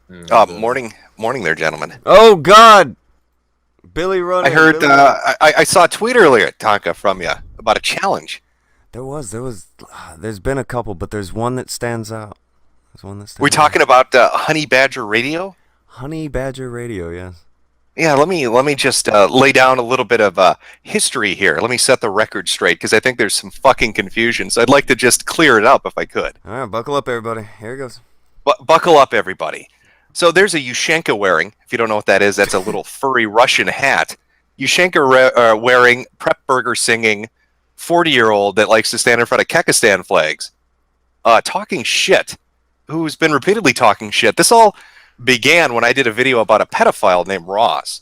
Morning there, gentlemen. Oh God, Billy I running, heard, Billy running. I saw a tweet earlier, Tonka, from you about a challenge. There's been a couple, but there's one that stands out. There's one that We're stands out. talking about Honey Badger Radio. Honey Badger Radio, yes. Yeah, let me just lay down a little bit of history here. Let me set the record straight because I think there's some fucking confusion. So I'd like to just clear it up if I could. All right, buckle up, everybody. Here it goes. Buckle up, everybody. So there's a Yushenka wearing. If you don't know what that is, that's a little furry Russian hat. Yushenka wearing, prep burger singing, 40-year-old that likes to stand in front of Kekistan flags, talking shit, who's been repeatedly talking shit. This all began when I did a video about a pedophile named Ross.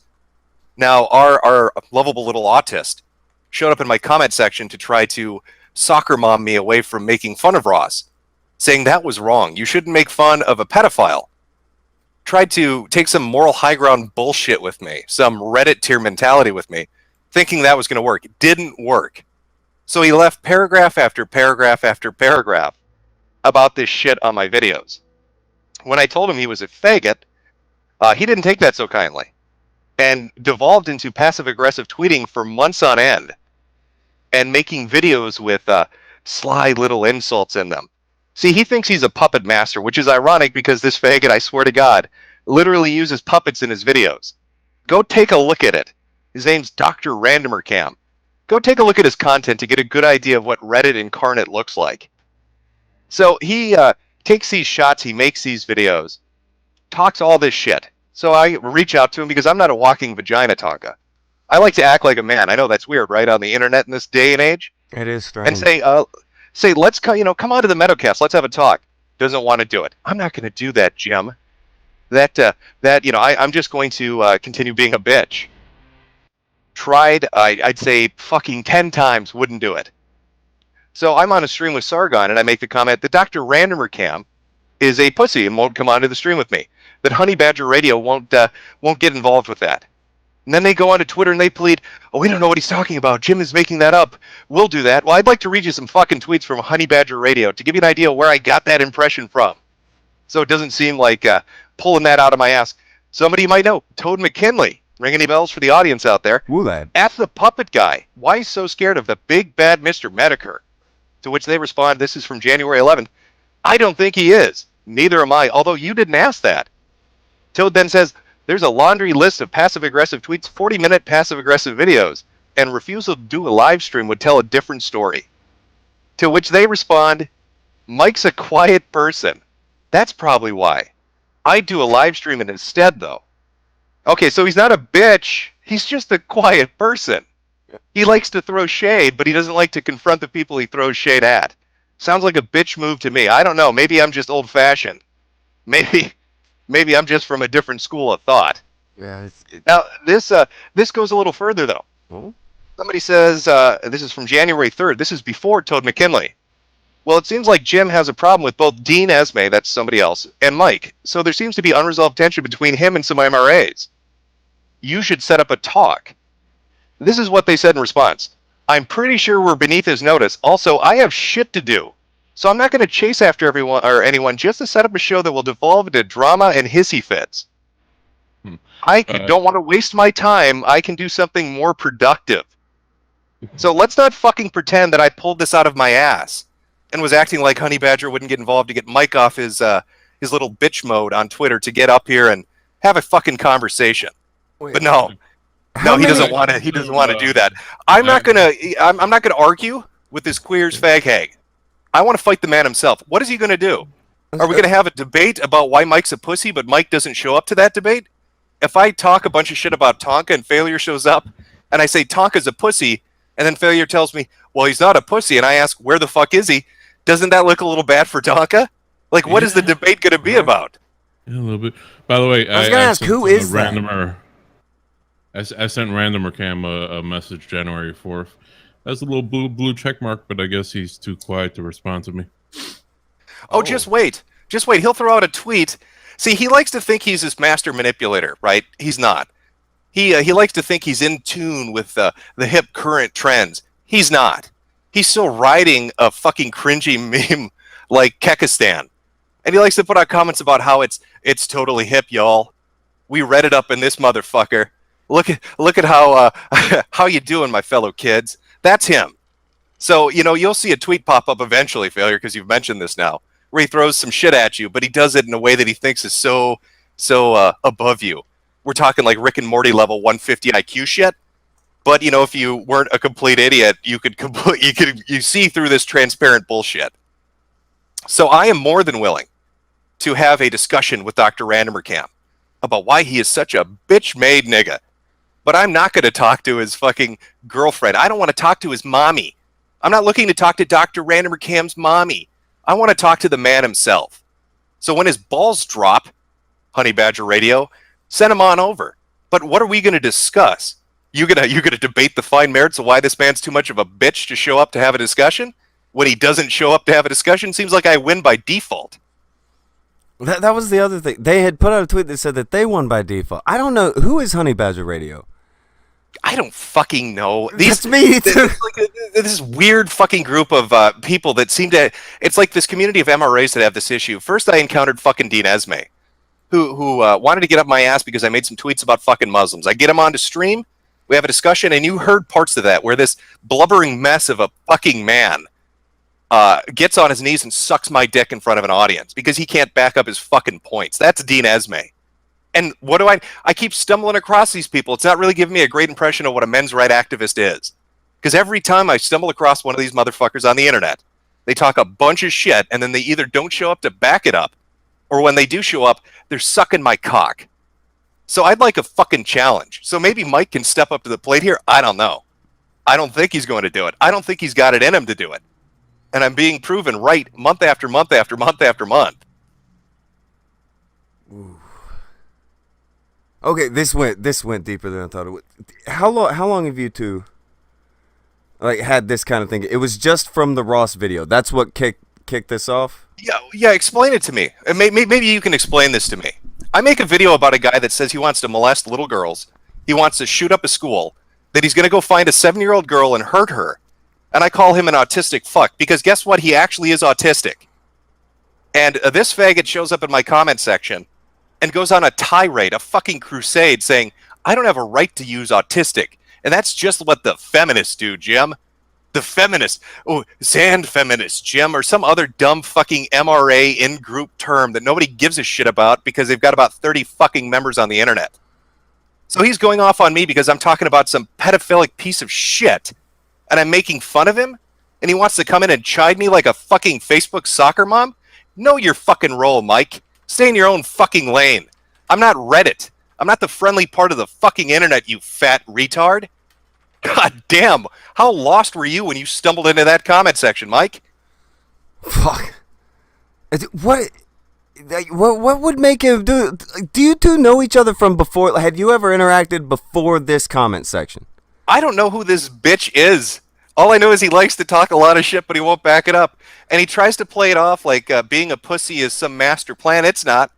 Now, our lovable little autist showed up in my comment section to try to soccer mom me away from making fun of Ross, saying that was wrong. You shouldn't make fun of a pedophile. Tried to take some moral high ground bullshit with me, some Reddit tier mentality with me, thinking that was going to work. It didn't work. So he left paragraph after paragraph after paragraph about this shit on my videos. When I told him he was a faggot, he didn't take that so kindly and devolved into passive-aggressive tweeting for months on end and making videos with sly little insults in them. See, he thinks he's a puppet master, which is ironic because this faggot, I swear to God, literally uses puppets in his videos. Go take a look at it. His name's Dr. Randomercam. Go take a look at his content to get a good idea of what Reddit incarnate looks like. So he takes these shots, he makes these videos, talks all this shit. So I reach out to him because I'm not a walking vagina, Tonka. I like to act like a man. I know that's weird, right, on the internet in this day and age. It is And strange. say, let's come on to the Metocast. Let's have a talk. Doesn't want to do it. I'm not going to do that, Jim. I'm just going to continue being a bitch. Tried, I'd say fucking 10 times, wouldn't do it. So I'm on a stream with Sargon, and I make the comment that Dr. Randomercam is a pussy and won't come onto the stream with me. That Honey Badger Radio won't get involved with that. And then they go onto Twitter and they plead, "Oh, we don't know what he's talking about. Jim is making that up. We'll do that." Well, I'd like to read you some fucking tweets from Honey Badger Radio to give you an idea where I got that impression from. So it doesn't seem like pulling that out of my ass. Somebody you might know, Toad McKinley. Ring any bells for the audience out there? Woo lad. Ask the puppet guy, why he's so scared of the big bad Mr. Metokur. To which they respond, this is from January 11th, "I don't think he is. Neither am I, although you didn't ask that." Toad then says, "There's a laundry list of passive-aggressive tweets, 40-minute passive-aggressive videos, and refusal to do a live stream would tell a different story." To which they respond, "Mike's a quiet person. That's probably why. I'd do a live stream instead, though." Okay, so he's not a bitch. He's just a quiet person. He likes to throw shade, but he doesn't like to confront the people he throws shade at. Sounds like a bitch move to me. I don't know. Maybe I'm just old-fashioned. Maybe I'm just from a different school of thought. Yeah. Now, this goes a little further, though. Oh. Somebody says, this is from January 3rd. This is before Toad McKinley. "Well, it seems like Jim has a problem with both Dean Esme," that's somebody else, "and Mike. So there seems to be unresolved tension between him and some MRAs. You should set up a talk." This is what they said in response. "I'm pretty sure we're beneath his notice. Also, I have shit to do. So I'm not going to chase after everyone or anyone just to set up a show that will devolve into drama and hissy fits. Hmm. I Uh, don't want to waste my time. I can do something more productive. So let's not fucking pretend that I pulled this out of my ass and was acting like Honey Badger wouldn't get involved to get Mike off his little bitch mode on Twitter to get up here and have a fucking conversation. Wait. But no, How he many? doesn't want to. He doesn't want to do that. I'm not gonna. I'm not gonna argue with this queer's fag hag. I want to fight the man himself. What is he gonna do? Are we going to have a debate about why Mike's a pussy, but Mike doesn't show up to that debate? If I talk a bunch of shit about Tonka and Failure shows up, and I say Tonka's a pussy, and then Failure tells me, well, he's not a pussy, and I ask, where the fuck is he? Doesn't that look a little bad for Tonka? Like, what is the debate going to be about? Yeah, a little bit. By the way, I was gonna ask, sent, who is that? I sent Randomercam a message January 4th. That's a little blue check mark, but I guess he's too quiet to respond to me. Oh, just wait. Just wait. He'll throw out a tweet. See, he likes to think he's this master manipulator, right? He's not. He likes to think he's in tune with the hip current trends. He's not. He's still riding a fucking cringy meme like Kekistan. And he likes to put out comments about how it's totally hip, y'all. We read it up in this motherfucker. Look at how how you doing, my fellow kids. That's him. So, you'll see a tweet pop up eventually, Failure, because you've mentioned this now, where he throws some shit at you, but he does it in a way that he thinks is so above you. We're talking like Rick and Morty level 150 IQ shit. But, if you weren't a complete idiot, you see through this transparent bullshit. So I am more than willing to have a discussion with Dr. Randomercam about why he is such a bitch-made nigga. But I'm not going to talk to his fucking girlfriend. I don't want to talk to his mommy. I'm not looking to talk to Dr. Randomercam's mommy. I want to talk to the man himself. So when his balls drop, Honey Badger Radio, send him on over. But what are we going to discuss? You gonna debate the fine merits of why this man's too much of a bitch to show up to have a discussion? When he doesn't show up to have a discussion, seems like I win by default. That was the other thing. They had put out a tweet that said that they won by default. I don't know. Who is Honey Badger Radio? I don't fucking know. That's me too. This weird fucking group of people that seem to... It's like this community of MRAs that have this issue. First, I encountered fucking Dean Esme, who wanted to get up my ass because I made some tweets about fucking Muslims. I get him on to stream, we have a discussion, and you heard parts of that where this blubbering mess of a fucking man gets on his knees and sucks my dick in front of an audience because he can't back up his fucking points. That's Dean Esme. And what do I keep stumbling across these people. It's not really giving me a great impression of what a men's right activist is. Because every time I stumble across one of these motherfuckers on the internet, they talk a bunch of shit, and then they either don't show up to back it up, or when they do show up, they're sucking my cock. So I'd like a fucking challenge. So maybe Mike can step up to the plate here. I don't know. I don't think he's going to do it. I don't think he's got it in him to do it. And I'm being proven right month after month after month after month. Ooh. Okay, this went deeper than I thought it would. How long have you two had this kind of thing? It was just from the Ross video. That's what kicked this off? Yeah, explain it to me. Maybe you can explain this to me. I make a video about a guy that says he wants to molest little girls. He wants to shoot up a school. That he's going to go find a 7-year-old girl and hurt her. And I call him an autistic fuck. Because guess what? He actually is autistic. And this faggot shows up in my comment section and goes on a tirade, a fucking crusade, saying, I don't have a right to use autistic. And that's just what the feminists do, Jim. The feminists. Oh, sand feminists, Jim, or some other dumb fucking MRA in-group term that nobody gives a shit about because they've got about 30 fucking members on the internet. So he's going off on me because I'm talking about some pedophilic piece of shit, and I'm making fun of him, and he wants to come in and chide me like a fucking Facebook soccer mom? Know your fucking role, Mike. Stay in your own fucking lane. I'm not Reddit. I'm not the friendly part of the fucking internet, you fat retard. God damn. How lost were you when you stumbled into that comment section, Mike? Fuck. What would make him do... Do you two know each other from before? Had you ever interacted before this comment section? I don't know who this bitch is. All I know is he likes to talk a lot of shit, but he won't back it up. And he tries to play it off like being a pussy is some master plan. It's not.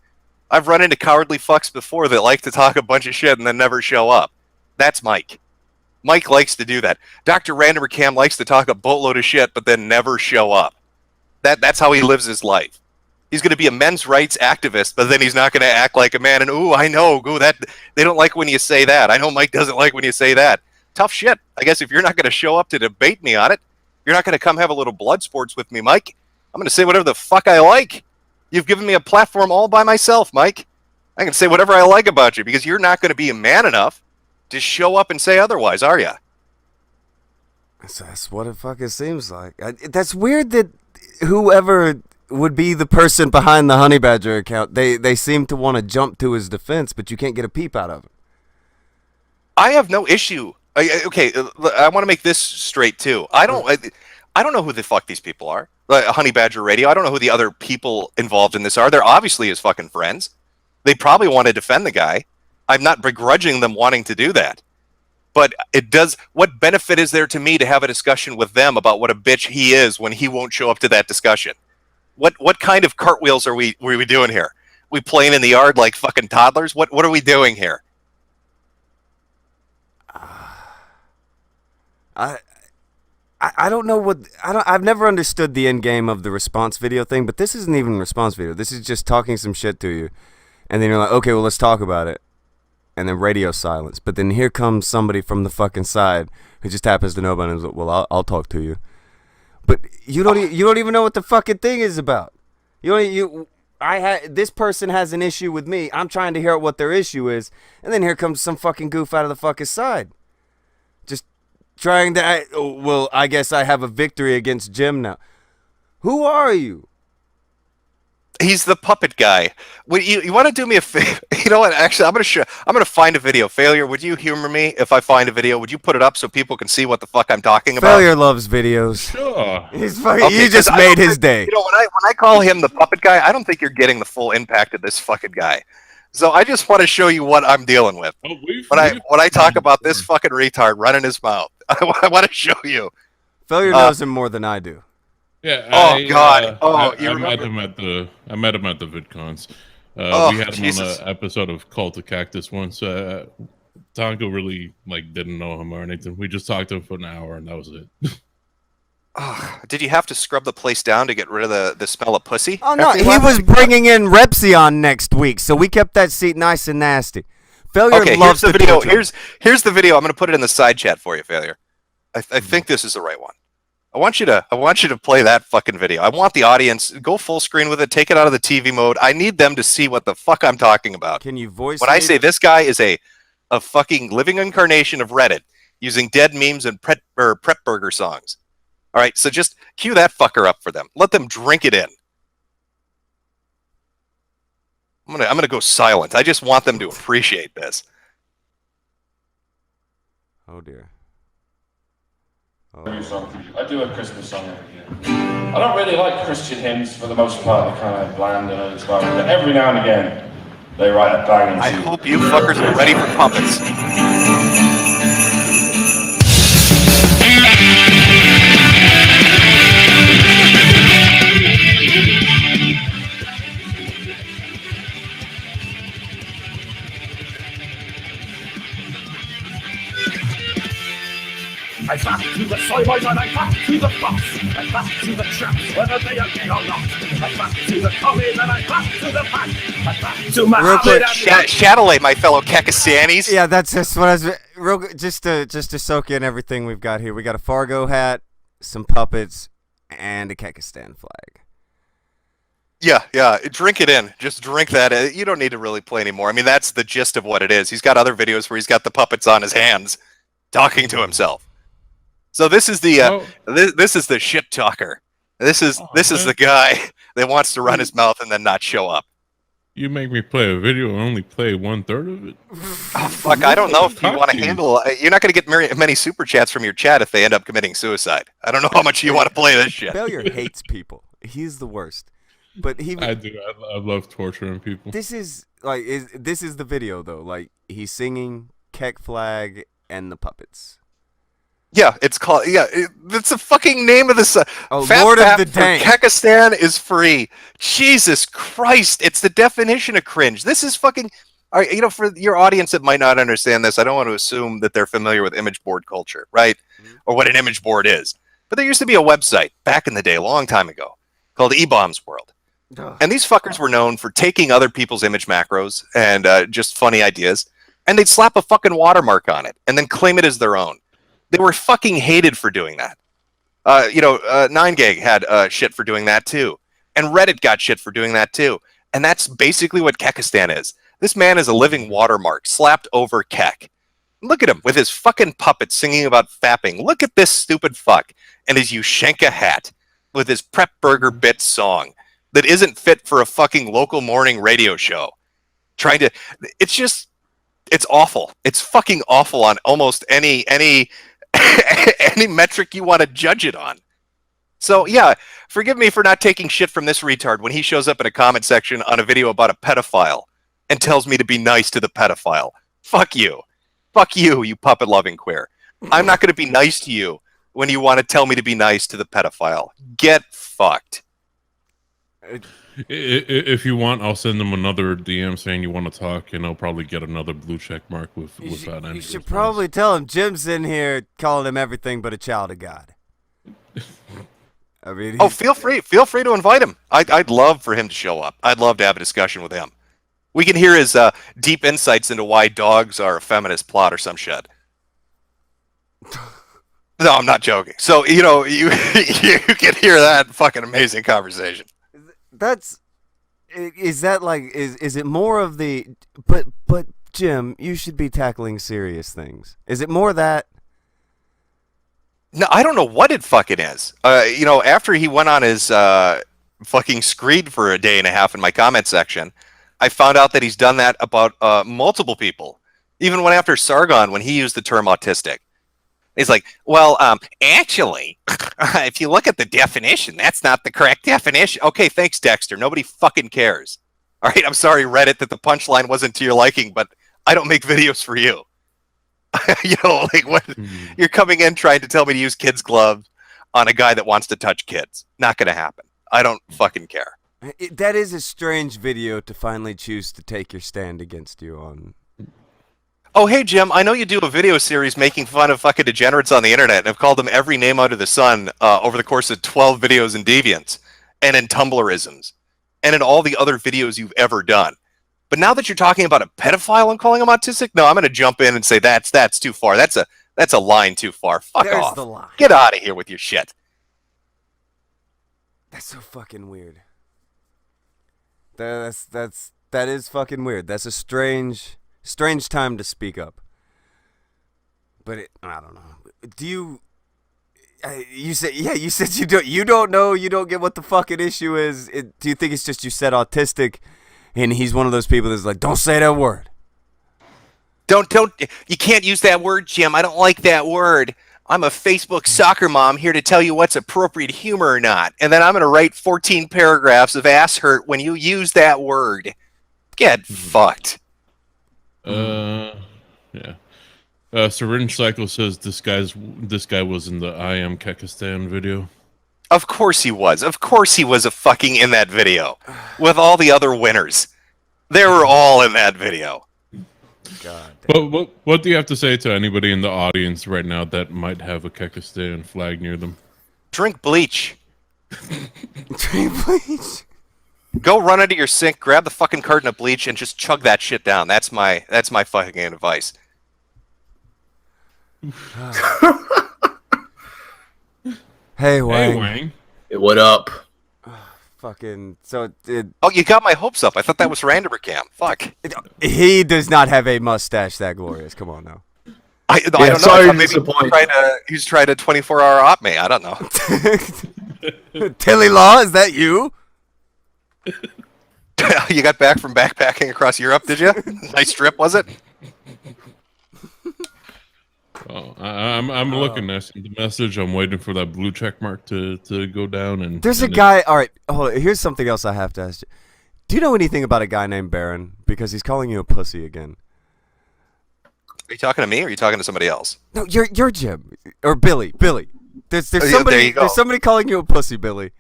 I've run into cowardly fucks before that like to talk a bunch of shit and then never show up. That's Mike. Mike likes to do that. Dr. Randomercam likes to talk a boatload of shit, but then never show up. That's how he lives his life. He's going to be a men's rights activist, but then he's not going to act like a man. And ooh, I know, they don't like when you say that. I know Mike doesn't like when you say that. Tough shit. I guess if you're not going to show up to debate me on it, you're not going to come have a little blood sports with me, Mike. I'm going to say whatever the fuck I like. You've given me a platform all by myself, Mike. I can say whatever I like about you because you're not going to be a man enough to show up and say otherwise, are you? That's what it fucking seems like. That's weird that whoever would be the person behind the Honey Badger account, they seem to want to jump to his defense, but you can't get a peep out of it. I have no issue. Okay, I want to make this straight too. I don't know who the fuck these people are. Honey Badger Radio. I don't know who the other people involved in this are. They're obviously his fucking friends. They probably want to defend the guy. I'm not begrudging them wanting to do that. But it does. What benefit is there to me to have a discussion with them about what a bitch he is when he won't show up to that discussion? What kind of cartwheels are we doing here? We playing in the yard like fucking toddlers? What are we doing here? I don't know what I've never understood the end game of the response video thing, but this isn't even response video. This is just talking some shit to you, and then you're like, okay, well, let's talk about it, and then radio silence. But then here comes somebody from the fucking side who just happens to know about it and is like, well, I'll talk to you, but you don't even know what the fucking thing is about. This person has an issue with me. I'm trying to hear what their issue is, and then here comes some fucking goof out of the fucking side, just trying to. Well, I guess I have a victory against Jim now. Who are you? He's the puppet guy. You want to do me a favor? You know what? Actually, I'm gonna find a video. Failure, would you humor me if I find a video? Would you put it up so people can see what the fuck I'm talking about? Failure loves videos. Sure. He's fucking. Okay, you just made his day. You know, when I call him the puppet guy, I don't think you're getting the full impact of this fucking guy. So I just want to show you what I'm dealing with. Oh, when I talk about this fucking retard running his mouth, I want to show you. Failure knows him more than I do. Yeah. God. I met him at the VidCons. We had him Jesus. on an episode of Cult of Cactus once. Tonko really didn't know him or anything. We just talked to him for an hour, and that was it. Did you have to scrub the place down to get rid of the smell of pussy? Oh no, he was bringing in Repsion next week, so we kept that seat nice and nasty. Failure loves here's the video. Here's the video. I'm going to put it in the side chat for you, Failure. I think this is the right one. I want you to play that fucking video. I want the audience go full screen with it. Take it out of the TV mode. I need them to see what the fuck I'm talking about. Can you voice? When I say this guy is a fucking living incarnation of Reddit using dead memes and prep burger songs. All right, so just cue that fucker up for them. Let them drink it in. I'm gonna go silent. I just want them to appreciate this. Oh dear. I do a Christmas song every year. I don't really like Christian hymns for the most part. They're kind of bland and uninspiring. But every now and again, they write a banging I tune. hope you fuckers are ready for puppets. I back to the soyboys and I back to the boss. I back to the traps, whether they are gay or not. I back to the commies and I back to the pack. I back to my Real quick, Shadowlay, my fellow Kekasanis. Yeah, that's just what I was. Real just to soak in everything we've got here. We got a Fargo hat, some puppets, and a Kekistan flag. Yeah. Drink it in. Just drink that. You don't need to really play anymore. I mean, that's the gist of what it is. He's got other videos where he's got the puppets on his hands, talking to himself. So this is the this is the shit talker. This is the guy that wants to run his mouth and then not show up. You make me play a video and only play 1/3 of it. Oh fuck! I don't know if you want to handle. You're not going to get many super chats from your chat if they end up committing suicide. I don't know how much you want to play this shit. Failure hates people. He's the worst. But I do. I love torturing people. This is this is the video though. Like he's singing Kek Flag and the puppets. Yeah, it's called. It's the fucking name of this. Lord of the Dank. Kekistan is free. Jesus Christ! It's the definition of cringe. This is fucking. All right, for your audience that might not understand this, I don't want to assume that they're familiar with image board culture, right? Or what an image board is. But there used to be a website back in the day, a long time ago, called eBombs World. And these fuckers were known for taking other people's image macros and just funny ideas, and they'd slap a fucking watermark on it and then claim it as their own. They were fucking hated for doing that. 9gag had shit for doing that too. And Reddit got shit for doing that too. And that's basically what Kekistan is. This man is a living watermark slapped over Kek. Look at him with his fucking puppet singing about fapping. Look at this stupid fuck and his Ushenka hat with his prep burger bit song that isn't fit for a fucking local morning radio show. It's awful. It's fucking awful on almost any any metric you want to judge it on. So yeah, forgive me for not taking shit from this retard when he shows up in a comment section on a video about a pedophile and tells me to be nice to the pedophile. Fuck you, you puppet loving queer. I'm not going to be nice to you when you want to tell me to be nice to the pedophile. Get fucked. If you want, I'll send them another DM saying you want to talk, and I'll probably get another blue check mark with that. You should probably tell him Jim's in here calling him everything but a child of God. I mean, Oh, feel free to invite him. I'd love for him to show up. I'd love to have a discussion with him. We can hear his deep insights into why dogs are a feminist plot or some shit. No, I'm not joking. So, you can hear that fucking amazing conversation. Is it more of the but Jim, you should be tackling serious things. Is it more that? No, I don't know what it fucking is. After he went on his fucking screed for a day and a half in my comment section, I found out that he's done that about multiple people. Even when after Sargon, when he used the term autistic. He's like, well, actually, if you look at the definition, that's not the correct definition. Okay, thanks, Dexter. Nobody fucking cares. All right, I'm sorry, Reddit, that the punchline wasn't to your liking, but I don't make videos for you. You're coming in trying to tell me to use kids' gloves on a guy that wants to touch kids. Not going to happen. I don't fucking care. That is a strange video to finally choose to take your stand against you on. Oh, hey, Jim, I know you do a video series making fun of fucking degenerates on the internet, and I've called them every name under the sun over the course of 12 videos in Deviants, and in Tumblrisms, and in all the other videos you've ever done. But now that you're talking about a pedophile and calling him autistic, no, I'm going to jump in and say that's too far. That's a line too far. Fuck There's off. the line. Get out of here with your shit. That's so fucking weird. That is fucking weird. That's a strange time to speak up. But I don't know. Do you? You said you don't know. You don't get what the fucking issue is. Do you think it's just you said autistic, and he's one of those people that's like, don't say that word. Don't. You can't use that word, Jim. I don't like that word. I'm a Facebook soccer mom here to tell you what's appropriate humor or not. And then I'm going to write 14 paragraphs of ass hurt when you use that word. Get fucked. Yeah. Syringe Cycle says this guy was in the I Am Kekistan video. Of course he was. Of course he was fucking in that video. With all the other winners. They were all in that video. God. But what do you have to say to anybody in the audience right now that might have a Kekistan flag near them? Drink bleach. Drink bleach. Go run into your sink, grab the fucking carton of bleach, and just chug that shit down. That's my fucking advice. Hey, Wang. Hey, Wang. Hey, what up? Fucking Oh, you got my hopes up. I thought that was Randomercam. Fuck. he does not have a mustache that glorious. Come on now. I don't know. Sorry to Maybe disappoint. he's tried a 24-hour op me. I don't know. Tilly Law, is that you? You got back from backpacking across Europe, did you? Nice trip, was it? Oh, I'm looking at the message. I'm waiting for that blue check mark to go down. And There's a guy. All right, hold on. Here's something else I have to ask you. Do you know anything about a guy named Baron? Because he's calling you a pussy again. Are you talking to me or are you talking to somebody else? No, you're Jim or Billy. There's There somebody. you go. There's somebody calling you a pussy, Billy,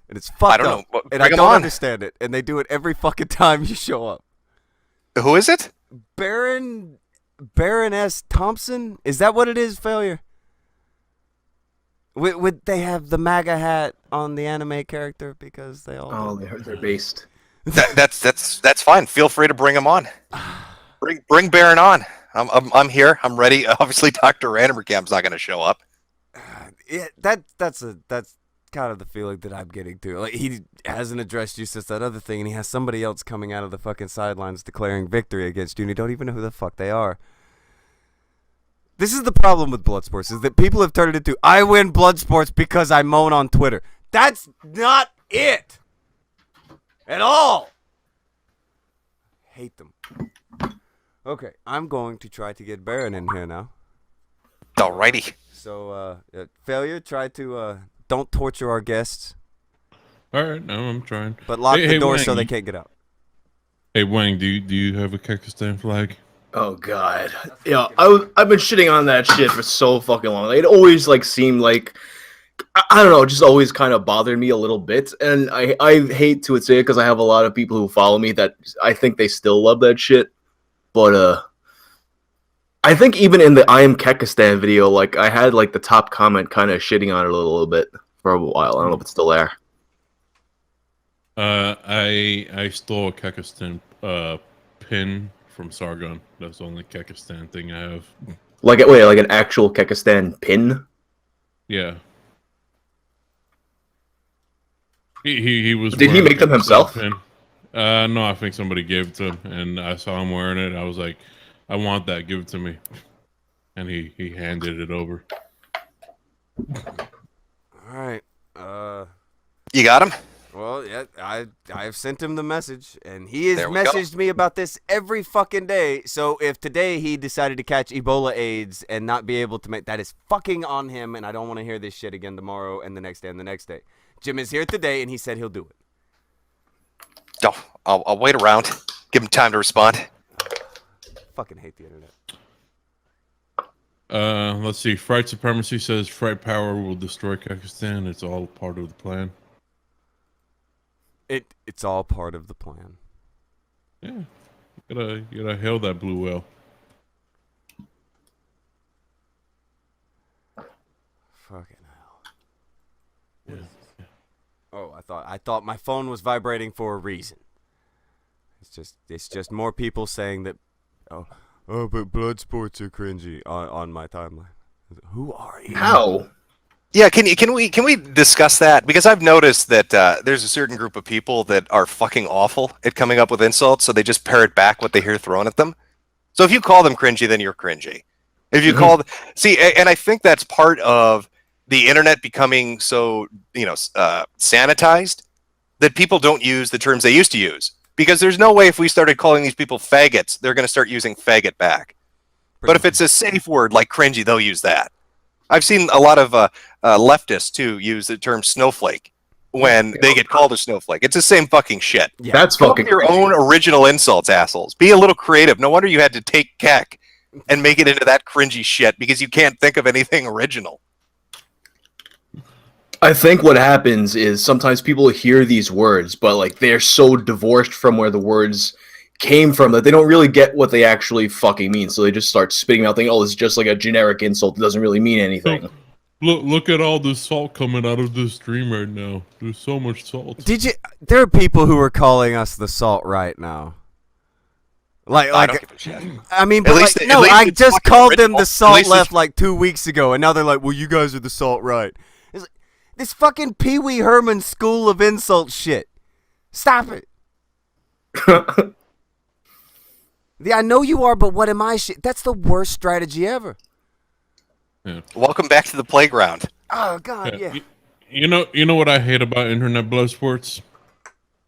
and it's fucked I don't up. know. Well, And I bring 'em don't on. understand it. And they do it every fucking time you show up. Who is it? Baroness Thompson? Is that what it is, Failure? Would they have the MAGA hat on the anime character because they all? Oh, they're based. That's fine. Feel free to bring him on. Bring Baron on. I'm here. I'm ready. Obviously, Dr. Randomercam's not going to show up. Yeah, that's kind of the feeling that I'm getting to. Like, he hasn't addressed you since that other thing, and he has somebody else coming out of the fucking sidelines declaring victory against you, and you don't even know who the fuck they are. This is the problem with Bloodsports, is that people have turned it into, I win Bloodsports because I moan on Twitter. That's not it! At all! Hate them. Okay, I'm going to try to get Baron in here now. Alrighty. So, Failure, try to, don't torture our guests, All right, no, I'm trying. but lock the door Wang, so they can't get out. Hey, Wang, do you have a Kekistan flag? Oh God. Yeah, I've been shitting on that shit for so fucking long. Like, it always seemed like I don't know, it just always kind of bothered me a little bit, and I hate to say it because I have a lot of people who follow me that I think they still love that shit, but I think even in the I am Kekistan video, like I had like the top comment kind of shitting on it a little bit for a while. I don't know if it's still there. I stole a Kekistan pin from Sargon. That's the only Kekistan thing I have. Like wait, like an actual Kekistan pin? Yeah. He was. Did he wearing make a them Kekistan himself? Pin. No, I think somebody gave it to him, and I saw him wearing it. I was like, I want that. Give it to me. And he handed it over. All right. You got him? Well, yeah, I've sent him the message, and he has There we go. messaged me about this every fucking day. So if today he decided to catch Ebola AIDS and not be able to make that is fucking on him, and I don't want to hear this shit again tomorrow and the next day and the next day. Jim is here today, and he said he'll do it. No, I'll wait around. Give him time to respond. Fucking hate the internet. Let's see. Fright Supremacy says Fright Power will destroy Kekistan. It's all part of the plan. It's all part of the plan. Yeah. You gotta hail that blue whale. Fucking hell. Yeah. Oh, I thought my phone was vibrating for a reason. It's just more people saying that. Oh, but blood sports are cringy on my timeline. Who are you? How? Yeah, can we discuss that? Because I've noticed that there's a certain group of people that are fucking awful at coming up with insults, so they just parrot back what they hear thrown at them. So if you call them cringy, then you're cringy. If you call see, and I think that's part of the internet becoming so sanitized that people don't use the terms they used to use. Because there's no way if we started calling these people faggots, they're going to start using faggot back. But if it's a safe word like cringy, they'll use that. I've seen a lot of leftists, too, use the term snowflake when they get called a snowflake. It's the same fucking shit. Yeah. That's Come up fucking with your crazy. own original insults, assholes. Be a little creative. No wonder you had to take Keck and make it into that cringy shit because you can't think of anything original. I think what happens is sometimes people hear these words, but like they're so divorced from where the words came from that they don't really get what they actually fucking mean. So they just start spitting out thinking, oh, this is just like a generic insult. It doesn't really mean anything. Look at all the salt coming out of this stream right now. There's so much salt. There are people who are calling us the salt right now. I don't give a shit. I mean, At but least- like, at no, least I it's just fucking called them original. the At salt least it's- left like 2 weeks ago, and now they're like, well, you guys are the salt right. It's like, this fucking Pee Wee Herman school of insult shit. Stop it. Yeah, I know you are, but what am I? That's the worst strategy ever. Yeah. Welcome back to the playground. Oh God, yeah. You know what I hate about internet blood sports?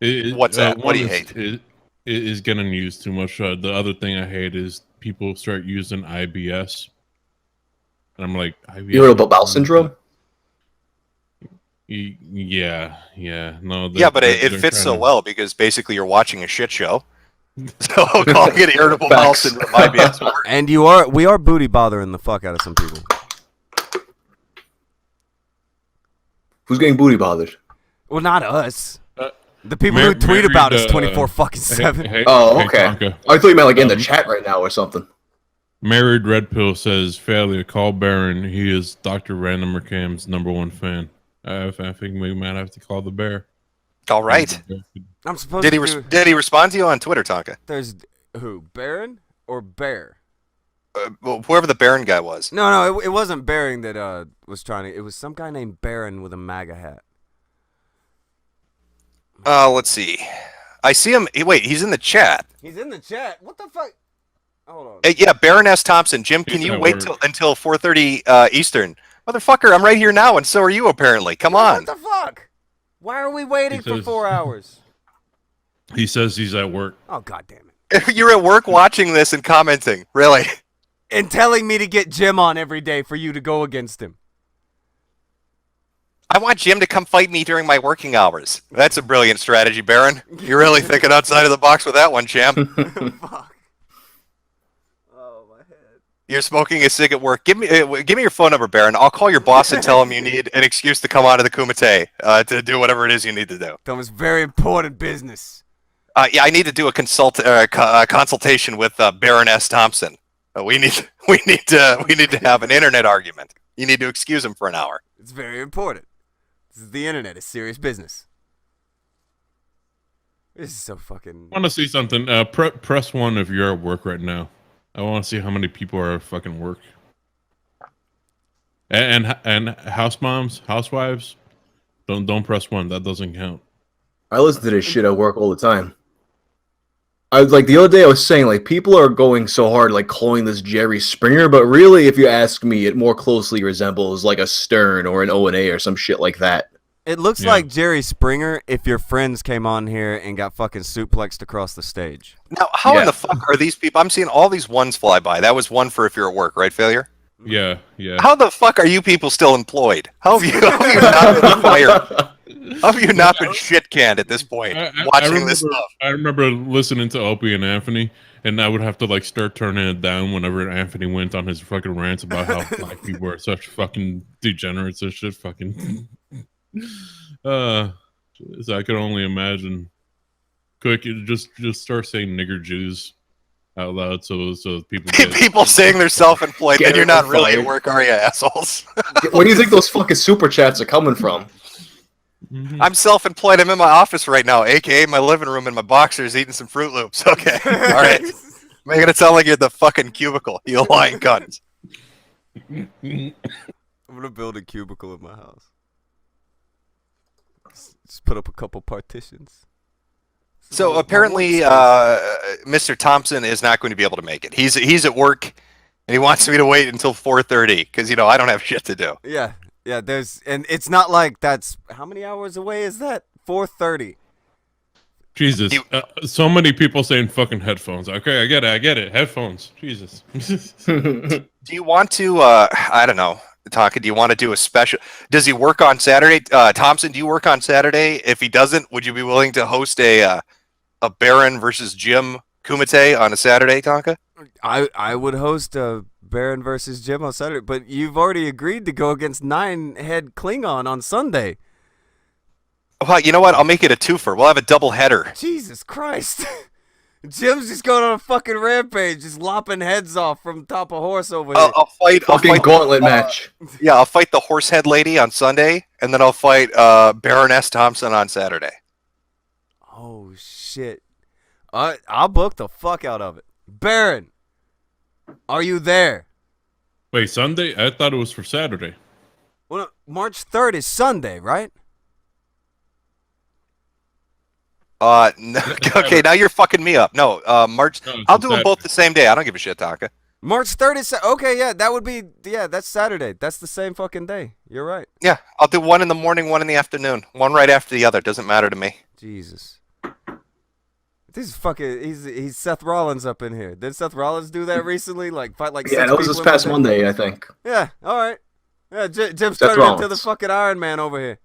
What's that? What do you hate? It is getting used too much. The other thing I hate is people start using IBS, and I'm like, IBS. You heard about bowel syndrome? Yeah. No. Yeah, but it they're fits so trying to- well because basically you're watching a shit show. So calling it irritable bowel Facts. syndrome might be a smart. And we are booty bothering the fuck out of some people. Who's getting booty bothered? Well, not us. Uh, The people who tweet Mary, about us uh, 24 fucking 7. Oh, Hey, okay. Tonka. I thought you meant like in the chat right now or something. Married Red Pill says, failure, call Baron. He is Dr. Randomercam's #1 fan. I think we might have to call the bear. All right. I'm supposed Did he to. did he respond to you on Twitter, Tonka? There's who? Baron or Bear? Well, whoever the Baron guy was. No, it wasn't Baron that was trying to. It was some guy named Baron with a MAGA hat. Let's see. I see him. Wait, he's in the chat. He's in the chat. What the fuck? Hold on. Hey, yeah, Baroness Thompson. Jim, can He's you at wait work. until 4:30 Eastern? Motherfucker, I'm right here now, and so are you apparently. Come on. What the fuck? Why are we waiting He for says- 4 hours? He says he's at work. Oh God damn it! You're at work watching this and commenting. Really? And telling me to get Jim on every day for you to go against him. I want Jim to come fight me during my working hours. That's a brilliant strategy, Baron. You're really thinking outside of the box with that one, champ. Fuck. Oh my head. You're smoking a cig at work. Give me your phone number, Baron. I'll call your boss and tell him you need an excuse to come out of the Kumite to do whatever it is you need to do. That was very important business. Yeah, I need to do a consultation with Baroness Thompson. We need We need to have an internet argument. You need to excuse him for an hour. It's very important. This is the internet. It's serious business. This is so fucking. I want to see something. Press 1 if you're at work right now. I want to see how many people are at fucking work. And house moms, housewives, don't press 1. That doesn't count. I listen to this shit at work all the time. I like the other day I was saying like people are going so hard like calling this Jerry Springer, but really if you ask me, it more closely resembles like a Stern or an O&A or some shit like that. It looks like Jerry Springer if your friends came on here and got fucking suplexed across the stage. Now, how in the fuck are these people? I'm seeing all these ones fly by. That was one for if you're at work, right, Failure? Yeah. How the fuck are you people still employed? How have you not been fired? How have you not been shit canned at this point? Watching this stuff. I remember listening to Opie and Anthony, and I would have to like start turning it down whenever Anthony went on his fucking rants about how black people are such fucking degenerates and shit. Fucking. So I could only imagine. Quick, just start saying nigger Jews out loud, so people get... people saying they're self-employed, then you're not really at work, are you, assholes? Where do you think those fucking super chats are coming from? I'm self-employed. I'm in my office right now, aka my living room in my boxers, eating some Fruit Loops. Okay, all right. Making it sound like you're the fucking cubicle, you lying cunts. I'm gonna build a cubicle in my house. Just put up a couple partitions. So apparently, Mr. Thompson is not going to be able to make it. He's at work, and he wants me to wait until 4:30 because I don't have shit to do. Yeah. And it's not like that's how many hours away is that? 4:30. Jesus, so many people saying fucking headphones. Okay, I get it. Headphones. Jesus. Do you want to? I don't know. Tonka, do you want to do a special? Does he work on Saturday? Thompson, do you work on Saturday? If he doesn't, would you be willing to host a Baron versus Jim Kumite on a Saturday, Tonka? I would host a Baron versus Jim on Saturday, but you've already agreed to go against 9-head Klingon on Sunday. Well, you know what? I'll make it a twofer. We'll have a double header. Jesus Christ. Jim's just going on a fucking rampage, just lopping heads off from top of horse over here. I'll fight Gauntlet match. Yeah, I'll fight the horsehead lady on Sunday, and then I'll fight Baroness Thompson on Saturday. Oh, shit. I'll book the fuck out of it. Baron, are you there? Wait, Sunday? I thought it was for Saturday. Well, no, March 3rd is Sunday, right? No, okay, now you're fucking me up. No, March. No, I'll do them both the same day. I don't give a shit, Tonka. March 3rd is okay. Yeah, that would be that's Saturday. That's the same fucking day. You're right. Yeah, I'll do one in the morning, one in the afternoon, one right after the other. Doesn't matter to me. Jesus. This is fucking. He's Seth Rollins up in here. Did Seth Rollins do that recently? Like fight like Yeah, six that was people this in past one day? Monday, I think. Yeah. All right. Yeah, Jim started into the Rollins. fucking Iron Man over here.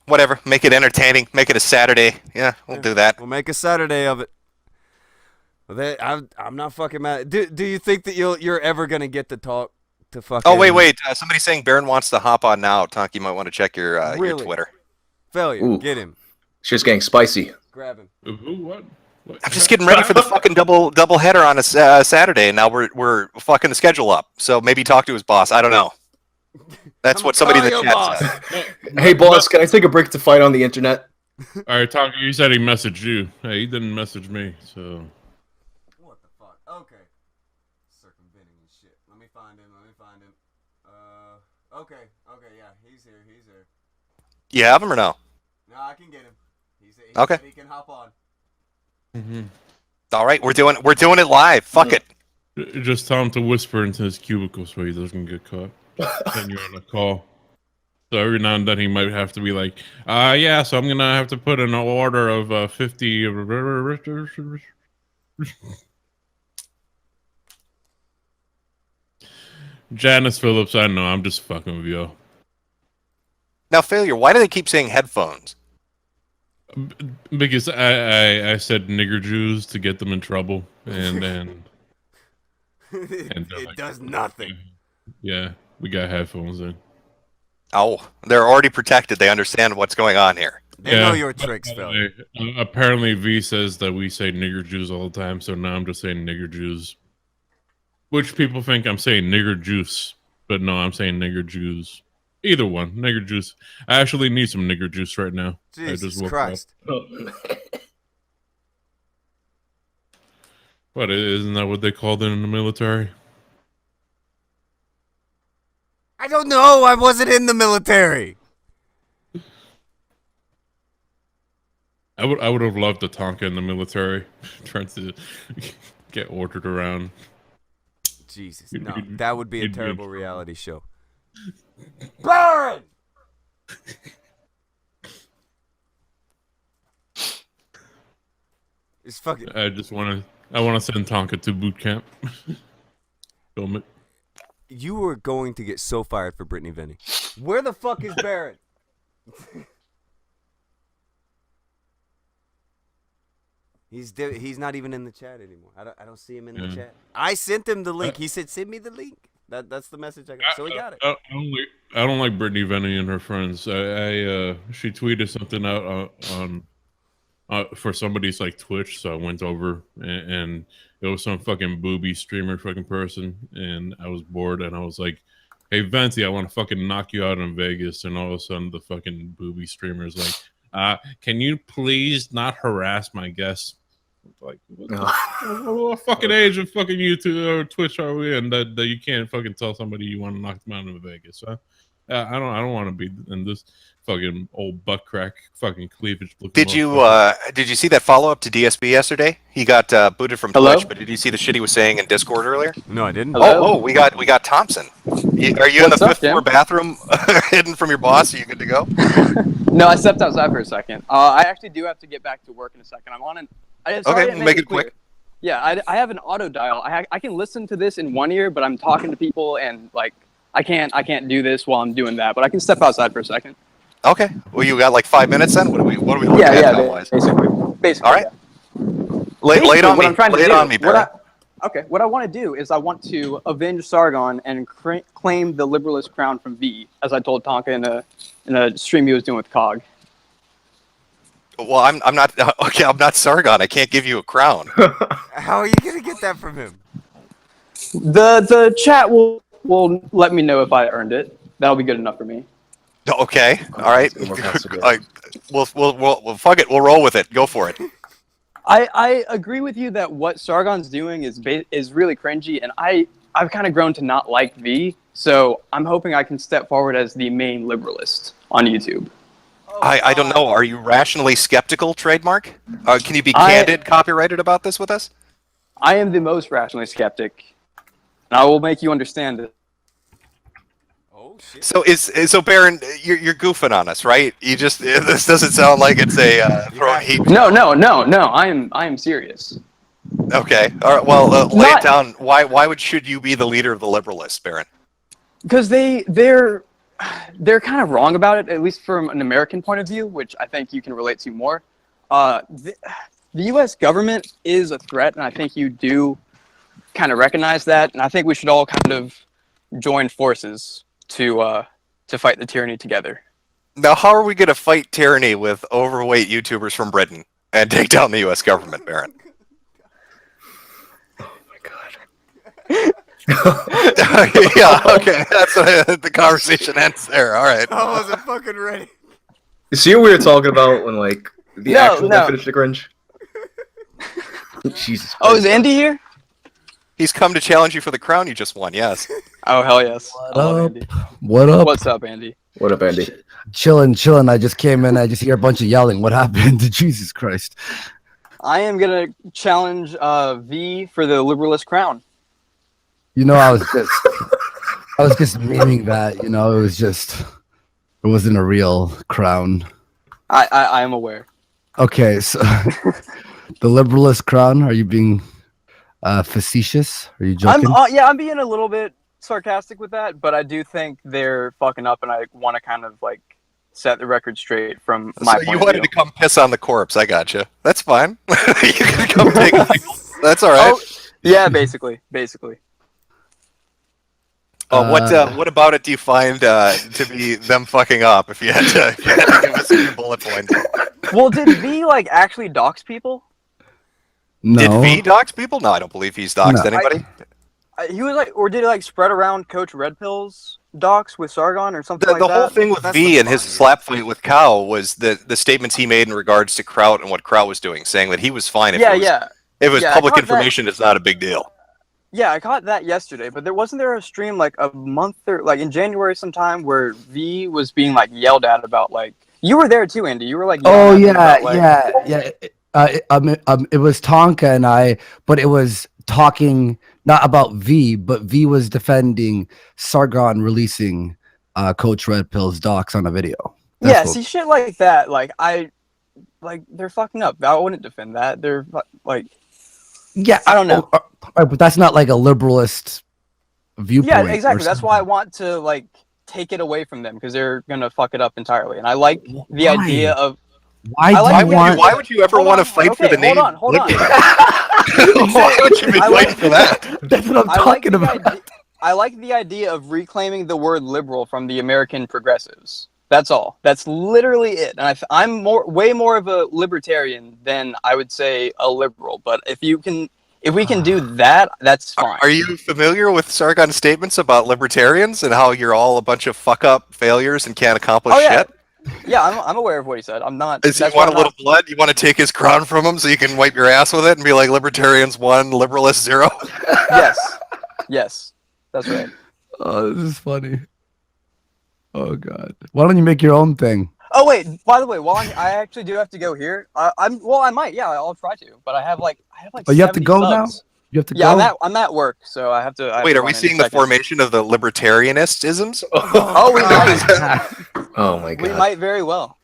Whatever. Make it entertaining. Make it a Saturday. Yeah, we'll do that. We'll make a Saturday of it. Well, I'm not fucking mad. Do you think that you're ever gonna get to talk to fucking? Oh wait. Somebody's saying Baron wants to hop on now. Tonka, you might want to check your Really? Twitter. Failure. Ooh. Get him. It's just getting spicy. Grab him. Who? What? I'm just getting ready for the fucking double header on a Saturday, and now we're fucking the schedule up. So maybe talk to his boss. I don't know. That's what somebody in the Call your chat boss. said. Hey, boss, can I take a break to fight on the internet? All right, Tonka, you said he messaged you. Hey, he didn't message me, so... What the fuck? Okay. Circumventing and shit. Let me find him. Okay, yeah, he's here. You have him or no? No, I can get him. He Okay. said he can hop on. All right, we're doing it live. Fuck it. Just tell him to whisper into his cubicle so he doesn't get caught. Then you're on a call. So every now and then he might have to be like, yeah, so I'm going to have to put an order of 50... Janice Phillips, I know, I'm just fucking with you. Now, Failure, why do they keep saying headphones? Because I said nigger Jews to get them in trouble, and It does nothing. Yeah, we got headphones in. Oh, they're already protected. They understand what's going on here. They know your tricks, Failure. Apparently, V says that we say nigger Jews all the time, so now I'm just saying nigger Jews. Which people think I'm saying nigger juice, but no, I'm saying nigger Jews. Either one, nigger juice. I actually need some nigger juice right now. Jesus woke Christ. What, isn't that what they called it in the military? I don't know. I wasn't in the military. I would have loved a Tonka in the military, trying to get ordered around. Jesus, no, that would be a you'd be- terrible reality show. Baron! It's fucking. I want to send Tonka to boot camp. Film it. You were going to get so fired for Brittany Vinny. Where the fuck is Baron? He's not even in the chat anymore. I don't see him in the chat. I sent him the link. He said, "Send me the link." That's the message I got. So he got it. I don't like Brittany Vinny and her friends. She tweeted something out on for somebody's like Twitch, so I went over and it was some fucking booby streamer fucking person, and I was bored and I was like, "Hey Venti, I want to fucking knock you out in Vegas," and all of a sudden the fucking booby streamer's like, "Can you please not harass my guests?" Like, what fucking age of fucking YouTube or Twitch are we in that you can't fucking tell somebody you want to knock them out in Vegas? Huh? I don't want to be in this fucking old butt crack fucking cleavage. Did you see that follow up to DSB yesterday? He got booted from Twitch, but did you see the shit he was saying in Discord earlier? No, I didn't. Oh, we got Thompson. Are you in the fifth floor bathroom, hidden from your boss? Are you good to go? No, I stepped outside for a second. I actually do have to get back to work in a second. I'm on an. Okay, make it quick. Yeah, I have an auto dial. I can listen to this in one ear, but I'm talking to people and like I can't do this while I'm doing that. But I can step outside for a second. Okay. Well, you got like 5 minutes then. What are we looking at time-wise? Basically. All right. Yeah. Lay it on what me. I'm trying to Lay it do, on me, Barry. What I want to do is I want to avenge Sargon and claim the liberalist crown from V, as I told Tonka in a stream he was doing with Cog. Well, I'm not okay. I'm not Sargon. I can't give you a crown. How are you gonna get that from him? The chat will let me know if I earned it. That'll be good enough for me. Okay. All right. We'll fuck it. We'll roll with it. Go for it. I agree with you that what Sargon's doing is really cringy, and I've kind of grown to not like V. So I'm hoping I can step forward as the main liberalist on YouTube. I don't know. Are you rationally skeptical, trademark? Can you be candid, copyrighted about this with us? I am the most rationally skeptic, and I will make you understand it. Oh shit! So Baron, you're goofing on us, right? This doesn't sound like it's a throwing heat. No. I am serious. Okay. All right. Well, lay it down. Why should you be the leader of the liberalists, Baron? Because they're kind of wrong about it, at least from an American point of view, which I think you can relate to more. The U.S. government is a threat, and I think you do kind of recognize that. And I think we should all kind of join forces to fight the tyranny together. Now, how are we going to fight tyranny with overweight YouTubers from Britain and take down the U.S. government, Baron? Oh my god. Yeah, okay. That's the conversation ends there. All right. I wasn't fucking ready. You see what we were talking about when like the actual definition of cringe? Jesus Christ. Oh, is Andy here? He's come to challenge you for the crown you just won, yes. Oh, hell yes. What up? What up? What's up, Andy? What up, Andy? Chilling. I just came in. I just hear a bunch of yelling. What happened? Jesus Christ. I am going to challenge V for the liberalist crown. You know, I was just meaning that, you know, it wasn't a real crown. I am aware. Okay, so the liberalist crown, are you being facetious? Are you joking? I'm being a little bit sarcastic with that, but I do think they're fucking up, and I want to kind of like set the record straight from my point of view. So you wanted to come piss on the corpse. I gotcha. That's fine. You can come take it. That's all right. Oh, yeah, basically. What about it do you find to be them fucking up? If you had to give us a few bullet points. Well, did V like actually dox people? No. Did V dox people? No, I don't believe he's doxed anybody. He was like, or did he like spread around Coach Red Pill's docs with Sargon or something like The that? whole thing with That's V the and his fun, yeah. slap fight with Cow was the statements he made in regards to Kraut and what Kraut was doing, saying that he was fine if Yeah, it was, yeah. if it was Yeah, I public caught that. information. It's not a big deal. Yeah, I caught that yesterday, but wasn't there a stream like a month or like in January sometime where V was being like yelled at about like you were there too, Andy. You were like Oh yelling at him yeah, about, like, yeah. It was Tonka and I, but it was talking not about V, but V was defending Sargon releasing Coach Red Pill's docs on a video. yeah, see shit like that. Like they're fucking up. I wouldn't defend that. They're like, yeah, I don't know. But that's not like a liberalist viewpoint. Yeah, or exactly. That's something. why I want to like take it away from them because they're gonna fuck it up entirely. And I like the Why? idea of Why, I like do the you idea- want? Why would you ever Hold want on, to fight for okay, the name? hold on. Why would you be I like- fighting for that? That's what I'm I like talking the about. idea, I like the idea of reclaiming the word liberal from the American progressives. That's all. That's literally it. And I'm way more of a libertarian than I would say a liberal. But if we can do that, that's fine. Are you familiar with Sargon's statements about libertarians and how you're all a bunch of fuck up failures and can't accomplish Oh, yeah. shit? Yeah, I'm aware of what he said. I'm not. Is you that's why want a I'm little not- blood? You want to take his crown from him so you can wipe your ass with it and be like libertarians 1, liberalists 0? Yes, that's right. Oh, this is funny. Oh god. Why don't you make your own thing? Oh wait, by the way, I actually do have to go here. I might. Yeah, I'll try to. But I have like Oh, you have to 70 go now? subs. You have to Yeah, go. I'm at work, so I have to. I have Wait, to are run we in a seeing the second. formation of the libertarianist-isms? Oh, we might. Oh my We god. might very well.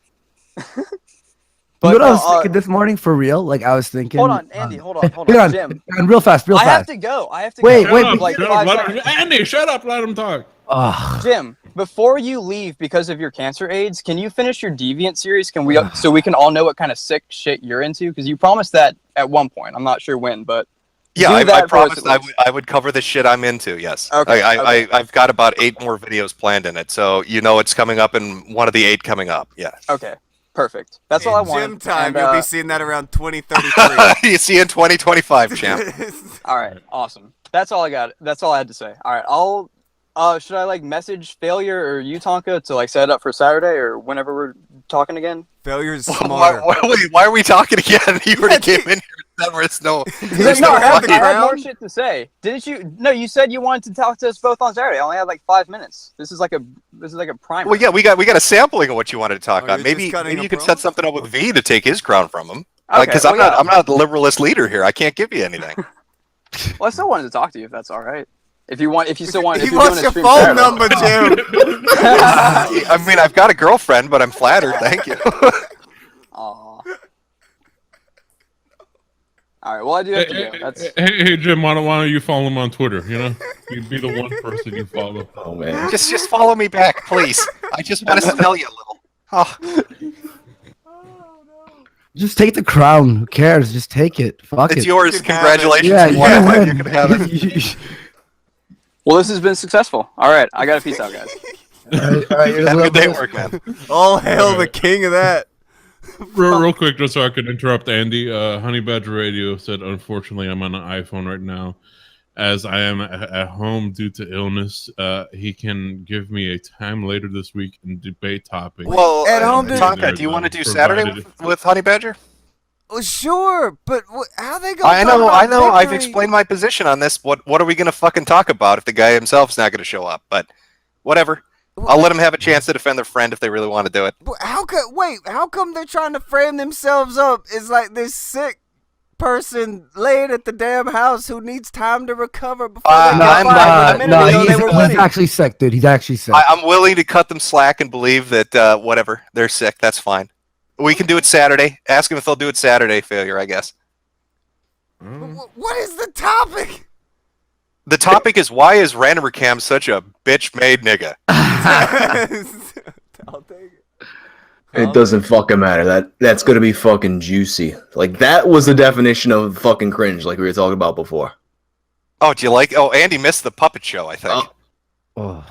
You know what no, I was thinking this morning for real? Like I was thinking. Hold on, Andy. Hold on, Hang on, Jim. hang on, real fast, real I have fast. to go. Wait, go. wait, Shut up, like shut 5 up, seconds. Andy, shut up, let him talk. Ugh. Jim, before you leave because of your cancer AIDS, can you finish your Deviant series? Can we so we can all know what kind of sick shit you're into? Because you promised that at one point. I'm not sure when, but Yeah, do I that for us promised at least. I would cover the shit I'm into, yes. Okay, okay. I've got about 8 more videos planned in it, so you know it's coming up in one of the 8 coming up, yeah. Okay, perfect. That's all I In wanted. gym time, And, you'll be seeing that around 2033. You see you in 2025, champ. all right, awesome. That's all I got. That's all I had to say. All right, should I like message Failure or you, Tonka, to like set it up for Saturday or whenever we're talking again? Failure's Why, smarter. why are we talking again? You already came in here and said there's no... There's No, no I had fucking... more shit to say. Didn't you? No, you said you wanted to talk to us both on Saturday. I only had like 5 minutes. This is like a primer. Well, yeah, we got a sampling of what you wanted to talk Oh, on. you're Maybe just cutting maybe a you could promo? set something up with V to take his crown from him. Okay, Because well, yeah. I'm not the liberalist leader here. I can't give you anything. Well, I still wanted to talk to you if that's all right. If you still want, if He you're wants doing a your stream phone Saturday. number, Jim. I mean, I've got a girlfriend, but I'm flattered. Thank you. Aw. All right. Well, I do have to go. That's Hey, Jim, why don't you follow him on Twitter? You know, you'd be the one person you follow. Oh man. just follow me back, please. I just want to smell you a little. Oh, Just take the crown. Who cares? Just take it. Fuck it's it. yours. You can have it. Congratulations. Yeah, you you won it. win. You can have it. well. This has been successful. All right. I got to peace out, guys. All right, here's a Have a little good day bit- at work, man. All hail the king of that. Real quick, just so I could interrupt Andy. Honey Badger Radio said, unfortunately, I'm on an iPhone right now. As I am at home due to illness, he can give me a time later this week and debate topics. Well, At home, dude. Tonka, do you want to do Saturday with Honey Badger? Well, sure, but how they go? I know. I've explained my position on this. What are we gonna fucking talk about if the guy himself's not gonna show up? But whatever. I'll let them have a chance to defend their friend if they really want to do it. How come they're trying to frame themselves up as like this sick person laying at the damn house who needs time to recover before they No, get I'm fired? A minute ago, he's, they were he's winning. actually sick, dude. He's actually sick. I'm willing to cut them slack and believe that whatever, they're sick. That's fine. We can do it Saturday. Ask them if they'll do it Saturday. Failure, I guess. What is the topic? The topic is, why is Randomercam such a bitch-made nigga? I'll take it. It doesn't fucking matter. That's gonna be fucking juicy. Like that was the definition of fucking cringe, like we were talking about before. Oh, do you like? Oh, Andy missed the puppet show, I think. Oh.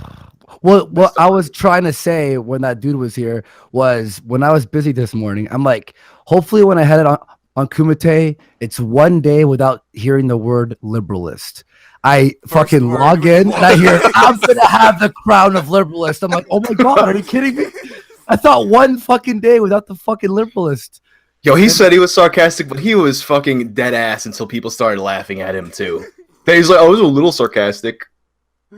Well, what I was trying to say when that dude was here was when I was busy this morning, I'm like, hopefully when I head on Kumite, it's 1 day without hearing the word liberalist. I fucking word log we in and I hear, I'm gonna have the crown of liberalist. I'm like, oh my god, are you kidding me? I thought 1 fucking day without the fucking liberalist. Yo, he said he was sarcastic, but he was fucking dead ass until people started laughing at him too. Then he's like, "I was a little sarcastic."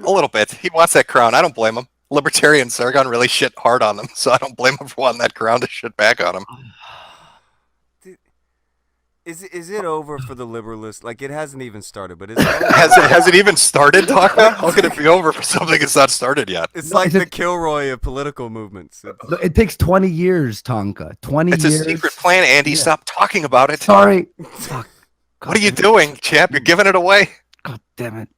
A little bit. He wants that crown. I don't blame him. Libertarian Sargon really shit hard on them, so I don't blame him for wanting that crown to shit back on him. Is it over for the liberalists? Like, it hasn't even started, but is it over? Has it even started, Taka? How could it be over for something that's not started yet? It's like the Kilroy of political movements. It takes 20 years, Tonka. 20 It's years. a secret plan, Andy. Yeah. Stop talking about it. Sorry. Fuck. What are you doing, champ? You're giving it away. God damn it.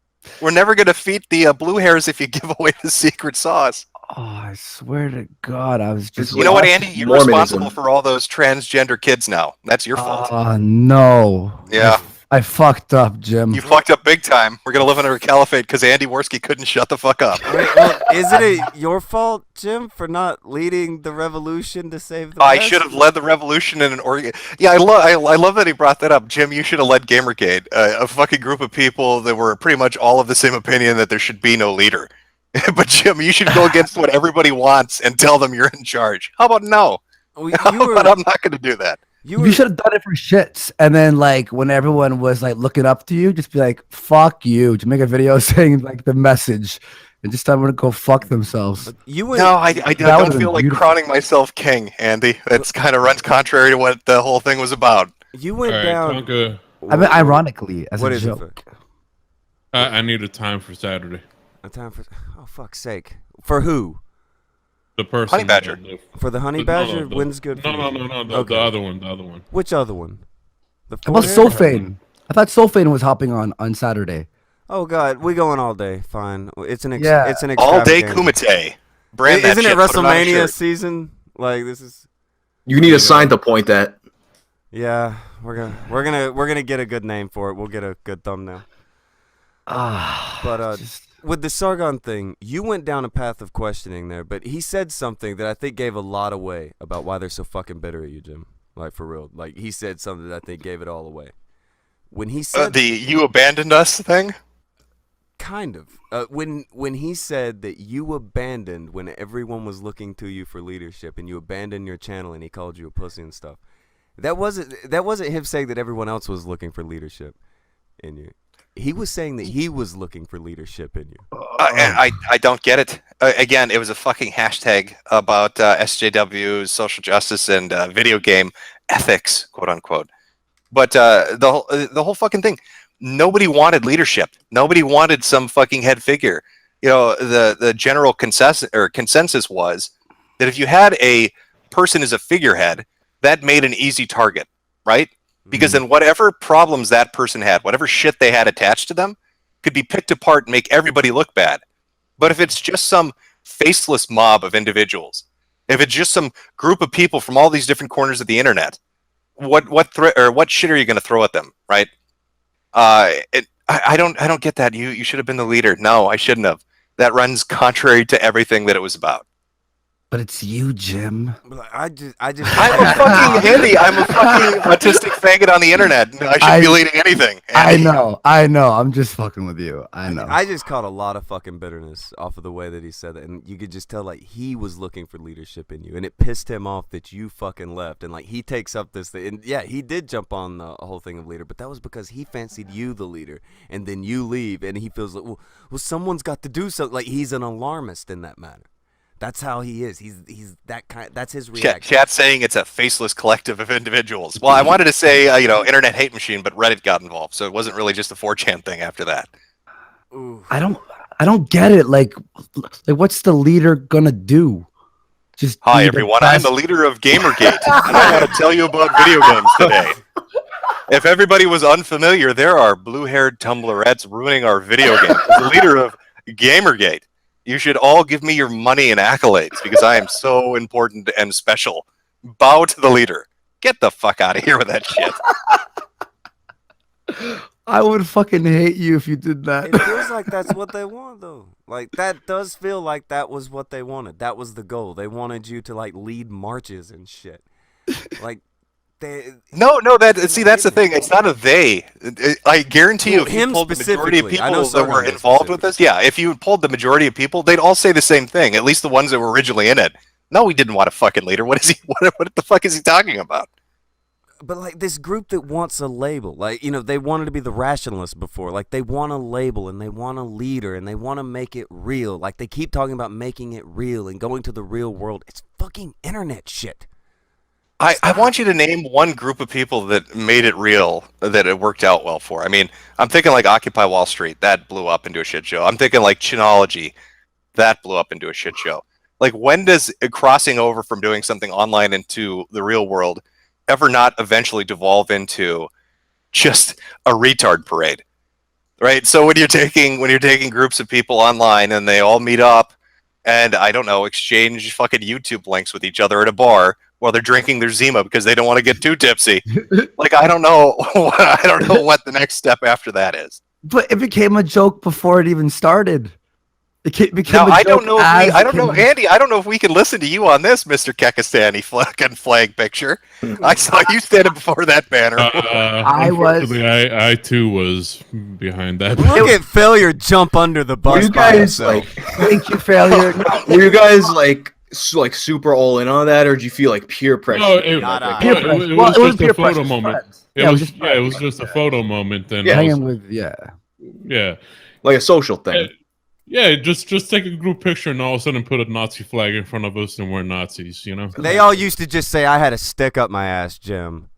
We're never going to defeat the blue hairs if you give away the secret sauce. Oh, I swear to God, I was just. You know what, Andy? You're Mormonism. responsible for all those transgender kids now. That's your fault. Oh no. Yeah. I fucked up, Jim. You fucked up big time. We're going to live under a caliphate because Andy Warski couldn't shut the fuck up. Wait, well, isn't it your fault, Jim, for not leading the revolution to save the I West? should have led the revolution in an organ. Yeah, I love that he brought that up. Jim, you should have led Gamergate, a fucking group of people that were pretty much all of the same opinion that there should be no leader. But Jim, you should go against what everybody wants and tell them you're in charge. How about no? Well, But I'm not going to do that. You should have done it for shits, and then like when everyone was like looking up to you, just be like, "Fuck you!" To make a video saying like the message, and just tell them to go fuck themselves. You went, No, I That don't would've feel been like beautiful. crowning myself king, Andy. That's kind of runs contrary to what the whole thing was about. you All went right, down. Tonka, I mean, ironically, as What a is it joke. for? I need a time for Saturday. A time for? Oh fuck's sake! For who? The person. Honey Badger. For the honey No, badger? the- When's good? For No, you? the Okay. other one, the other one. Which other one? The How about forehead? Sophane? I thought Sophane was hopping on Saturday. Oh God, we going all day. Fine. It's an Yeah. it's an All day extravaganza. Kumite. Brand that Isn't it shit, put on a WrestleMania shirt. season? Like this is. You need a sign to point at. Yeah, we're gonna get a good name for it. We'll get a good thumbnail. But with the Sargon thing, you went down a path of questioning there, but he said something that I think gave a lot away about why they're so fucking bitter at you, Jim. Like for real. Like he said something that I think gave it all away. When he said The "you abandoned us" thing. kind of when he said that you abandoned when everyone was looking to you for leadership and you abandoned your channel and he called you a pussy and stuff. That wasn't him saying that everyone else was looking for leadership in you. He was saying that he was looking for leadership in you. And I don't get it. Again, it was a fucking hashtag about SJW, social justice, and video game ethics, quote unquote. But the whole fucking thing, nobody wanted leadership. Nobody wanted some fucking head figure. You know, the general consensus was that if you had a person as a figurehead, that made an easy target, right? Because then whatever problems that person had, whatever shit they had attached to them, could be picked apart and make everybody look bad. But if it's just some faceless mob of individuals, if it's just some group of people from all these different corners of the internet, what shit are you going to throw at them, right? I don't get that. You should have been the leader. No, I shouldn't have. That runs contrary to everything that it was about. But it's you, Jim. I just I'm a fucking Andy. I'm a fucking autistic faggot on the internet. I shouldn't be leading anything. Andy. I know. I'm just fucking with you. I know. I just caught a lot of fucking bitterness off of the way that he said it, and you could just tell like he was looking for leadership in you, and it pissed him off that you fucking left, and like he takes up this thing, and yeah, he did jump on the whole thing of leader, but that was because he fancied you the leader, and then you leave, and he feels like well someone's got to do something. Like he's an alarmist in that matter. That's how he is. He's that kind. That's his reaction. Chat saying it's a faceless collective of individuals. Well, I wanted to say internet hate machine, but Reddit got involved, so it wasn't really just a 4chan thing after that. Ooh. I don't get it. Like what's the leader gonna do? Just Hi be the everyone, I'm best- the leader of Gamergate, and I want to tell you about video games today. If everybody was unfamiliar, there are blue-haired Tumblrettes ruining our video games. As the leader of Gamergate, you should all give me your money and accolades because I am so important and special. Bow to the leader. Get the fuck out of here with that shit. I would fucking hate you if you did that. It feels like that's what they want, though. Like that does feel like that was what they wanted. That was the goal. They wanted you to like lead marches and shit. Like No, that's the thing. It's not a they. I guarantee you, if you him pulled the majority of specifically. I know people that were Sargon involved with this, yeah, if you pulled the majority of people, they'd all say the same thing. At least the ones that were originally in it. No, we didn't want a fucking leader. What is he? What the fuck is he talking about? But like this group that wants a label, like they wanted to be the rationalists before. Like they want a label and they want a leader and they want to make it real. Like they keep talking about making it real and going to the real world. It's fucking internet shit. I want you to name one group of people that made it real, that it worked out well for. I mean, I'm thinking like Occupy Wall Street, that blew up into a shit show. I'm thinking like Chinology, that blew up into a shit show. Like, when does crossing over from doing something online into the real world ever not eventually devolve into just a retard parade? Right? So when you're taking groups of people online and they all meet up and, I don't know, exchange fucking YouTube links with each other at a bar while they're drinking their Zima because they don't want to get too tipsy. Like, I don't know what the next step after that is. But it became a joke before it even started. It became Now, a I joke don't know, Andy. I don't know if we can listen to you on this, Mr. Kekistani fucking flag picture. I saw you standing before that banner. I too was behind that. Look at failure jump under the bus. Were you by guys himself. Thank you, failure. Were you guys like super all in on that, or did you feel like peer pressure? No, it was just a photo moment. It was just a photo moment. And hanging with like a social thing. Yeah, just take a group picture and all of a sudden put a Nazi flag in front of us and we're Nazis, They all used to just say I had a stick up my ass, Jim.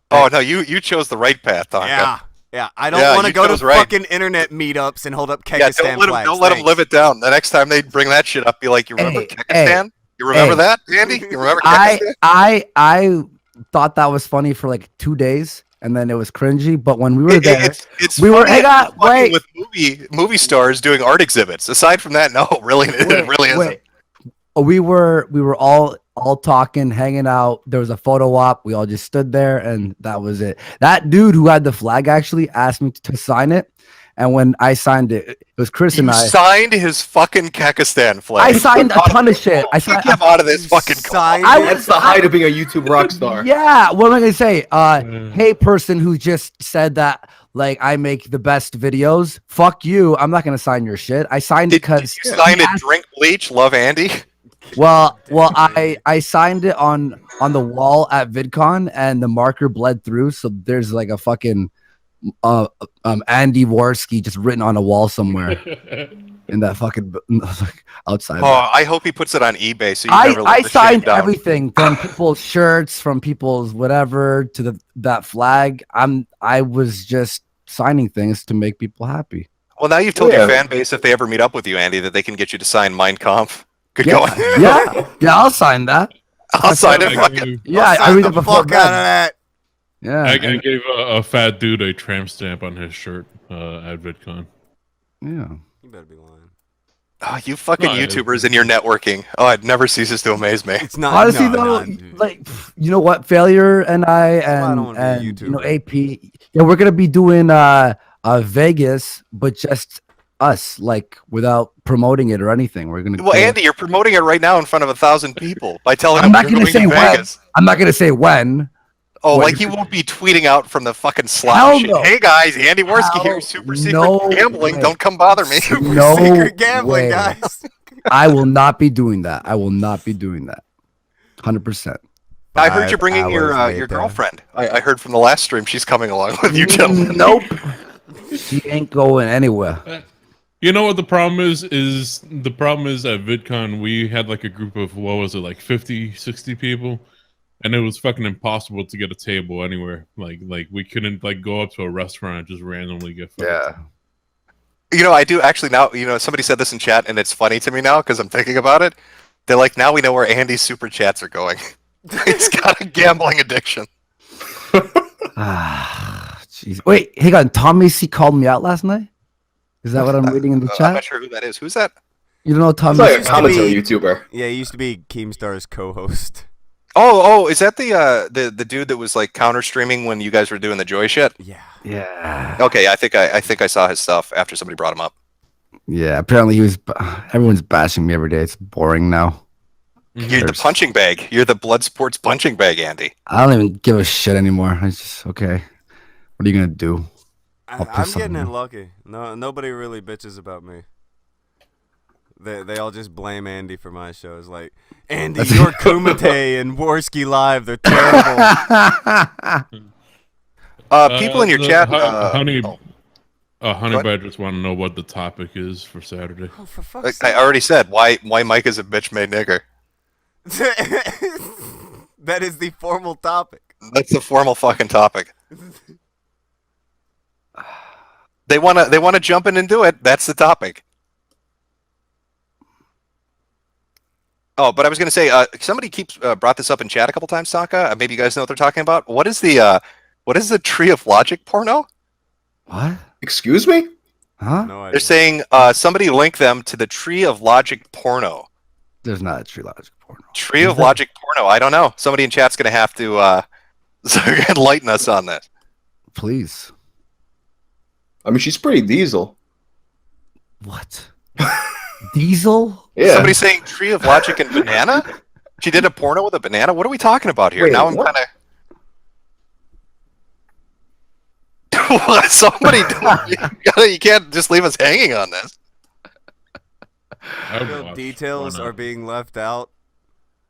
Oh no, you chose the right path, Tonka. Yeah. I don't want to go to fucking internet meetups and hold up Kekistan flags. Don't let them live it down. The next time they bring that shit up, be like, you remember Kekistan? You remember that, Andy? You remember Kekistan? I thought that was funny for like 2 days. And then it was cringy, but when we were there, we were with movie stars doing art exhibits. Aside from that, no, really, it really isn't. We were all talking, hanging out. There was a photo op. We all just stood there, and that was it. That dude who had the flag actually asked me to sign it, and when I signed it, it was Chris and I signed his fucking Kekistan flag. I signed a ton of shit. I signed him out of this fucking call. That's the height of being a YouTube rock star. Yeah, what am I gonna say? Hey, person who just said that, like, I make the best videos. Fuck you. I'm not gonna sign your shit. I signed it because you signed it. Drink bleach, love Andy. Well, I signed it on the wall at VidCon, and the marker bled through. So there's like a fucking Andy Warski just written on a wall somewhere in that fucking outside. Oh, I hope he puts it on eBay. So I signed everything from people's shirts, from people's whatever to that flag. I was just signing things to make people happy. Well, now you've told your fan base, if they ever meet up with you, Andy, that they can get you to sign Mein Kampf. Good going. Yeah, I'll sign that. I'll sign it. Yeah, I read it before bed. Out of that. Yeah, I gave a fat dude a tramp stamp on his shirt at VidCon. Yeah, you better be lying. Oh, you fucking YouTubers and your networking. Oh, it never ceases to amaze me. It's not honestly though. Like, you know what, Failure and I and AP. Yeah, we're gonna be doing Vegas, but just us, like, without promoting it or anything. We're gonna. Well, Andy, you're promoting it right now in front of 1,000 people by telling I'm them not gonna say when. Vegas. I'm not gonna say when. Oh, like he won't be tweeting out from the fucking slot. No. Hey guys, Andy Warski here. Super secret gambling. Way. Don't come bother me. No secret gambling, way. guys. I will not be doing that. I will not be doing that. 100%. I heard you're bringing your girlfriend. I heard from the last stream she's coming along with you, gentlemen. Nope. She ain't going anywhere. You know what the problem is? The problem is at VidCon we had like a group of, what was it, like 50, 60 people? And it was fucking impossible to get a table anywhere. Like we couldn't like go up to a restaurant and just randomly get food. Yeah. You know, I do actually now. You know, somebody said this in chat, and it's funny to me now because I'm thinking about it. They're like, now we know where Andy's super chats are going. He's got a gambling addiction. Jeez. Wait, hang on. Tommy C called me out last night. Is that what I'm reading in the chat? I'm not sure who that is. Who's that? You don't know Tommy? He's like a commentary YouTuber. Yeah, he used to be Keemstar's co-host. Oh, is that the dude that was like counter streaming when you guys were doing the Joy shit? Yeah. Okay, I think I saw his stuff after somebody brought him up. Yeah, apparently he was. Everyone's bashing me every day. It's boring now. You're the punching bag. You're the blood sports punching bag, Andy. I don't even give a shit anymore. It's just okay. What are you gonna do? I'm piss on getting it you. lucky. No, nobody really bitches about me. They all just blame Andy for my shows. Like, Andy, your Kumite and Warski Live, they're terrible. People in your chat. Honey What? Badger just want to know what the topic is for Saturday. Oh, for fuck's I sake. already said why Mike is a bitch made nigger. That is the formal topic. That's the formal fucking topic. They wanna jump in and do it. That's the topic. Oh, but I was gonna say, somebody keeps brought this up in chat a couple times, Saka. Maybe you guys know what they're talking about. What is the Tree of Logic porno? What? Excuse me? Huh? No idea. They're saying somebody link them to the Tree of Logic porno. There's not a Tree Logic porno. Tree Is of there? Logic porno. I don't know. Somebody in chat's gonna have to enlighten us on this. Please. I mean, she's pretty diesel. What? Diesel? Yeah. Somebody's saying Tree of Logic and banana. She did a porno with a banana. What are we talking about here? Wait, Now I'm what? kind of. Somebody, you can't just leave us hanging on this. I would Real watch details porno. are being left out.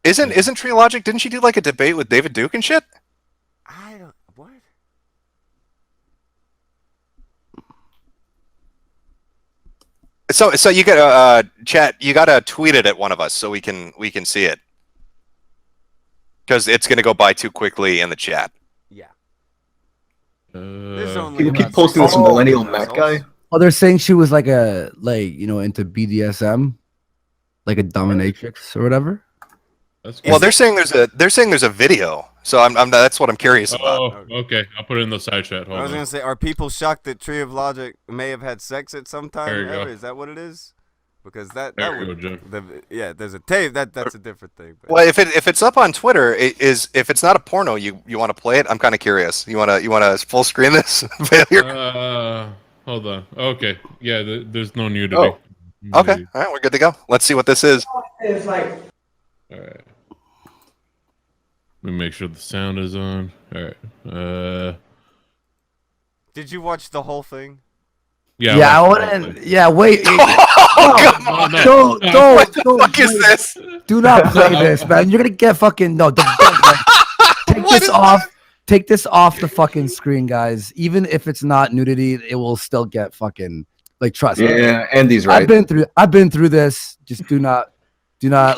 Isn't Tree of Logic? Didn't she do like a debate with David Duke and shit? I don't. What? So you got chat. You gotta tweet it at one of us so we can see it because it's gonna go by too quickly in the chat. Yeah. There's only People keep about posting this 6 millennial assholes. Mac guy. Oh, they're saying she was like into BDSM, like a dominatrix or whatever. That's Well, good. they're saying there's a video. So I'm that's what I'm curious about. Oh, okay. I'll put it in the side chat. Hold I was on. gonna say, are people shocked that Tree of Logic may have had sex at some time There you ever? go. Is that what it is? Because that There you would go, Jim. there's a tape that's a different thing. But Well, if it's up on Twitter, if it's not a porno, you want to play it? I'm kind of curious. You want to full screen this failure? Hold on. Okay. Yeah, there's no nudity. Oh. Okay, all right, we're good to go. Let's see what this is. It's like, All right. Let me make sure the sound is on. All right. did you watch the whole thing? Yeah. Yeah, I watched the whole wouldn't. thing. Yeah, wait. Oh, come on! No, no. What the fuck is this? Do not play this, man. You're gonna get fucking don't take What this is off. Take this off the fucking screen, guys. Even if it's not nudity, it will still get fucking like trust me. Yeah, Andy's right. I've been through this. Just do not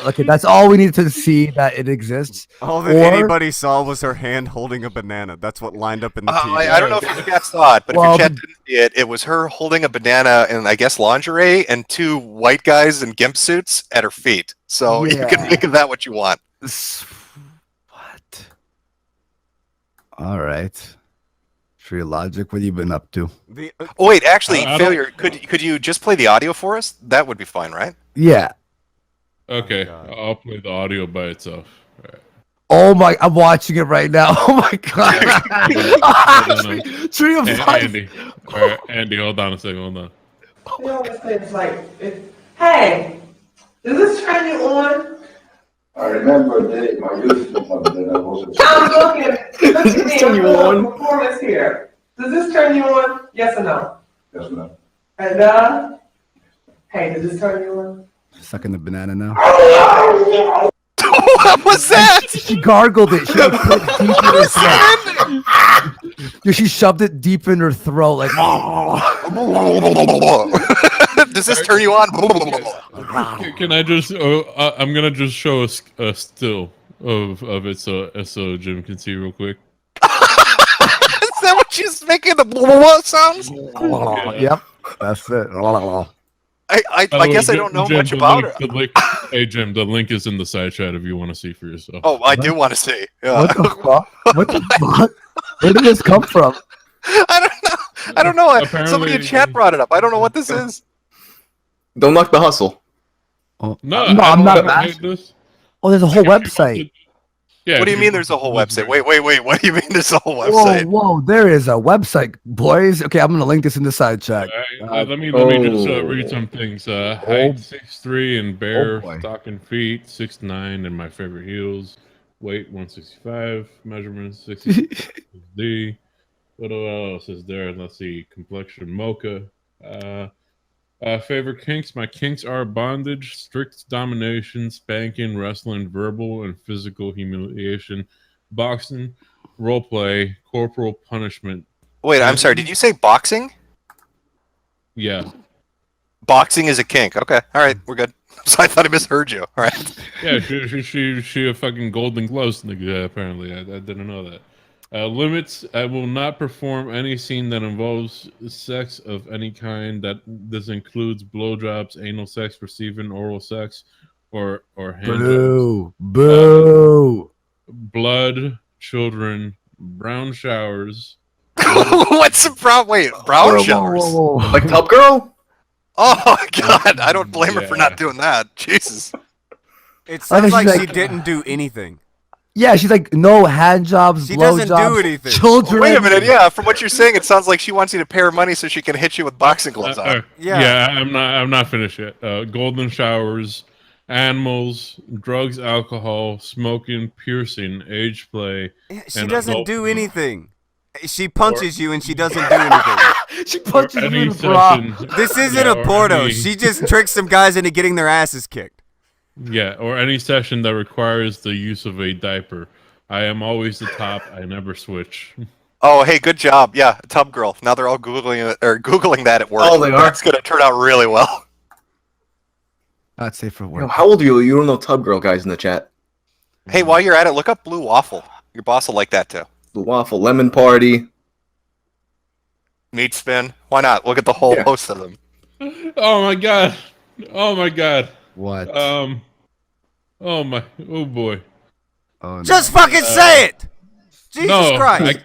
look at that's all we need to see that it exists. All that Or- anybody saw was her hand holding a banana. That's what lined up in the TV. I don't know if your chat saw it, but Well, if your chat didn't see it, it was her holding a banana in, I guess, lingerie and two white guys in gimp suits at her feet. So you can Yeah. make of that what you want. What? All right. Tree Logic, what have you been up to? The, Oh, wait, actually, I don't- failure. Could you just play the audio for us? That would be fine, right? Yeah. Okay. God. I'll play the audio by itself. All right. Oh my! I'm watching it right now. Oh my god! Tree of Life. Andy. All right, Andy, hold on a second. Hold on. you know, it's like, hey, does this turn you on? I remember my youth that I was I'm looking, look at me, Turn I'm you doing on? a performance here. Does this turn you on? Yes or no? yes, no. And hey, does this turn you on? Sucking the banana now. What was that? She gargled it. She like, put it deep in her throat. Yeah, she shoved it deep in her throat, like. Does this turn you on? Can I just? I'm gonna just show a still of it so Jim can see real quick. Is that what she's making the blah, blah, blah sounds? Yep, that's it. I By the way, guess I Jim- don't know Jim, much the about link- her. the link- Hey Jim, the link is in the side chat if you want to see for yourself. Oh, I do want to see. Yeah. What the fuck? What the fuck? Where did this come from? I don't know. I don't know. Somebody in Apparently- chat brought it up. I don't know what this is. Don't knock the hustle. Oh, No, no, I'm not I bashing. this. Oh, there's a whole website. Yeah. What do you mean there's a whole website? Wait. What do you mean there's a whole Whoa, website? whoa, there is a website, boys. Okay, I'm gonna link this in the side chat. Let me just read some things. Height 6'3" and bare boy. stocking feet, 6'9" and my favorite heels. Weight 165. Measurements 60. D. What else is there? Let's see. Complexion mocha. Favorite kinks. My kinks are bondage, strict domination, spanking, wrestling, verbal and physical humiliation, boxing, role play, corporal punishment. Wait, I'm sorry. Did you say boxing? Yeah. Boxing is a kink. Okay. All right. We're good. So I thought I misheard you. All right. Yeah, she a fucking Golden Gloves nigga, apparently. I didn't know that. Limits. I will not perform any scene that involves sex of any kind. This includes blowjobs, anal sex, receiving oral sex, or hand jobs. Boo. Blood, children, brown showers. What's the problem? Wait, brown showers? Like Tub Girl? Oh God, I don't blame her for not doing that. Jesus. It sounds she's like like- she didn't do anything. Yeah, she's like, no hand jobs, She blow doesn't jobs, do anything. children. Wait a minute. Yeah, from what you're saying, it sounds like she wants you to pay her money so she can hit you with boxing gloves on. Yeah. I'm not finished yet. Golden showers, animals, drugs, alcohol, smoking, piercing, age play. She and doesn't adult- do anything. She punches you and she doesn't do anything. She punches or him any in the bra. session. This isn't Yeah, a or porno. any- She just tricks some guys into getting their asses kicked. Yeah, or any session that requires the use of a diaper. I am always the top. I never switch. Oh, hey, good job. Yeah, Tub Girl. Now they're all googling that at work. Oh, they are? That's gonna turn out really well. Not safe for Yo, work. how old are you? You don't know Tub Girl guys in the chat. Hey, while you're at it, look up Blue Waffle. Your boss will like that too. The Waffle Lemon Party. Meat Spin. Why not? Look at the whole Yeah. host of them. Oh my god. Oh my god. What? Oh boy. Oh, no. Just fucking say it! Jesus Christ!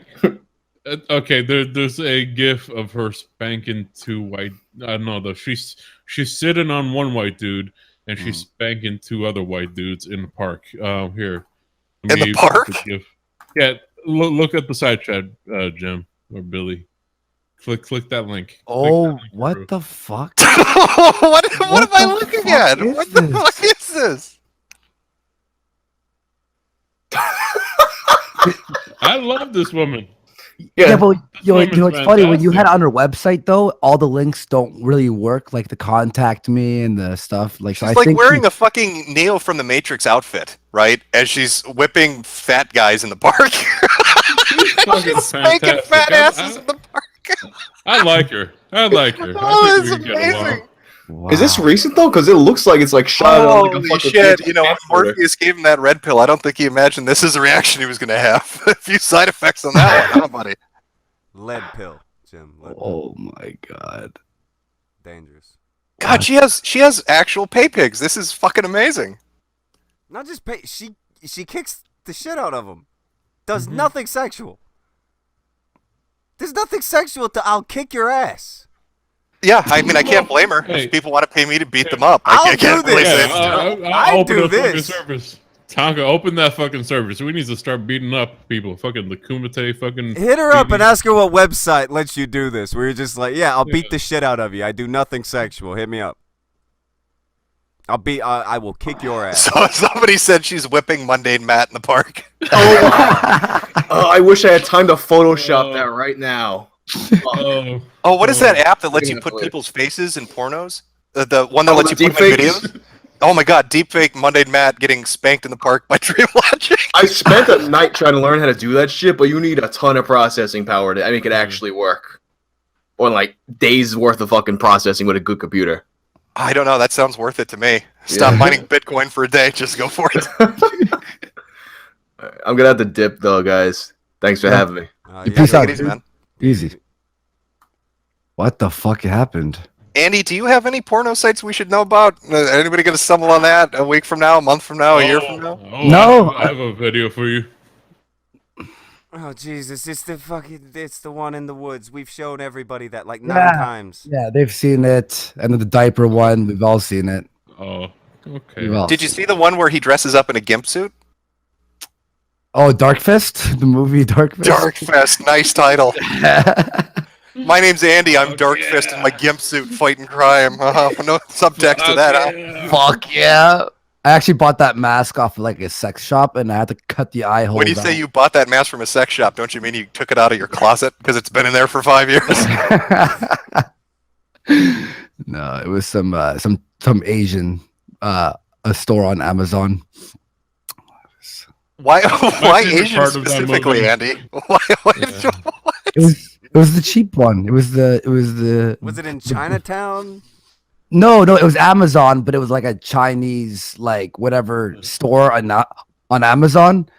Okay, there's a gif of her spanking two white. No, though she's sitting on one white dude and she's spanking two other white dudes in the park. Here. In the park? Yeah, look at the side chat, Jim or Billy. Click that link. Oh, what the fuck? what am I the looking fuck at? is What the this? fuck is this? I love this woman. Yeah, but you know, woman's it's funny when you fantastic. had it on her website though. All the links don't really work, like the contact me and the stuff. Like, so She's I like think wearing a fucking Neo from the Matrix outfit, right? As she's whipping fat guys in the park. She's spanking fantastic. fat asses in the park. I like her. I like her. Oh, I it's think we can get along. amazing. Wow. Is this recent though? Because it looks like it's like shot on like a Holy fucking shit! fancy You know, when camcorder. Morpheus gave him that red pill, I don't think he imagined this is the reaction he was going to have. A few side effects on that one, huh, buddy? Lead pill, Jim. Lead pill. Oh my god. Dangerous. God, she has actual pay pigs. This is fucking amazing. Not just pay. She kicks the shit out of him. Does nothing sexual. There's nothing sexual to I'll kick your ass. Yeah, I mean, I can't blame her. Hey. If people want to pay me to beat them up, I'll I can't do really this. say Yeah, it's- I'll open do the fucking this. service. Tonka, open that fucking service. We need to start beating up people. Fucking the Kumite fucking. Hit her up and beating- ask her what website lets you do this. Where you're just like, yeah, I'll beat the shit out of you. I do nothing sexual. Hit me up. I will kick your ass. So somebody said she's whipping mundane Matt in the park. I wish I had time to Photoshop that right now. Oh, Oh, what is that app that lets Looking you at put later. people's faces in pornos? The one that Oh, lets the you put them in deepfakes? videos? Oh my god, deepfake mundane Matt getting spanked in the park by Dream Logic. I spent a night trying to learn how to do that shit, but you need a ton of processing power to make it actually work. Or like days worth of fucking processing with a good computer. I don't know. That sounds worth it to me. Stop Yeah. mining Bitcoin for a day. Just go for it. Alright, I'm gonna have to dip though, guys. Thanks for having me. Peace take out. it easy, man. Easy. What the fuck happened? Andy, do you have any porno sites we should know about? Anybody gonna stumble on that a week from now, a month from now, a year from now? Oh, No. I have a video for you. Oh Jesus! It's the one in the woods. We've shown everybody that like 9 Yeah. times. Yeah, they've seen it, and then the diaper one, we've all seen it. Oh, okay. We've all Did you seen see the one where he dresses up in a gimp suit? Oh, Dark Fist, the movie Dark Fist. Dark Fist, nice title. My name's Andy. I'm Dark Fist in my gimp suit fighting crime. No subtext to that. Huh? Fuck yeah! I actually bought that mask off of like a sex shop, and I had to cut the eye hole. When you say you bought that mask from a sex shop, don't you mean you took it out of your closet because it's been in there for 5 years? No, it was some Asian a store on Amazon. Why favorite Asian part of that specifically, movie- Andy? Why? It was the cheap one. It was the. Was it in Chinatown? No, it was Amazon, but it was like a Chinese like whatever store on Amazon.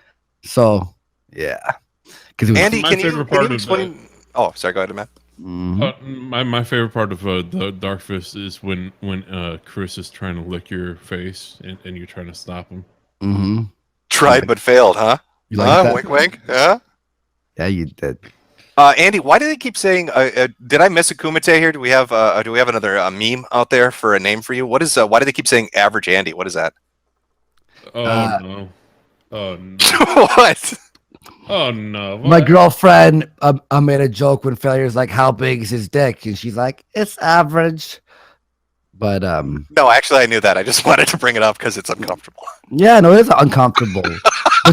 So yeah, because Andy, My can you favorite part of explain? Oh, sorry. Go ahead, man. My favorite part of the Dark Fist is when Chris is trying to lick your face and you're trying to stop him. Mm-hmm. Tried but failed, huh? You like that? Wink, wink. Yeah. Yeah, you did. Andy, why do they keep saying? Did I miss a Kumite here? Do we have another meme out there for a name for you? What is? Why do they keep saying average Andy? What is that? Oh no! Oh no! What? Oh no! My girlfriend made a joke when Failure's like, "How big is his dick?" And she's like, "It's average." But No, actually, I knew that. I just wanted to bring it up because it's uncomfortable. yeah, no, it is uncomfortable.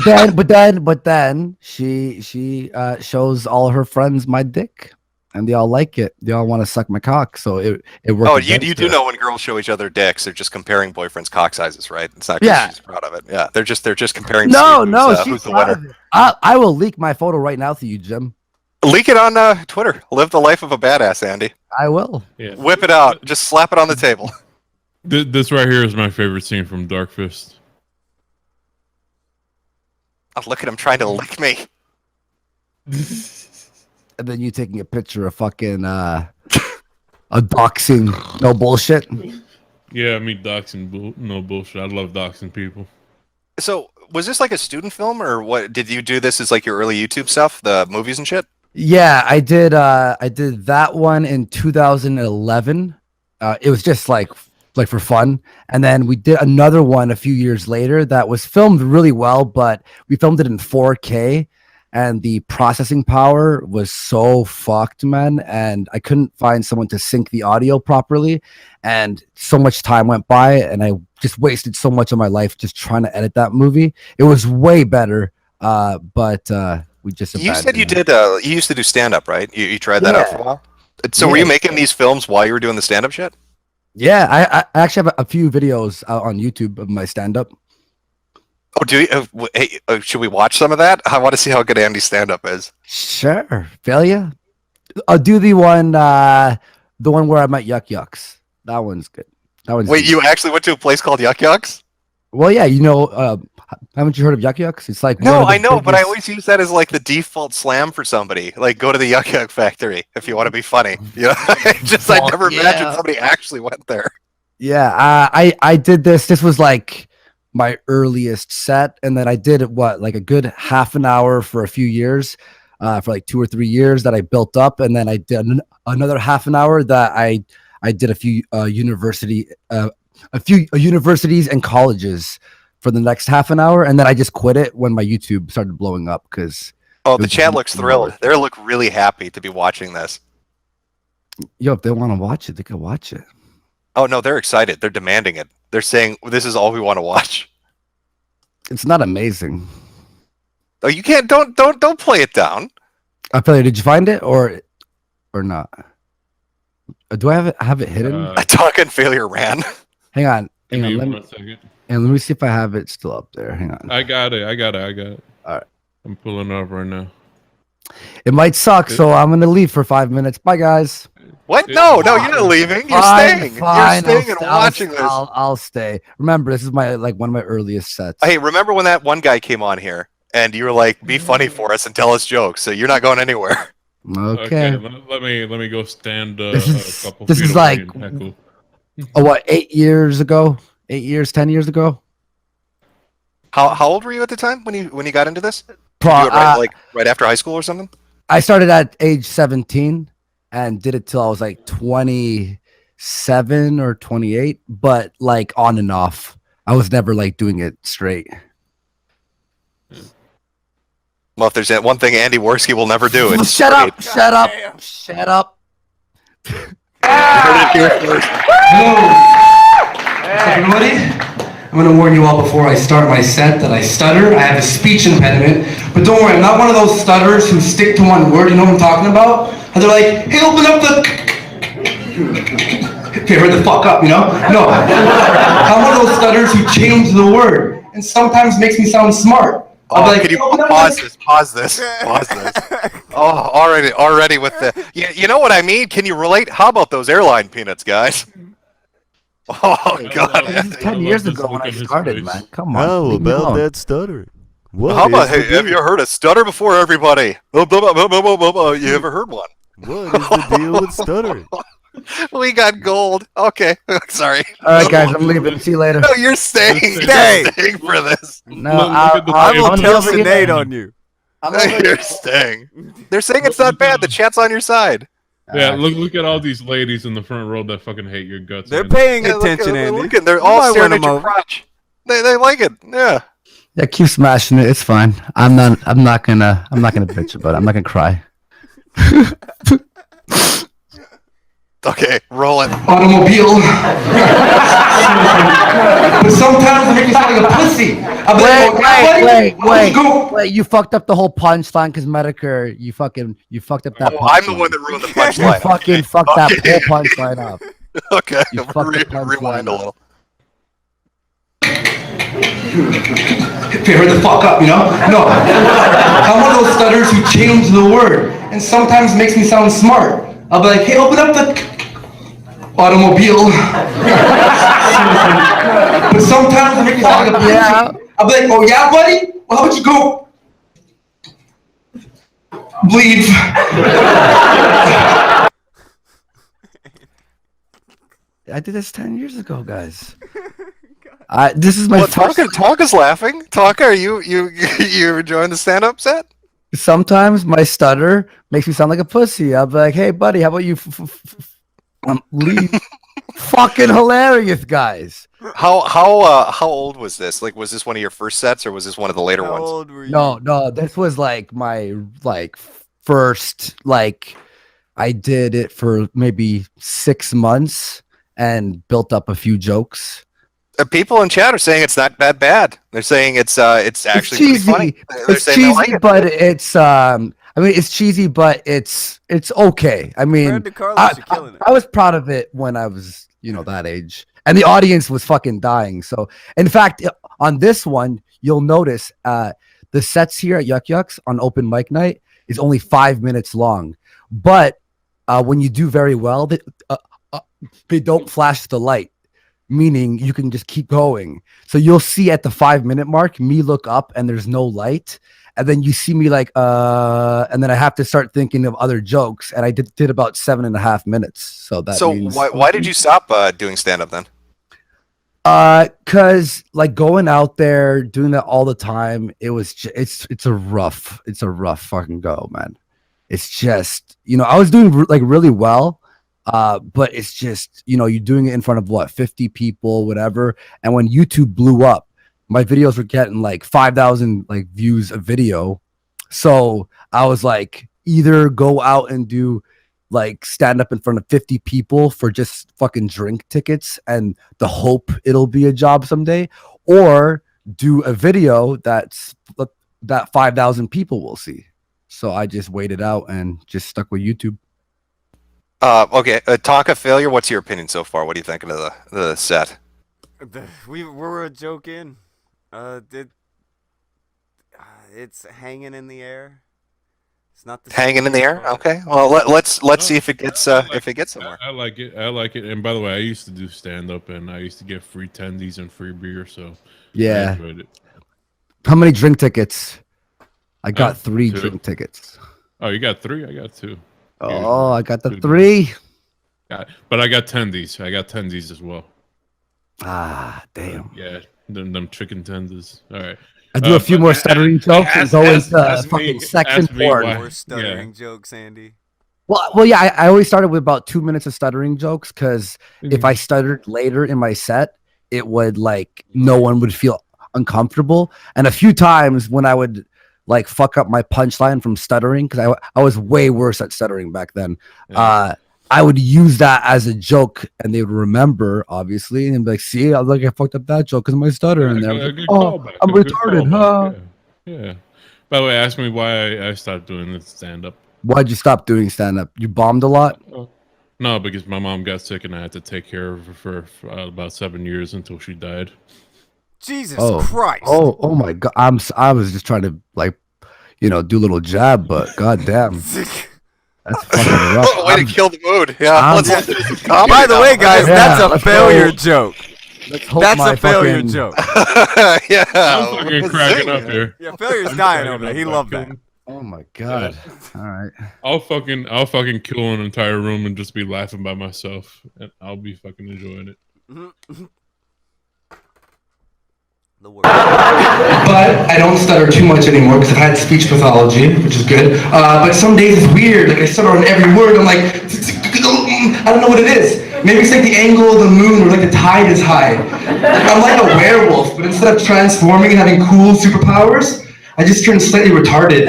but then she shows all her friends my dick, and they all like it. They all want to suck my cock. So it works. Oh, you do know when girls show each other dicks, they're just comparing boyfriends' cock sizes, right? It's not 'cause Yeah. she's proud of it. Yeah, they're just comparing. To No, see she's who's the proud winner. of it. I will leak my photo right now to you, Jim. Leak it on Twitter. Live the life of a badass, Andy. I will. Yeah. Whip it out. Just slap it on the table. This right here is my favorite scene from Dark Fist. Oh, look at him trying to lick me. And then you taking a picture of fucking a doxing, no bullshit. Yeah, me doxing, no bullshit. I love doxing people. So, was this like a student film, or what? Did you do this as like your early YouTube stuff, the movies and shit? Yeah, I did that one in 2011. It was just like for fun. And then we did another one a few years later that was filmed really well, but we filmed it in 4K and the processing power was so fucked, man. And I couldn't find someone to sync the audio properly. And so much time went by and I just wasted so much of my life just trying to edit that movie. It was way better. But we just You said you abandoned did. You used to do stand up, right? You tried that out for a while. So were you making these films while you were doing the stand up shit? Yeah, I actually have a few videos out on YouTube of my stand-up. Oh, do you? Hey, should we watch some of that? I want to see how good Andy's stand up is. Sure, failure. I'll do the one where I'm at Yuck Yucks. That one's good. That one's Wait, good. you actually went to a place called Yuck Yucks? Well, yeah, haven't you heard of Yuck Yucks? It's like No, one of the I know, but I biggest- always use that as like the default slam for somebody. Like, go to the Yuck Yuck factory if you want to be funny. You know, I never imagined somebody actually went there. Yeah, I did this. This was like my earliest set, and then I did like a good half an hour for a few years, for like 2 or 3 years that I built up, and then I did another half an hour that I did a few universities and colleges for the next half an hour, and then I just quit it when my YouTube started blowing up because. Oh, the chat looks thrilled. They look really happy to be watching this. Yo, if they want to watch it, they can watch it. Oh no, they're excited. They're demanding it. They're saying this is all we want to watch. It's not amazing. Oh, you can't. Don't play it down. I feel like, did you find it or not? Do I have it hidden? A talking failure ran. Hang on. Give me Let 1 second. me see if I have it still up there. Hang on. I got it. All right. I'm pulling it up right now. It might suck, so I'm gonna leave for 5 minutes. Bye, guys. What? No, you're not leaving. You're staying. Fine, You're staying and watching this. I'll stay. Remember, this is one of my earliest sets. Hey, remember when that one guy came on here and you were like, "Be funny for us and tell us jokes," so you're not going anywhere. Okay. Let me go stand This is- a couple this feet is away like- and heckle. Oh, what? 8 years ago? 8 years? 10 years ago? How old were you at the time when you got into this? Did Pro- you do it right after high school or something? I started at age 17 and did it till I was like 27 or 28, but like on and off. I was never like doing it straight. Well, if there's that one thing Andy Warski will never do, it's Shut up! Shut up! Shut up! Everybody, I'm going to warn you all before I start my set that I stutter. I have a speech impediment, but don't worry, I'm not one of those stutterers who stick to one word. You know what I'm talking about? And they're like, hey, open up the... Okay, hurry the fuck up, you know? No. I'm one of those stutterers who change the word, and sometimes makes me sound smart. Oh, like, can you pause this? Pause this. Oh, already with the... You know what I mean? Can you relate? How about those airline peanuts, guys? Oh, God. This is 10 years ago when I started, man. Come on. How leave me about alone. that stuttering? What How about, is the hey, have deal? you heard a stutter before, everybody? You ever heard one? What is the deal with stuttering? We got gold. Okay, sorry. All right, guys, I'm leaving. See you later. No, you're staying. Stay. You're staying for this. No, I will I'm kill over Sinead here. on you. I'm over You're here. staying. They're saying it's not bad. The chat's on your side. Yeah, look at all these ladies in the front row that fucking hate your guts. They're Andy. paying Yeah, attention, they're Andy. looking. They're You all might staring win at your them over. crotch. They like it. Yeah. Yeah, keep smashing it. It's fine. I'm not gonna bitch about it. I'm not gonna cry. Okay, roll it. Automobile. But sometimes it makes me sound like a pussy. I'm like, oh, yeah, buddy, go. Wait, you fucked up the whole punchline because Metokur, you fucked up that Oh, punchline. I'm the one that ruined the You punchline. fucking fucked that whole punchline up. Okay, You fucked the punchline rewind a up. little. Okay, hurry the fuck up, you know? No. I'm one of those stutters who change the word, and sometimes makes me sound smart. I'll be like, hey, open up the automobile. But sometimes it makes me sound like a Yeah. pussy. I'll be like, oh yeah, buddy? Well, how about you go leave? I did this 10 years ago, guys. This is my Well, first. Talka's laughing. Talka, are you enjoying the stand-up set? Sometimes my stutter makes me sound like a pussy. I'll be like, hey, buddy, how about you leave? Fucking hilarious, guys. How old was this? Like, was this one of your first sets, or was this one of the later How ones? old were you? No, this was like my first I did it for maybe 6 months and built up a few jokes. People in chat are saying it's not that bad. They're saying it's actually pretty cheesy. funny. They're It's saying they cheesy, like it. but it's I mean it's cheesy, but it's okay. I mean, Brad DeCarlos, you're killing it. I was proud of it when I was that age, and the audience was fucking dying. So, in fact, on this one, you'll notice the sets here at Yuck Yucks on open mic night is only 5 minutes long, but when you do very well, they don't flash the light, meaning you can just keep going. So you'll see at the 5 minute mark, me look up and there's no light. And then you see me and then I have to start thinking of other jokes. And I did about 7.5 minutes. So that means. Why did you stop doing stand-up then? Cause going out there, doing that all the time, it was it's a rough fucking go, man. It's just, I was doing really well. But it's just, you're doing it in front of 50 people, whatever. And when YouTube blew up, my videos were getting 5,000 views a video. So I was like, either go out and do stand up in front of 50 people for just fucking drink tickets and the hope it'll be a job someday, or do a video that 5,000 people will see. So I just waited out and just stuck with YouTube. Okay, Tonka failure. What's your opinion so far? What are you thinking of the set? We were a joke in. It's hanging in the air. It's not the Hanging in the air. Okay. Well, let's see if it gets somewhere. I like it. I like it. And by the way, I used to do stand up, and I used to get free tendies and free beer. So Yeah. I enjoyed it. How many drink tickets? I got 3 2. drink tickets. Oh, you got 3? I got 2. Oh, I got the Good. 3. But I got tendies. I got tendies as well. Ah, damn. Yeah, them chicken tenders. All right. I do a few more stuttering jokes and go into ask fucking me- section ask me porn. why. More stuttering jokes, Andy. Well, yeah, I always started with about 2 minutes of stuttering jokes because if I stuttered later in my set, it would no one would feel uncomfortable. And a few times when I would like fuck up my punchline from stuttering because I was way worse at stuttering back then. I would use that as a joke, and they would remember, obviously, and be like, "See, I fucked up that joke because of my stutter." And they're like, "Oh, I'm retarded, huh?" Yeah. By the way, ask me why I stopped doing the stand-up. Why'd you stop doing stand-up? You bombed a lot? No, because my mom got sick and I had to take care of her for about 7 years until she died. Jesus Christ! Oh my God! I was just trying to do a little jab, but goddamn. That's fucking rough. Way to kill the mood. Yeah. By the way, guys, that's a failure joke. That's a failure joke. Yeah. I'm fucking cracking up here. Yeah, failure's dying over there. He loved that. Oh my God. All right. I'll fucking kill an entire room and just be laughing by myself, and I'll be fucking enjoying it. But I don't stutter too much anymore because I've had speech pathology, which is good. But some days it's weird. Like I stutter on every word. I'm like, I don't know what it is. Maybe it's like the angle of the moon or like the tide is high. I'm like a werewolf, but instead of transforming and having cool superpowers, I just turn slightly retarded.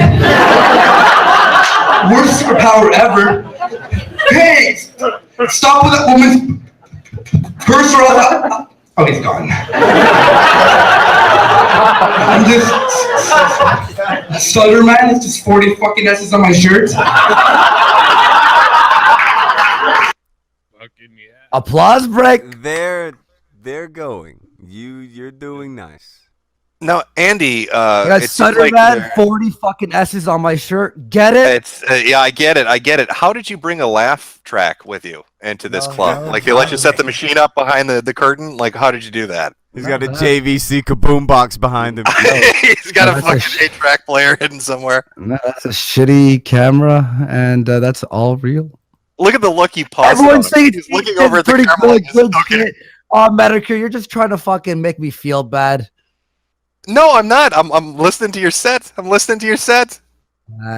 Worst superpower ever. Hey, stop with that woman's purse or I'll... Oh, he's gone. I'm just stutter man. It's just 40 fucking S's on my shirt. Applause break. They're going. You're doing nice. Now, Andy, I got stutter man. 40 fucking S's on my shirt. Get it? It's yeah, I get it. How did you bring a laugh track with you into this club? Like they let you set the machine up behind the curtain? Like how did you do that? He's got a JVC kaboom box behind him. He's got a fucking 8-track player hidden somewhere. No, that's a shitty camera, and that's all real. Look at the look he paused. Everyone's saying he's looking over at the pretty camera. good shit. Oh, Metokur, you're just trying to fucking make me feel bad. No, I'm not. I'm listening to your set.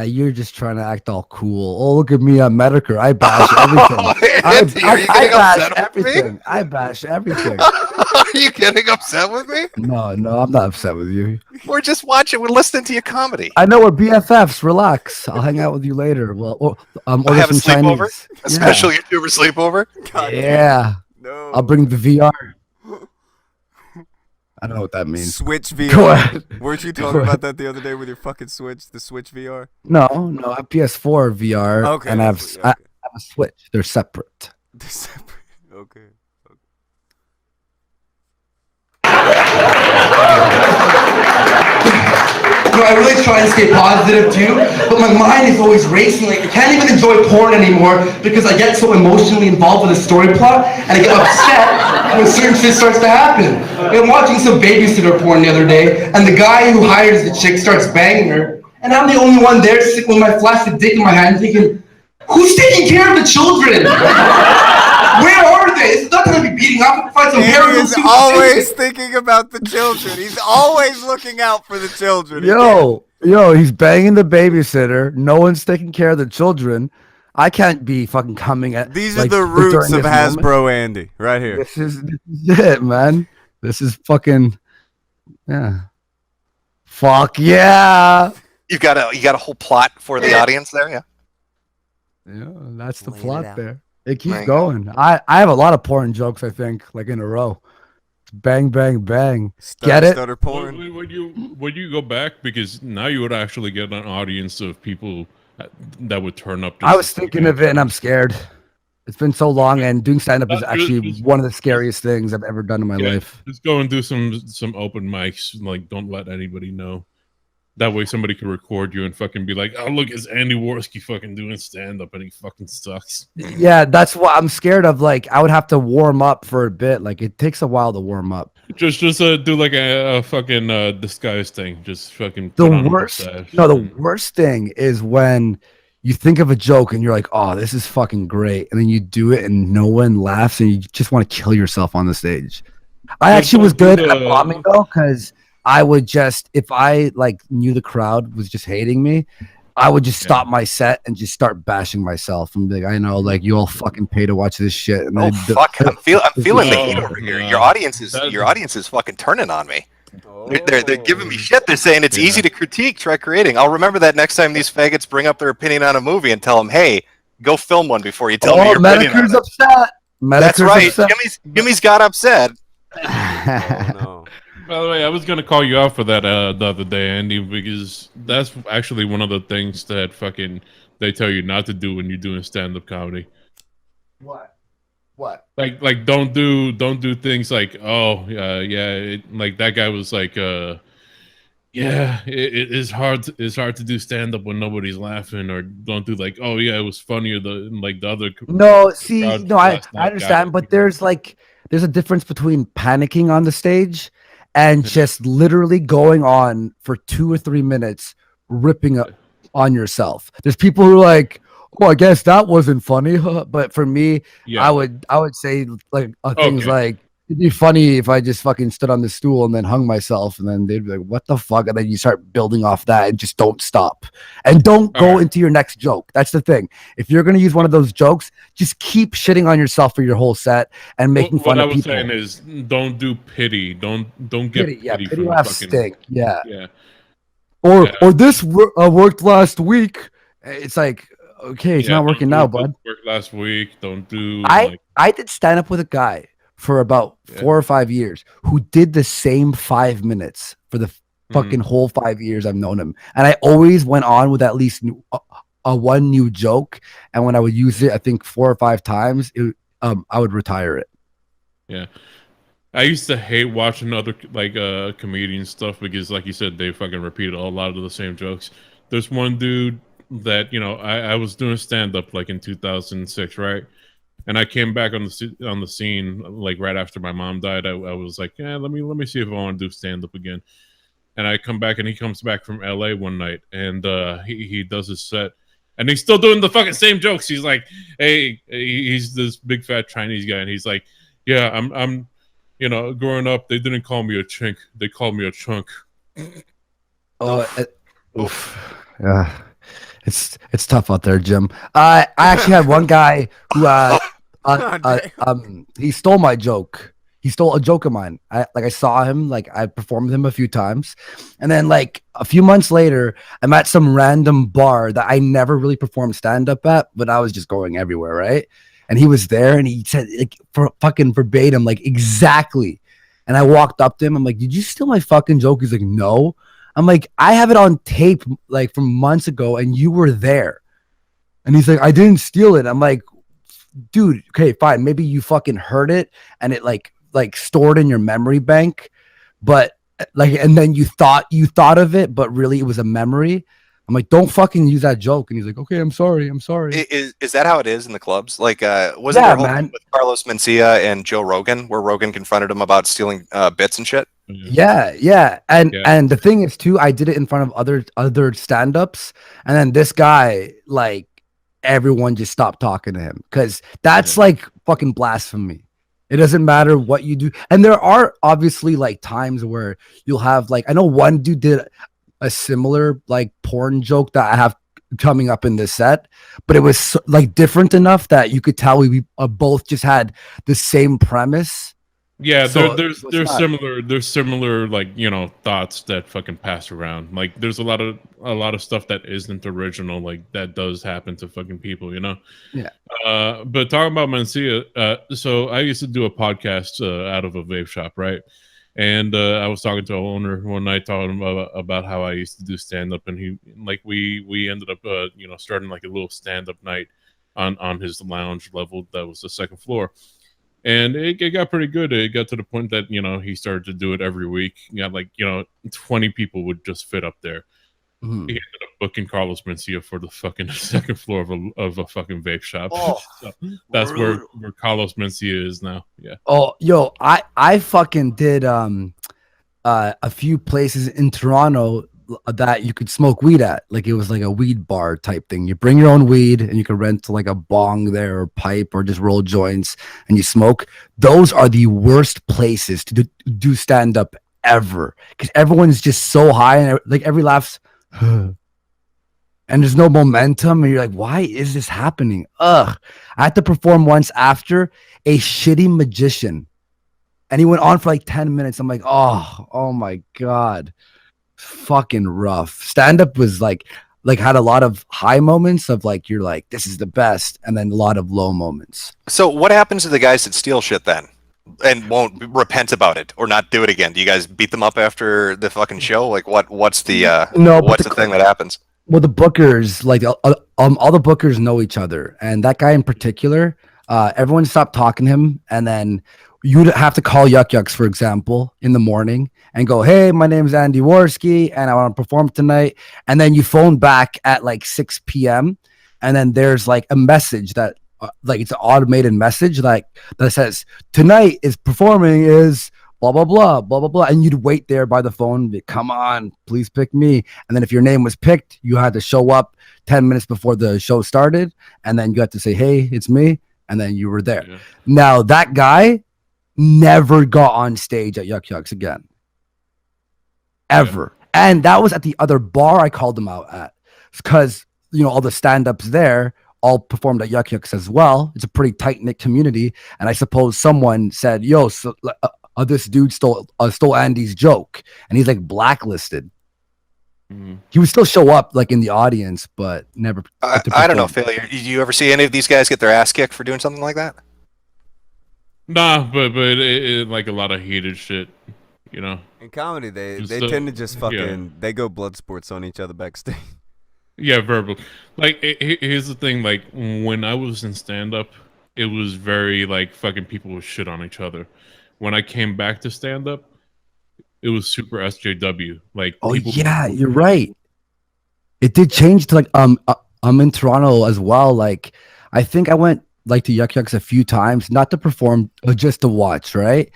You're just trying to act all cool. Oh, look at me, I'm Metokur. I bash everything. I bash everything. I bash everything. Are you getting upset with me? No, I'm not upset with you. We're just watching. We're listening to your comedy. I know we're BFFs. Relax. I'll hang out with you later. Well, order have a some sleepover. Chinese. A special YouTuber sleepover. Yeah. No. I'll bring the VR. I don't know what that means. Switch VR. Go ahead. Weren't you talking about that the other day with your fucking Switch, the Switch VR? No, I have PS4 VR, Okay, and I have okay. I have a Switch. They're separate. They're separate. Okay. No, I really try and stay positive too, but my mind is always racing. Like I can't even enjoy porn anymore because I get so emotionally involved with the story plot and I get upset when certain shit starts to happen. I'm watching some babysitter porn the other day, and the guy who hires the chick starts banging her, and I'm the only one there sitting with my flaccid dick in my hand thinking, who's taking care of the children? Where are they? It's not going to be beating up. Find some He is always thinking about the children. He's always looking out for the children. Yo, he's banging the babysitter. No one's taking care of the children. I can't be fucking coming at. These are the roots of Hasbro Andy, right here. This is it, man. This is fucking, yeah. Fuck yeah. You got a whole plot for the audience there, yeah. Yeah, that's the Laid it plot out. there. It keeps There you going. I have a lot of porn jokes, I think, like in a row. Bang, bang, bang. Get it? Stutter porn. Would you go back, because now you would actually get an audience of people that would turn up. I was thinking of it, and I'm scared. It's been so long, and doing stand-up is actually one of the scariest things I've ever done in my life. Just go and do some open mics. Like, don't let anybody know. That way somebody could record you and fucking be like, oh, look, it's Andy Warski fucking doing stand-up and he fucking sucks. Yeah, that's what I'm scared of. Like, I would have to warm up for a bit. Like, it takes a while to warm up. Just do like a fucking disguise thing. Just fucking The put on a worst, mustache. no, the worst thing is when you think of a joke and you're like, oh, this is fucking great. And then you do it and no one laughs and you just want to kill yourself on the stage. I actually was good at bombing though, because I would just, if I like knew the crowd was just hating me, I would just stop my set and just start bashing myself and be like, I know, like you all fucking pay to watch this shit. And Oh fuck! I'm feeling the heat over here. no. Your audience is fucking turning on me. They're giving me shit. They're saying it's easy to critique. Try creating. I'll remember that next time these faggots bring up their opinion on a movie and tell them, "Hey, go film one before you tell me your opinion on Metokur's it." upset. That's right. Jimmy's got upset. Oh no. By the way, I was gonna call you out for that the other day, Andy, because that's actually one of the things that fucking they tell you not to do when you're doing stand-up comedy. What? What? Like don't do things like, oh like that guy was like it's hard to do stand-up when nobody's laughing, or don't do like, oh yeah, it was funnier the other. No, see, no, I understand, but there's a difference between panicking on the stage and just literally going on for 2 or 3 minutes ripping up on yourself. There's people who are like, oh, I guess that wasn't funny, but for me, I would say like things like, it'd be funny if I just fucking stood on the stool and then hung myself, and then they'd be like, what the fuck? And then you start building off that and just don't stop. And don't go into your next joke. That's the thing. If you're going to use one of those jokes, just keep shitting on yourself for your whole set and making fun of people. What I was saying is, don't do pity. Don't get pity pity from laughs fucking stink. Yeah. Or this worked last week. It's like, okay, it's not working now, bud. Worked last week. Don't do. I did stand up with a guy for about 4 or 5 years who did the same 5 minutes for the fucking whole 5 years I've known him. And I always went on with at least one new joke. And when I would use it, I think 4 or 5 times, I would retire it. Yeah. I used to hate watching other comedian stuff because, like you said, they fucking repeat a lot of the same jokes. There's one dude that, I was doing stand-up like in 2006, right? And I came back on the scene like right after my mom died. I was like, yeah, let me see if I want to do stand up again. And I come back, and he comes back from LA one night, and he does his set, and he's still doing the fucking same jokes. He's like, hey, he's this big fat Chinese guy, and he's like, yeah, I'm growing up, they didn't call me a chink, they called me a chunk. Oof. Yeah. It's tough out there, Jim. I actually had one guy who he stole my joke. He stole a joke of mine. I saw him, I performed with him a few times, and then like a few months later, I'm at some random bar that I never really performed stand up at, but I was just going everywhere, right? And he was there, and he said for fucking verbatim, exactly. And I walked up to him. I'm like, "Did you steal my fucking joke?" He's like, "No." I'm like, I have it on tape from months ago, and you were there. And he's like, I didn't steal it. I'm like, dude, okay, fine. Maybe you fucking heard it and it like stored in your memory bank, but and then you thought of it, but really it was a memory. I'm like, don't fucking use that joke. And he's like, okay, I'm sorry. Is that how it is in the clubs? Wasn't there a whole thing with Carlos Mencia and Joe Rogan, where Rogan confronted him about stealing bits and shit? Yeah. And the thing is too, I did it in front of other stand-ups, and then this guy, everyone just stopped talking to him because that's fucking blasphemy. It doesn't matter what you do. And there are obviously times where you'll have I know one dude did a similar porn joke that I have coming up in this set, but it was different enough that you could tell we both just had the same premise. Yeah, so there's similar thoughts that fucking pass around. There's a lot of stuff that isn't original, that does happen to fucking people, Yeah. But talking about Mencia, so I used to do a podcast out of a vape shop, right? And I was talking to an owner one night, talking about how I used to do stand up, and he we ended up starting a little stand up night on his lounge level that was the second floor. And it got pretty good. It got to the point that, he started to do it every week. You got 20 people would just fit up there. Mm-hmm. He ended up booking Carlos Mencia for the fucking second floor of a fucking vape shop. Oh, so that's where Carlos Mencia is now. Yeah. Oh, yo, I fucking did a few places in Toronto that you could smoke weed at. It was a weed bar type thing. You bring your own weed and you can rent a bong there or pipe or just roll joints and you smoke. Those are the worst places to do stand up ever, because everyone's just so high and every laughs and there's no momentum, and you're like, why is this happening? I had to perform once after a shitty magician And he went on for like 10 minutes. I'm like, oh my God. Fucking rough. Stand-up was like had a lot of high moments of like, you're like, this is the best. And then a lot of low moments. So what happens to the guys that steal shit then? And won't repent about it or not do it again? Do you guys beat them up after the fucking show? Like what's the what's the thing that happens? Well, the bookers, like all the bookers know each other, and that guy in particular, everyone stopped talking to him, and then you'd have to call Yuck Yucks, for example, in the morning and go, "Hey, my name's Andy Warski, and I want to perform tonight." And then you phone back at like 6 p.m., and then there's like a message that, like it's an automated message like that says, "Tonight is performing is blah blah blah blah blah blah," and you'd wait there by the phone and be, "Come on, please pick me." And then if your name was picked, you had to show up 10 minutes before the show started, and then you had to say, "Hey, it's me," and then you were there. Yeah. Now that guy never got on stage at Yuck Yucks again, ever. Yeah. And that was at the other bar I called him out at, because all the stand-ups there all performed at Yuck Yucks as well. It's a pretty tight-knit community, and I suppose someone said, "Yo, so, this dude stole Andy's joke," and he's like blacklisted. He would still show up like in the audience, but never. I don't know, failure. Did you ever see any of these guys get their ass kicked for doing something like that? Nah, but it like a lot of heated shit, In comedy, they tend to just fucking they go blood sports on each other backstage. Yeah, verbal. Like here's the thing. Like when I was in stand up, it was very like fucking people would shit on each other. When I came back to stand up, it was super SJW. Like, you're right. It did change to like I'm in Toronto as well. Like I think I went like to Yuck Yucks a few times, not to perform, but just to watch, right?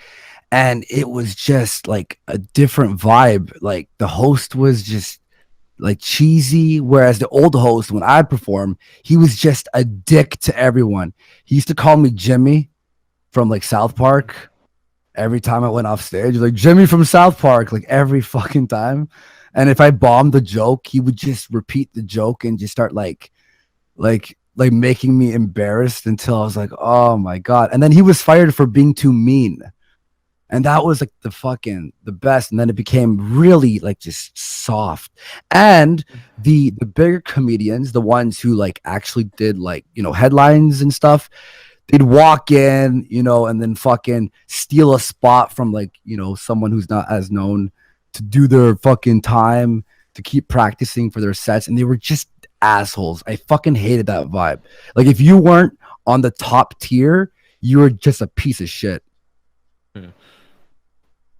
And it was just like a different vibe. Like the host was just like cheesy, whereas the old host, when I performed, he was just a dick to everyone. He used to call me Jimmy from like South Park. Every time I went off stage, like Jimmy from South Park, like every fucking time. And if I bombed the joke, he would just repeat the joke and just start like making me embarrassed until I was like, oh my God. And then he was fired for being too mean. And that was like the best. And then it became really like just soft. And the bigger comedians, the ones who like actually did like, headlines and stuff, they'd walk in, and then fucking steal a spot from like, someone who's not as known to do their fucking time to keep practicing for their sets. And they were just assholes. I fucking hated that vibe. Like if you weren't on the top tier, you were just a piece of shit. Yeah.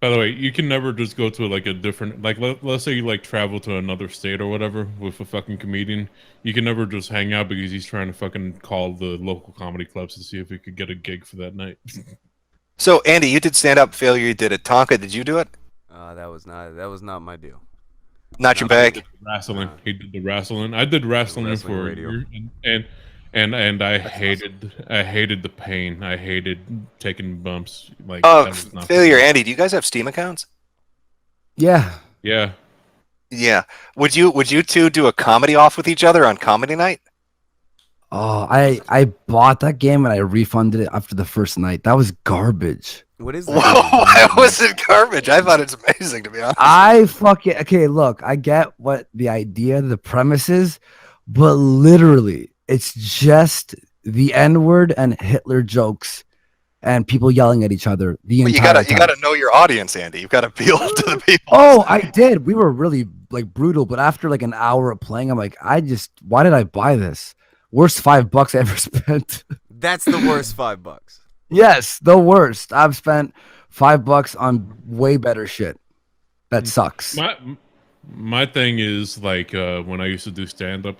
By the way, you can never just go to like a different, like let's say you like travel to another state or whatever with a fucking comedian. You can never just hang out because he's trying to fucking call the local comedy clubs to see if he could get a gig for that night. So Andy, you did stand up. Failure, you did it. Tonka, did you do it? That was not my deal. Not your bag. Wrestling. He did the wrestling. I did wrestling for radio. a year, and I hated the pain. I hated taking bumps. Like failure, Andy. Do you guys have Steam accounts? Yeah. Yeah. Yeah. Would you two do a comedy off with each other on comedy night? Oh, I bought that game and I refunded it after the first night. That was garbage. What is that? Whoa, why was it garbage? I thought it's amazing, to be honest. Okay, look, I get what the idea, the premise is, but literally, it's just the N-word and Hitler jokes and people yelling at each other the entire time. You gotta know your audience, Andy. You've got to appeal to the people. Oh, I did. We were really like brutal, but after like an hour of playing, I'm like, why did I buy this? Worst $5 I ever spent. That's the worst $5. Yes, the worst. I've spent $5 on way better shit. That sucks. My thing is like when I used to do stand up,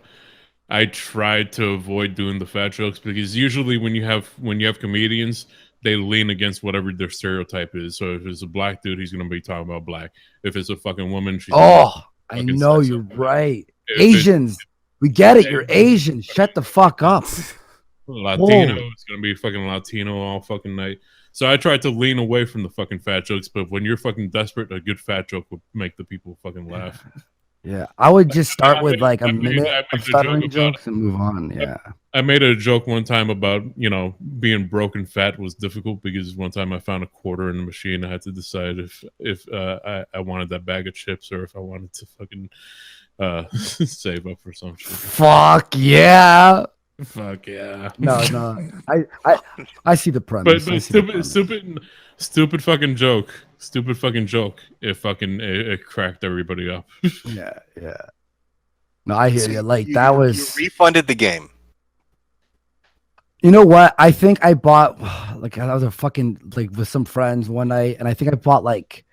I tried to avoid doing the fat jokes because usually when you have comedians, they lean against whatever their stereotype is. So if it's a black dude, he's gonna be talking about black. If it's a fucking woman, she's I know you're right. Asians, we get it. You're Asian. Shut the fuck up. Latino, it's gonna be fucking Latino all fucking night. So I tried to lean away from the fucking fat jokes, but when you're fucking desperate, a good fat joke will make the people fucking laugh. Yeah, I would just start I with made- like a I made- minute I made of a joke stuttering about jokes and move on. Yeah. I made a joke one time about, being broke and fat was difficult because one time I found a quarter in the machine. I had to decide if I wanted that bag of chips or if I wanted to fucking save up for some shit. Fuck yeah. Fuck yeah. No. I see the premise. But I see the premise. stupid fucking joke. Stupid fucking joke. It cracked everybody up. Yeah. No, I hear So you. Like you refunded the game. You know what? I think I bought like I was a fucking like with some friends one night, and I think I bought like,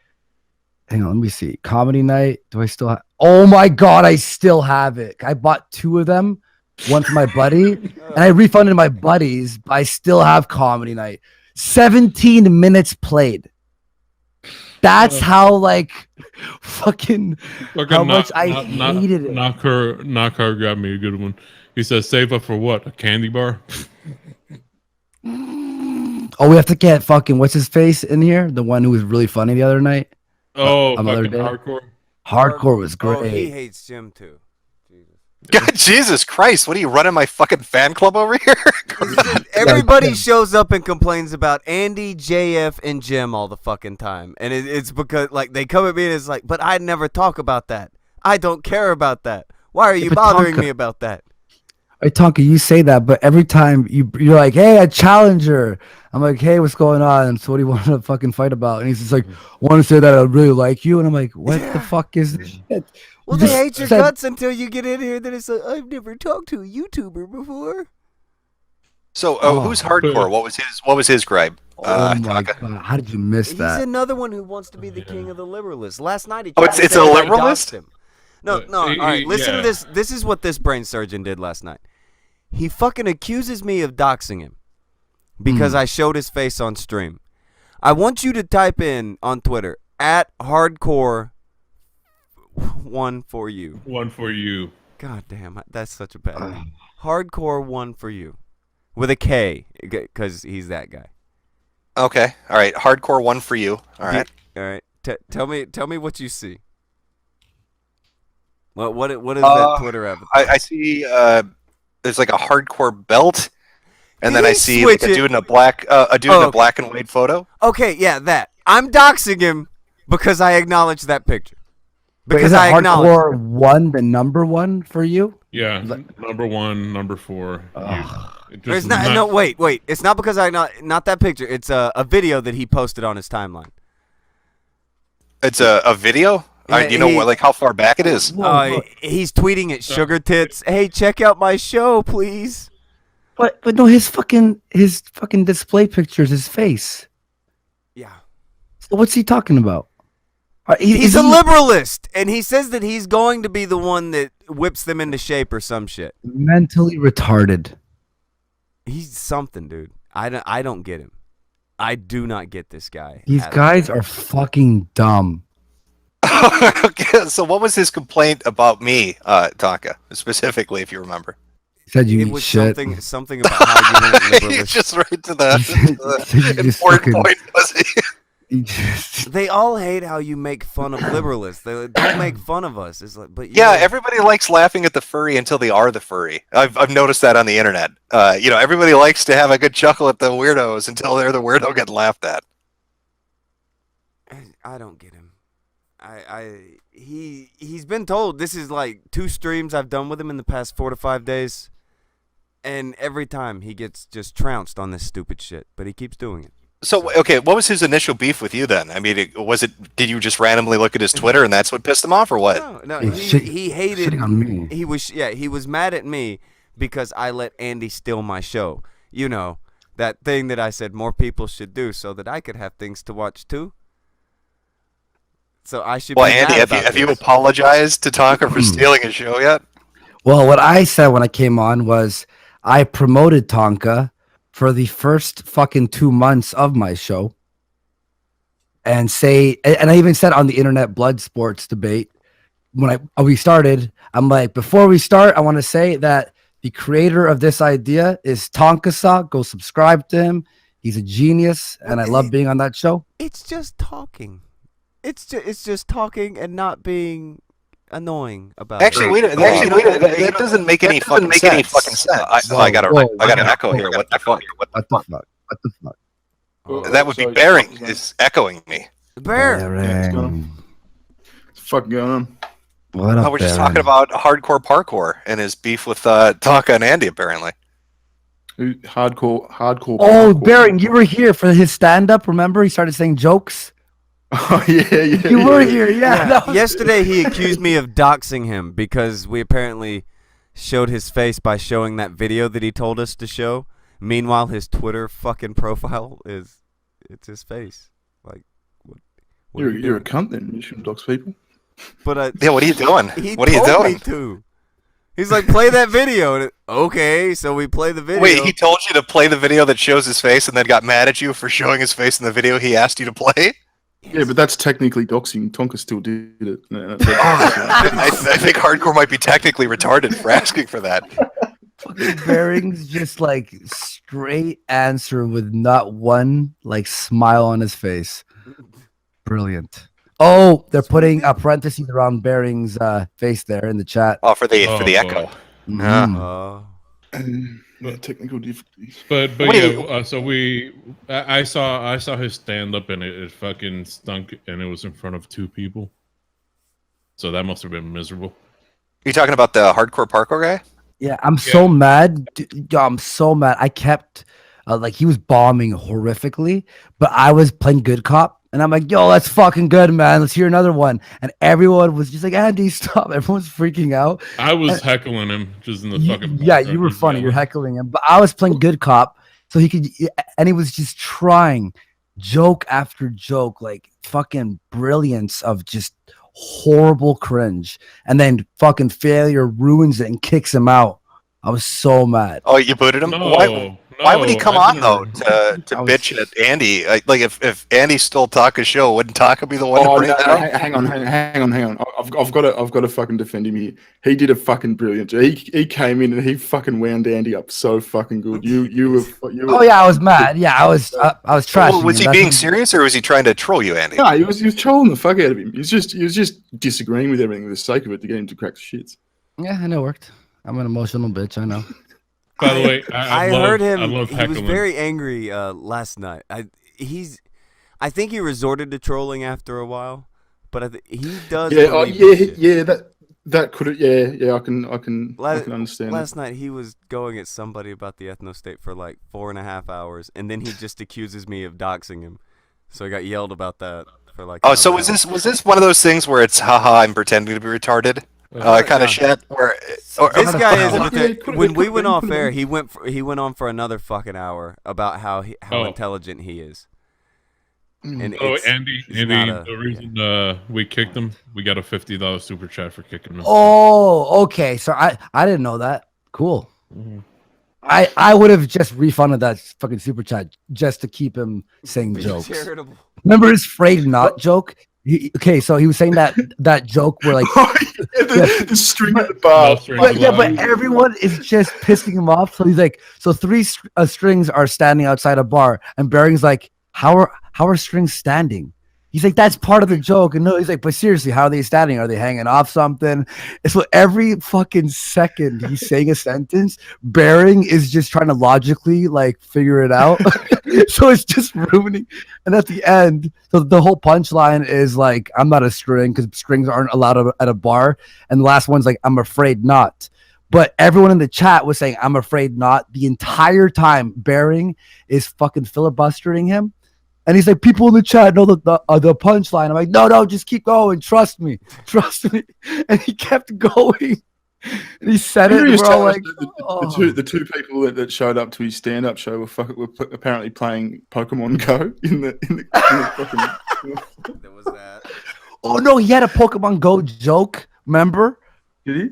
hang on, let me see, comedy night. Do I still have? Oh my god, I still have it. I bought 2 of them, one for my buddy, and I refunded my buddies. But I still have comedy night. 17 minutes played. That's how like fucking how much I hated it. Knocker got me a good one. He says, "Save up for what? A candy bar?" Oh, we have to get fucking what's his face in here? The one who was really funny the other night. Oh, Another fucking day. hardcore. Hardcore was great. Oh, he hates Jim too. God, Jesus Christ! What are you running my fucking fan club over here? Everybody shows up and complains about Andy, JF, and Jim all the fucking time, and it's because like they come at me and it's like, but I never talk about that. I don't care about that. Why are you but bothering Tonka- me about that? Hey Tonka, you say that, but every time you're like, "Hey, a challenger," I'm like, "Hey, what's going on?" And so what do you want to fucking fight about? And he's just like, "Want to say that I really like you?" And I'm like, "What the fuck is this shit?" Well, You they just hate your said- guts until you get in here. Then it's like, I've never talked to a YouTuber before. So, who's Oh. hardcore? What was his gripe? Oh my Taka? god, how did you miss He's that? another one who wants to be the king of the liberalists. Last night he Oh, tried to it's say a that I liberalist? doxed him. No. All right, listen to yeah. this. This is what this brain surgeon did last night. He fucking accuses me of doxing him because I showed his face on stream. I want you to type in on Twitter @hardcore1 for you. One for you. God damn, that's such a bad name. Hardcore1 for you with a K because he's that guy. Okay, all right. Hardcore one for you. All right. All right. Tell me what you see. What is that Twitter avatar? I see. There's like a hardcore belt, and Did then I he see like switch a it? dude in a black, in Oh, a black and white photo. Okay, yeah, that. I'm doxing him because I acknowledge that picture. Wait, Because is I that acknowledge. hardcore one, the number one for you? Yeah, number 1, number 4. It's not. No, wait. It's not because not that picture. It's a video that he posted on his timeline. It's a video. Yeah, You know what? Like how far back it is? He's tweeting at Sugar Tits. Hey, check out my show, please. But no, his fucking display picture is his face. Yeah. So what's he talking about? He's a liberalist, and he says that he's going to be the one that whips them into shape or some shit. Mentally retarded. He's something, dude. I don't get him. I do not get this guy. These at all. guys are fucking dumb. Okay, so what was his complaint about me, Taka, specifically, if you remember? He said you It eat was shit. something about how you weren't He's liberalist. just right to the You just important fucking- point, was he? He just- They all hate how you make fun of liberalists. They don't make fun of us. It's like, but you Yeah, know, everybody likes laughing at the furry until they are the furry. I've noticed that on the internet. Everybody likes to have a good chuckle at the weirdos until they're the weirdo getting laughed at. I don't get him. He's been told this is like 2 streams I've done with him in the past 4 to 5 days, and every time he gets just trounced on this stupid shit, but he keeps doing it. So, okay, what was his initial beef with you then? I mean, did you just randomly look at his Twitter and that's what pissed him off, or what? No, He's he hated shitting on me. He was mad at me because I let Andy steal my show. You know, that thing that I said more people should do so that I could have things to watch too. So I should Well, be Andy, mad have you about this. apologized to Tonka for stealing his show yet? Well, what I said when I came on was I promoted Tonka for the first fucking 2 months of my show, and I even said on the internet blood sports debate when we started, I'm like, before we start, I want to say that the creator of this idea is Tonka-sa. Go subscribe to him. He's a genius, and I love being on that show. It's just talking. It's just talking and not being annoying about Actually, it? wait. That doesn't make any fucking sense. I got an echo here. What the fuck? What the fuck? What the fuck? That would be Bearing is echoing me. Bear. Bearing. Fuck going on? What up, We're just Bearing? talking about hardcore parkour and his beef with Taka and Andy, apparently. Hardcore. Oh, Bearing, you were here for his stand-up. Remember, he started saying jokes. Oh yeah. You were here, yeah. that was- Yesterday, he accused me of doxing him because we apparently showed his face by showing that video that he told us to show. Meanwhile, his Twitter fucking profile it's his face. Like, what are you You're a doing? cunt then. You shouldn't dox people. But Yeah, what are you doing? he What are you told me doing? to. He's like, play that video. And okay, so we play the video. Wait, he told you to play the video that shows his face and then got mad at you for showing his face in the video he asked you to play? Yeah, but that's technically doxing. Tonka still did it. I think hardcore might be technically retarded for asking for that. Fucking Bearing's just like straight answer with not one like smile on his face. Brilliant. Oh, they're putting a parentheses around Bearing's face there in the chat. Oh, for the Oh, echo. boy. Mhm. Yeah, technical difficulties. But Wait. yeah, so I saw his stand up and it fucking stunk and it was in front of 2 people. So that must have been miserable. You talking about the hardcore parkour guy? Yeah, I'm so mad. I'm so mad. I kept like he was bombing horrifically, but I was playing good cop, and I'm like, "Yo, that's fucking good, man. Let's hear another one." And everyone was just like, "Andy, stop!" Everyone's freaking out. I was heckling him just in the fucking. Yeah, background, you were just funny. You're yelling. heckling him, but I was playing good cop, so he could, and he was just trying joke after joke, like fucking brilliance of just horrible cringe, and then fucking failure ruins it and kicks him out. I was so mad. Oh, you booted him? Why would he come on though to bitch at Andy? Like if Andy stole Taka's show, wouldn't Taka be the one to Oh, bring no, that no, up? hang on. I've got to fucking defend him here. He did a fucking brilliant job. He came in and he fucking wound Andy up so fucking good. You were. Oh yeah, I was mad. Yeah, I was trashing. Well, was him. he That's being what- serious or was he trying to troll you, Andy? No, he was trolling the fuck out of him. He was just disagreeing with everything for the sake of it to get him to crack the shits. Yeah, I know it worked. I'm an emotional bitch. I know. By the way, I love- heard him. I love He was heckling. very angry last night. I think he resorted to trolling after a while, but he does. Yeah, believe this shit. That could have. Yeah. I can understand. Last night he was going at somebody about the ethno state for like 4.5 hours, and then he just accuses me of doxing him. So I got yelled about that for like. Oh, so an hour. was this one of those things where it's haha, I'm pretending to be retarded, kind of shit? Where This guy is. With Yeah, it. put it- When put we it went in, off put it air, in. he went on for another fucking hour about how Oh. intelligent he is. And Oh, it's- Andy, he's not a- the reason we kicked him, we got a $50 super chat for kicking him. Oh, okay. So I didn't know that. Cool. Mm-hmm. I would have just refunded that fucking super chat just to keep him saying jokes. charitable. Remember his afraid not joke? Okay, so he was saying that joke where like, the string at the bar. but everyone is just pissing him off. So he's like, so 3 strings are standing outside a bar, and Bearing's like, how are strings standing? He's like, that's part of the joke. And no, he's like, but seriously, how are they standing? Are they hanging off something? And so every fucking second he's saying a sentence, Bearing is just trying to logically like figure it out. So it's just ruining. And at the end, so the whole punchline is like, I'm not a string because strings aren't allowed at a bar. And the last one's like, I'm afraid not. But everyone in the chat was saying, I'm afraid not. The entire time, Bearing is fucking filibustering him. And he's like, people in the chat know the punchline. I'm like, no, just keep going. Trust me. And he kept going. And he said it. And we're all like, the two people that showed up to his stand-up show were apparently playing Pokemon Go in the fucking. There was that. oh no, he had a Pokemon Go joke. Remember? Did he?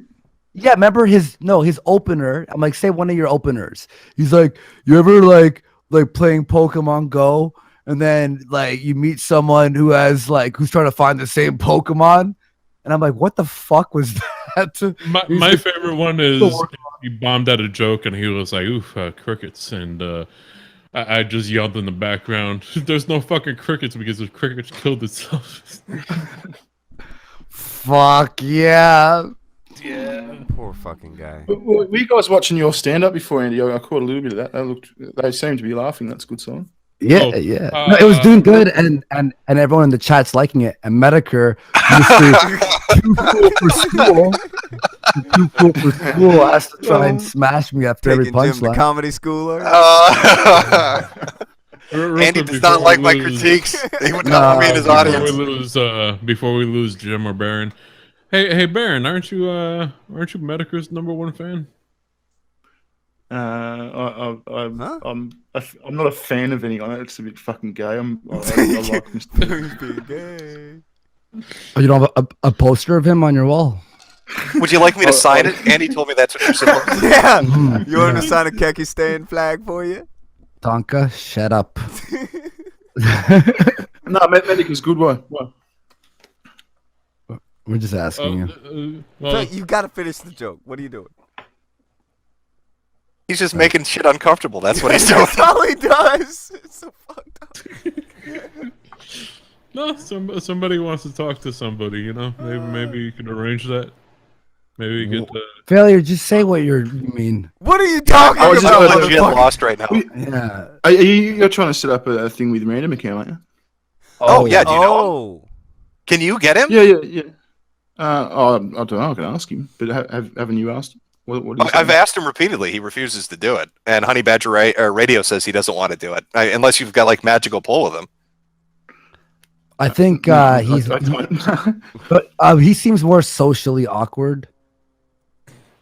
Yeah, remember his opener. I'm like, say one of your openers. He's like, you ever like playing Pokemon Go? And then like you meet someone who's trying to find the same Pokemon, and I'm like, what the fuck was that? My favorite one is he bombed out a joke and he was like, "Oof, crickets," and I just yelled in the background, "There's no fucking crickets because the crickets killed itself." Fuck yeah. Yeah. Poor fucking guy. Were you guys watching your stand-up before, Andy? I caught a little bit of that. They seemed to be laughing. That's a good sign. Yeah, Oh, yeah. No, it was doing good, and everyone in the chat's liking it. And Metokur, Mr. Too Cool for School, Too Cool for School, has to try and smash me after every Taking Jim to punchline. comedy schooler. Andy does not like my critiques. He would not be in his audience. Before we lose Jim or Baron. Hey, Baron, aren't you Metokur's #1 fan? I'm not a fan of any. I know it's a bit fucking gay. I like Mr. Gay. Oh, you don't have a poster of him on your wall? Would you like me to sign it? Andy told me that's what you're supposed to. Yeah. You want to sign a Keki Stan flag for you? Tonka, shut up. No, Medica's good. Why? We're just asking you. So you got to finish the joke. What are you doing? He's just making shit uncomfortable. That's what he's doing. That's all he does. It's so fucked up. No, somebody wants to talk to somebody. You know, maybe you could arrange that. Maybe you could. Failure. Just say what you mean. What are you talking I'm about? just legit lost right now. Yeah. You're trying to set up a thing with Randomercam, aren't you? Oh yeah, do you know him? Can you get him? Yeah. I don't know. I can ask him, but haven't you asked him? What I've asked him repeatedly. He refuses to do it, and Honey Badger Radio says he doesn't want to do it unless you've got like magical pull with him. I think he seems more socially awkward.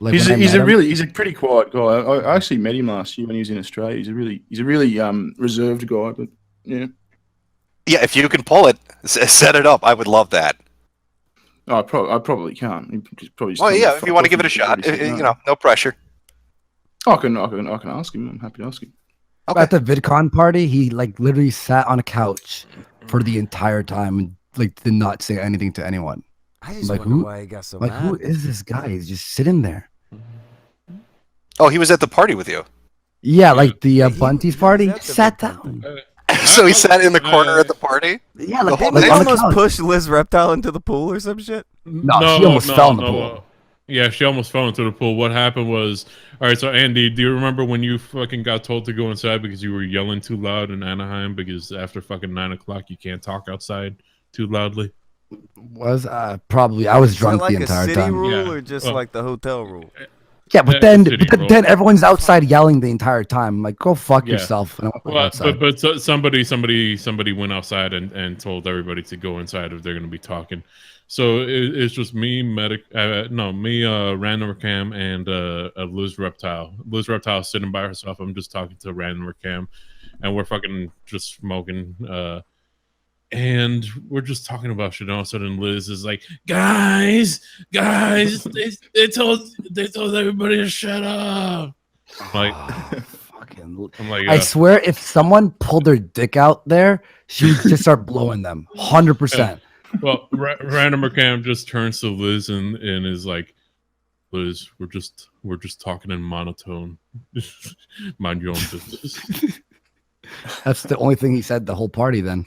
Like he's a pretty quiet guy. I actually met him last year when he was in Australia. He's a really reserved guy, but yeah. Yeah, if you can pull it, set it up. I would love that. I probably can't. Oh yeah, if you want to give it a shot, no pressure. I can ask him. I'm happy to ask him. Okay. At the VidCon party, he like literally sat on a couch for the entire time and like did not say anything to anyone. I just wonder why he got so mad. Who is this guy? He's just sitting there. Oh, he was at the party with you. Yeah, like the Bunty's party. He sat down. So he sat in the corner at the party? Yeah, like Didn't on they the almost couch. push Liz Reptile into the pool or some shit? No, she almost fell in the pool. Yeah, she almost fell into the pool. What happened was, all right, so Andy, do you remember when you fucking got told to go inside because you were yelling too loud in Anaheim because after fucking 9 o'clock you can't talk outside too loudly? Was probably I was drunk like the entire a city time. rule or just like the hotel rule? Yeah, but then everyone's outside yelling the entire time. I'm like, go fuck yourself. And I went outside. But somebody went outside and told everybody to go inside if they're going to be talking. So it's just me, Randomercam, and Liz Reptile. Liz Reptile sitting by herself. I'm just talking to Randomercam, and we're fucking just smoking. And we're just talking about shit. And all of a sudden, Liz is like, "Guys, they told everybody to shut up." I'm like, I swear, if someone pulled their dick out there, she would just start blowing them. 100%. Well, Randomercam just turns to Liz and is like, "Liz, we're just talking in monotone. Mind your own business." That's the only thing he said the whole party. Then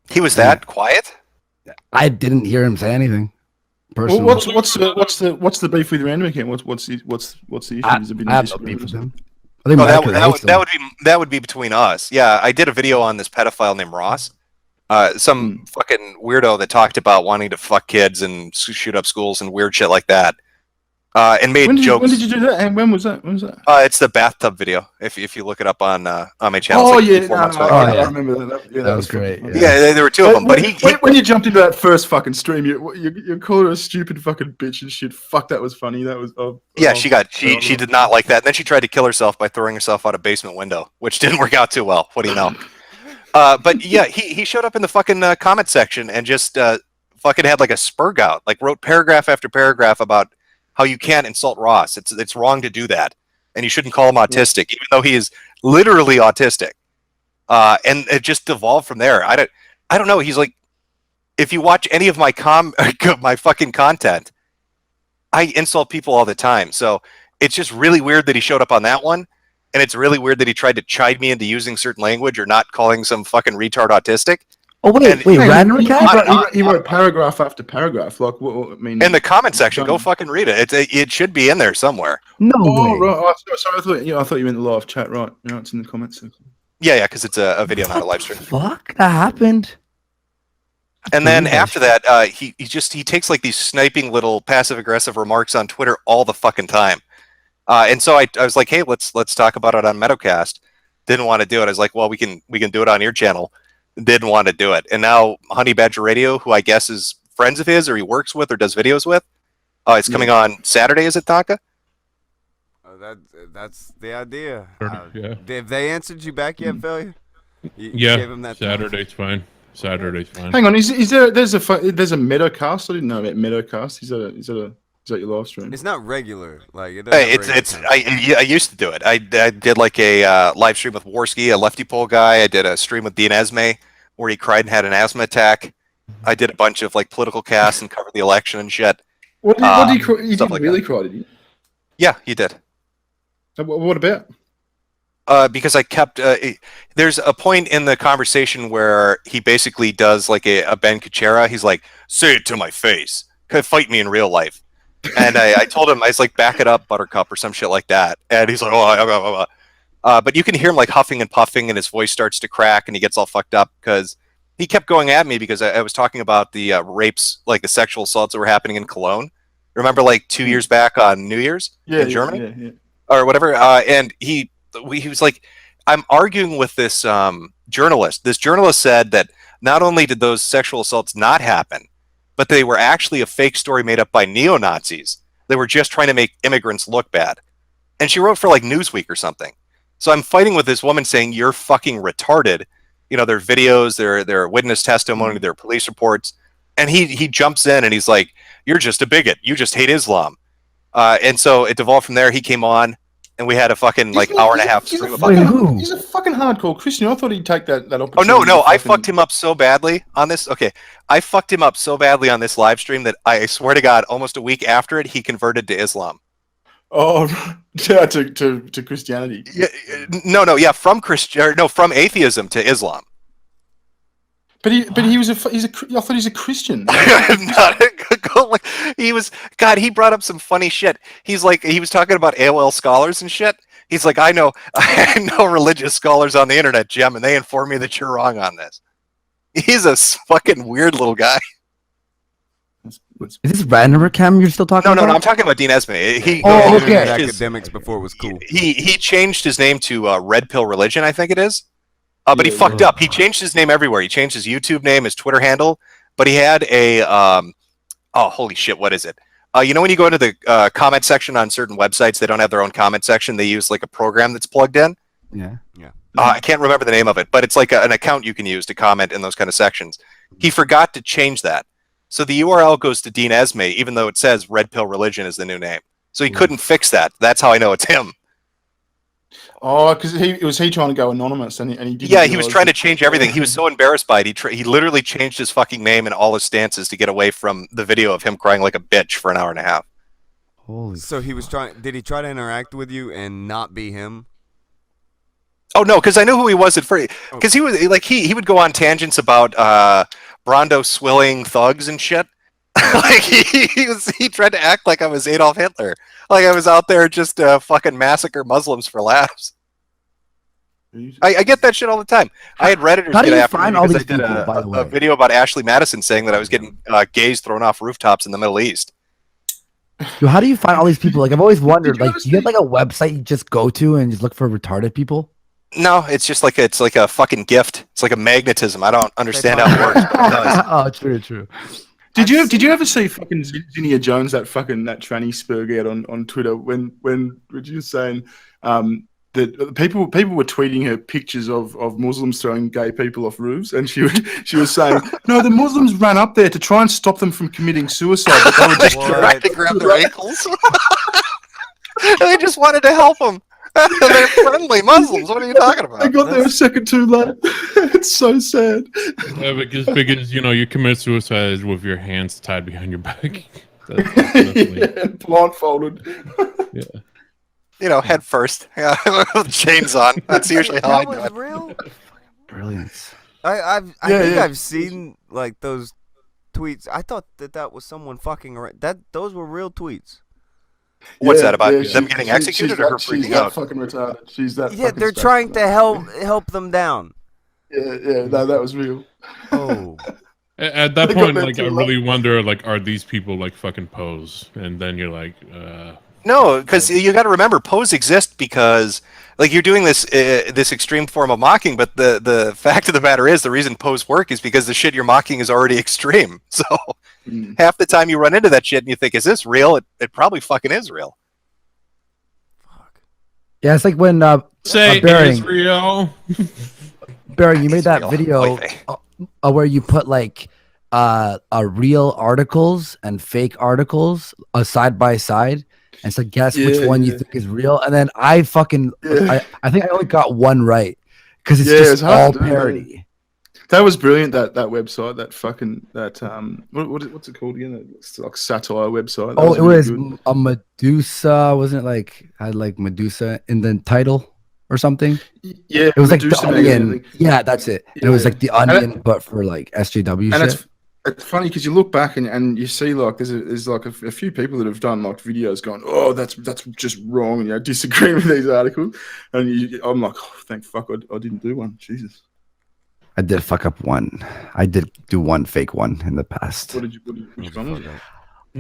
he was that quiet. I didn't hear him say anything. Well, what's the beef with Randomercam? What's the issue? I have no beef with him. That would be between us. Yeah, I did a video on this pedophile named Ross. Some fucking weirdo that talked about wanting to fuck kids and shoot up schools and weird shit like that. And made jokes. When did you do that? And when was that? It's the bathtub video. If you look it up on my channel. Oh like yeah, 4 months back. I remember that. Yeah, that was great. Yeah, there were 2 of them. But when you jumped into that first fucking stream, you called her a stupid fucking bitch and shit. Fuck, that was funny. That was. She did not like that. And then she tried to kill herself by throwing herself out a basement window, which didn't work out too well. What do you know? But yeah, he showed up in the fucking comment section and just fucking had like a spurg out, like wrote paragraph after paragraph about how you can't insult Ross. It's wrong to do that, and you shouldn't call him autistic, even though he is literally autistic. And it just devolved from there. I don't know. He's like, if you watch any of my my fucking content, I insult people all the time. So it's just really weird that he showed up on that one, and it's really weird that he tried to chide me into using certain language or not calling some fucking retard autistic. Oh wait, Randomercam? He wrote paragraph after paragraph. Like, what I mean, In the comment section, go fucking read it. It should be in there somewhere. No oh, way. right. Oh, sorry, I thought you meant the live chat. Right, no, it's in the comments section. Yeah, because it's a video, not a live stream. Fuck, that happened. And then after that, he takes like these sniping little passive aggressive remarks on Twitter all the fucking time. And so I was like, hey, let's talk about it on Metocast. Didn't want to do it. I was like, well, we can do it on your channel. Didn't want to do it. And now Honey Badger Radio, who I guess is friends of his or he works with or does videos with, it's coming on Saturday. Is it, Taka? That's the idea. Yeah. Have they answered you back yet, Phil? Yeah. Gave him that Saturday's fine. Saturday's fine. Hang on, there's a Metocast? I didn't know about Metocast. Is that your live stream? It's not regular. Like I used to do it. I did like a live stream with Warski, a lefty pole guy. I did a stream with Dean Esme where he cried and had an asthma attack. I did a bunch of like political casts and covered the election and shit. What did he did really cry? Did he? Yeah, he did. What about? Because I kept there's a point in the conversation where he basically does like a Ben Kuchera. He's like, say it to my face, fight me in real life. And I told him, I was like, back it up, Buttercup, or some shit like that. And he's like, but you can hear him like huffing and puffing, and his voice starts to crack, and he gets all fucked up because he kept going at me because I was talking about the rapes, like the sexual assaults that were happening in Cologne. Remember, like 2 years back on New Year's in Germany, or whatever. And he was like, I'm arguing with this journalist. This journalist said that not only did those sexual assaults not happen, but they were actually a fake story made up by neo-Nazis. They were just trying to make immigrants look bad. And she wrote for like Newsweek or something. So I'm fighting with this woman saying, you're fucking retarded. You know, their videos, their witness testimony, their police reports. And he jumps in and he's like, you're just a bigot. You just hate Islam. And so it devolved from there. He came on and we had a fucking like hour and a half stream about that. He's a fucking hardcore Christian. I thought he'd take that opportunity. Oh, no. I fucked him up so badly on this. Okay. I fucked him up so badly on this live stream that I swear to God, almost a week after it, he converted to Islam. Oh, yeah, to Christianity. Yeah, yeah, from atheism to Islam. But he was I thought he was a Christian. He brought up some funny shit. He was talking about AOL scholars and shit. He's like, I know religious scholars on the internet, Jim, and they inform me that you're wrong on this. He's a fucking weird little guy. Is this Randomercam you're still talking about? No, I'm talking about Dean Esme. Okay. Academics before it was cool. He changed his name to Red Pill Religion, I think it is. But he fucked up. He changed his name everywhere. He changed his YouTube name, his Twitter handle. But he had a holy shit, what is it? You know when you go into the comment section on certain websites, they don't have their own comment section. They use like a program that's plugged in. Yeah. I can't remember the name of it, but it's like an account you can use to comment in those kind of sections. He forgot to change that. So the URL goes to Dean Esme, even though it says Red Pill Religion is the new name. So he couldn't fix that. That's how I know it's him. Oh, because he trying to go anonymous, and he didn't. Yeah, he was trying to change everything. He was so embarrassed by it. He literally changed his fucking name and all his stances to get away from the video of him crying like a bitch for an hour and a half. So he was trying. Did he try to interact with you and not be him? Oh no, because I knew who he was at first. Because he was like he would go on tangents about Brando swilling thugs and shit. Like he tried to act like I was Adolf Hitler, like I was out there just fucking massacre Muslims for laughs. I get that shit all the time. I had Redditors get after me because I did a video about Ashley Madison saying that I was getting gays thrown off rooftops in the Middle East. Yo, how do you find all these people? Like I've always wondered. Like, do you have like a website you just go to and just look for retarded people? No, it's just like it's like a fucking gift. It's like a magnetism. I don't understand how it works. But it does. True. Did you ever see fucking Zinnia Jones, that tranny spurg out on Twitter when she was saying that people were tweeting her pictures of Muslims throwing gay people off roofs, and she was saying, no, the Muslims ran up there to try and stop them from committing suicide, but they were just trying to grab their ankles. They just wanted to help them. They're friendly Muslims. What are you talking about? I got there a second too late. It's so sad. Yeah, because you commit suicide with your hands tied behind your back. That's blindfolded. Yeah. Head first. Yeah, with chains on. That's usually how I do it. Brilliant. I think yeah. I've seen like those tweets. I thought that was someone fucking around. Those were real tweets. What's Yeah, that about? yeah, Them getting executed or her she's freaking that out? fucking retarded. She's that. Yeah, fucking they're spastic. trying to help them down. Yeah, no, that was real. Oh. At that They got point, that like, I too, really wonder, like, are these people like fucking pose? And then you're like, No, because you got to remember, pose exists because, like, you're doing this this extreme form of mocking. But the fact of the matter is, the reason pose work is because the shit you're mocking is already extreme. So half the time you run into that shit and you think, "Is this real?" It probably fucking is real. Yeah, it's like when say Bearing, Israel. Bearing, you made that Israel. video where you put like real articles and fake articles side by side, and so guess which one you think is real. And then I fucking I think I only got one right because it's just all parody. That was brilliant. That website, what's it called again? It's like satire website. It was a Medusa, wasn't it? Like had like Medusa in the title or something. Yeah, it was like Medusa the Onion. Yeah, that's it. And it was like the Onion, but for like SJW and shit. It's funny because you look back and you see like there's like a few people that have done like videos going, oh, that's just wrong, and disagreeing with these articles, and I'm like, oh, thank fuck I didn't do one. Jesus. I did fuck up one. I did do one fake one in the past. Which one was it?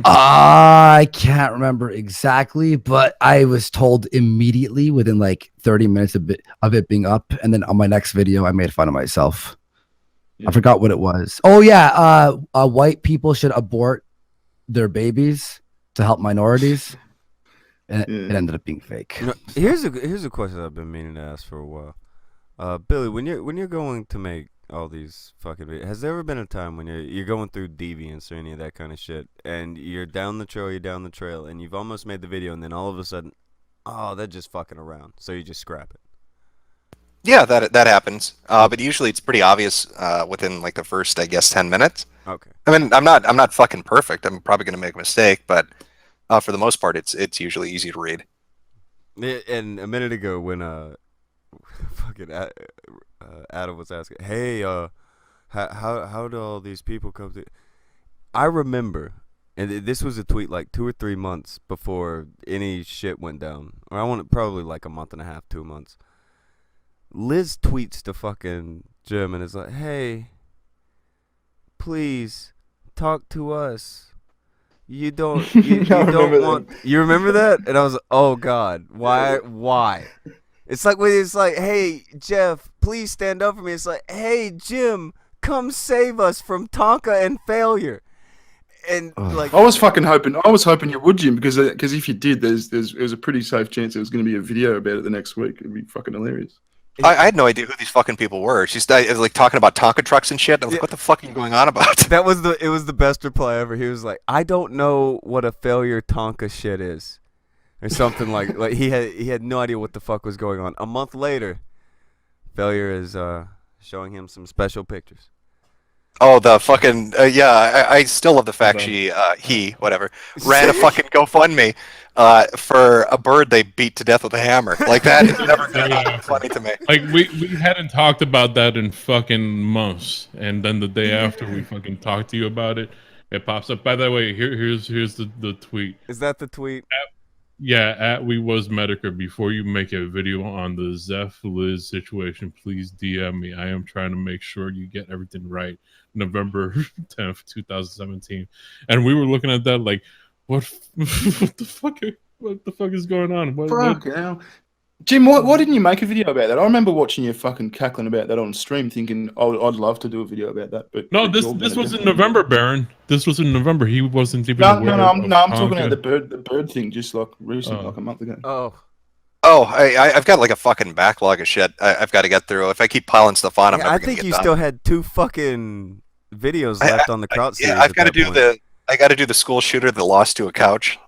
I can't remember exactly, but I was told immediately within like 30 minutes of it being up, and then on my next video, I made fun of myself. I forgot what it was. Oh yeah, white people should abort their babies to help minorities, and it ended up being fake. Here's a question I've been meaning to ask for a while. Billy, when you're going to make all these fucking videos, has there ever been a time when you're going through deviance or any of that kind of shit, and you're down the trail, and you've almost made the video, and then all of a sudden, oh, they're just fucking around, so you just scrap it? Yeah, that happens. But usually it's pretty obvious within like the first, I guess, 10 minutes. Okay. I mean, I'm not fucking perfect. I'm probably gonna make a mistake, but for the most part, it's usually easy to read. And a minute ago, when fucking Adam was asking, hey, how do all these people come to? I remember, and this was a tweet like 2 or 3 months before any shit went down, or I want probably like a month and a half, 2 months. Liz tweets to fucking Jim and is like, hey, please talk to us. You don't want. You remember that? And I was like, oh god, why? It's like when it's like, hey Jeff, please stand up for me. It's like, hey Jim, come save us from Tonka and failure. And like, I was hoping you would, Jim, because if you did, there's a pretty safe chance there was going to be a video about it the next week. It'd be fucking hilarious. I had no idea who these fucking people were. She's like talking about Tonka trucks and shit. I was like, what the fuck are you going on about? It was the best reply ever. He was like, I don't know what a failure Tonka shit is, or something like he had no idea what the fuck was going on. A month later, failure is showing him some special pictures. Oh, the fucking I still love the fact he ran a fucking GoFundMe for a bird they beat to death with a hammer. Like that is never gonna be funny to me. Like we hadn't talked about that in fucking months, and then the day after we fucking talked to you about it, it pops up. By the way, here's the tweet. Is that the tweet? At We Was Metokur. Before you make a video on the Zeph Liz situation, please DM me. I am trying to make sure you get everything right. November 10th, 2017. And we were looking at that like, what the fuck is going on? Jim, why didn't you make a video about that? I remember watching you fucking cackling about that on stream, thinking, oh, I'd love to do a video about that. But no, this was in November, Baron. This was in November. He wasn't even I'm talking about the bird thing, just like recently, like a month ago. I've got like a fucking backlog of shit I've got to get through. If I keep piling stuff on, I'm never I gonna think get you done. still had 2 fucking videos left on the crowd series. Yeah, I've got to do the school shooter that lost to a couch.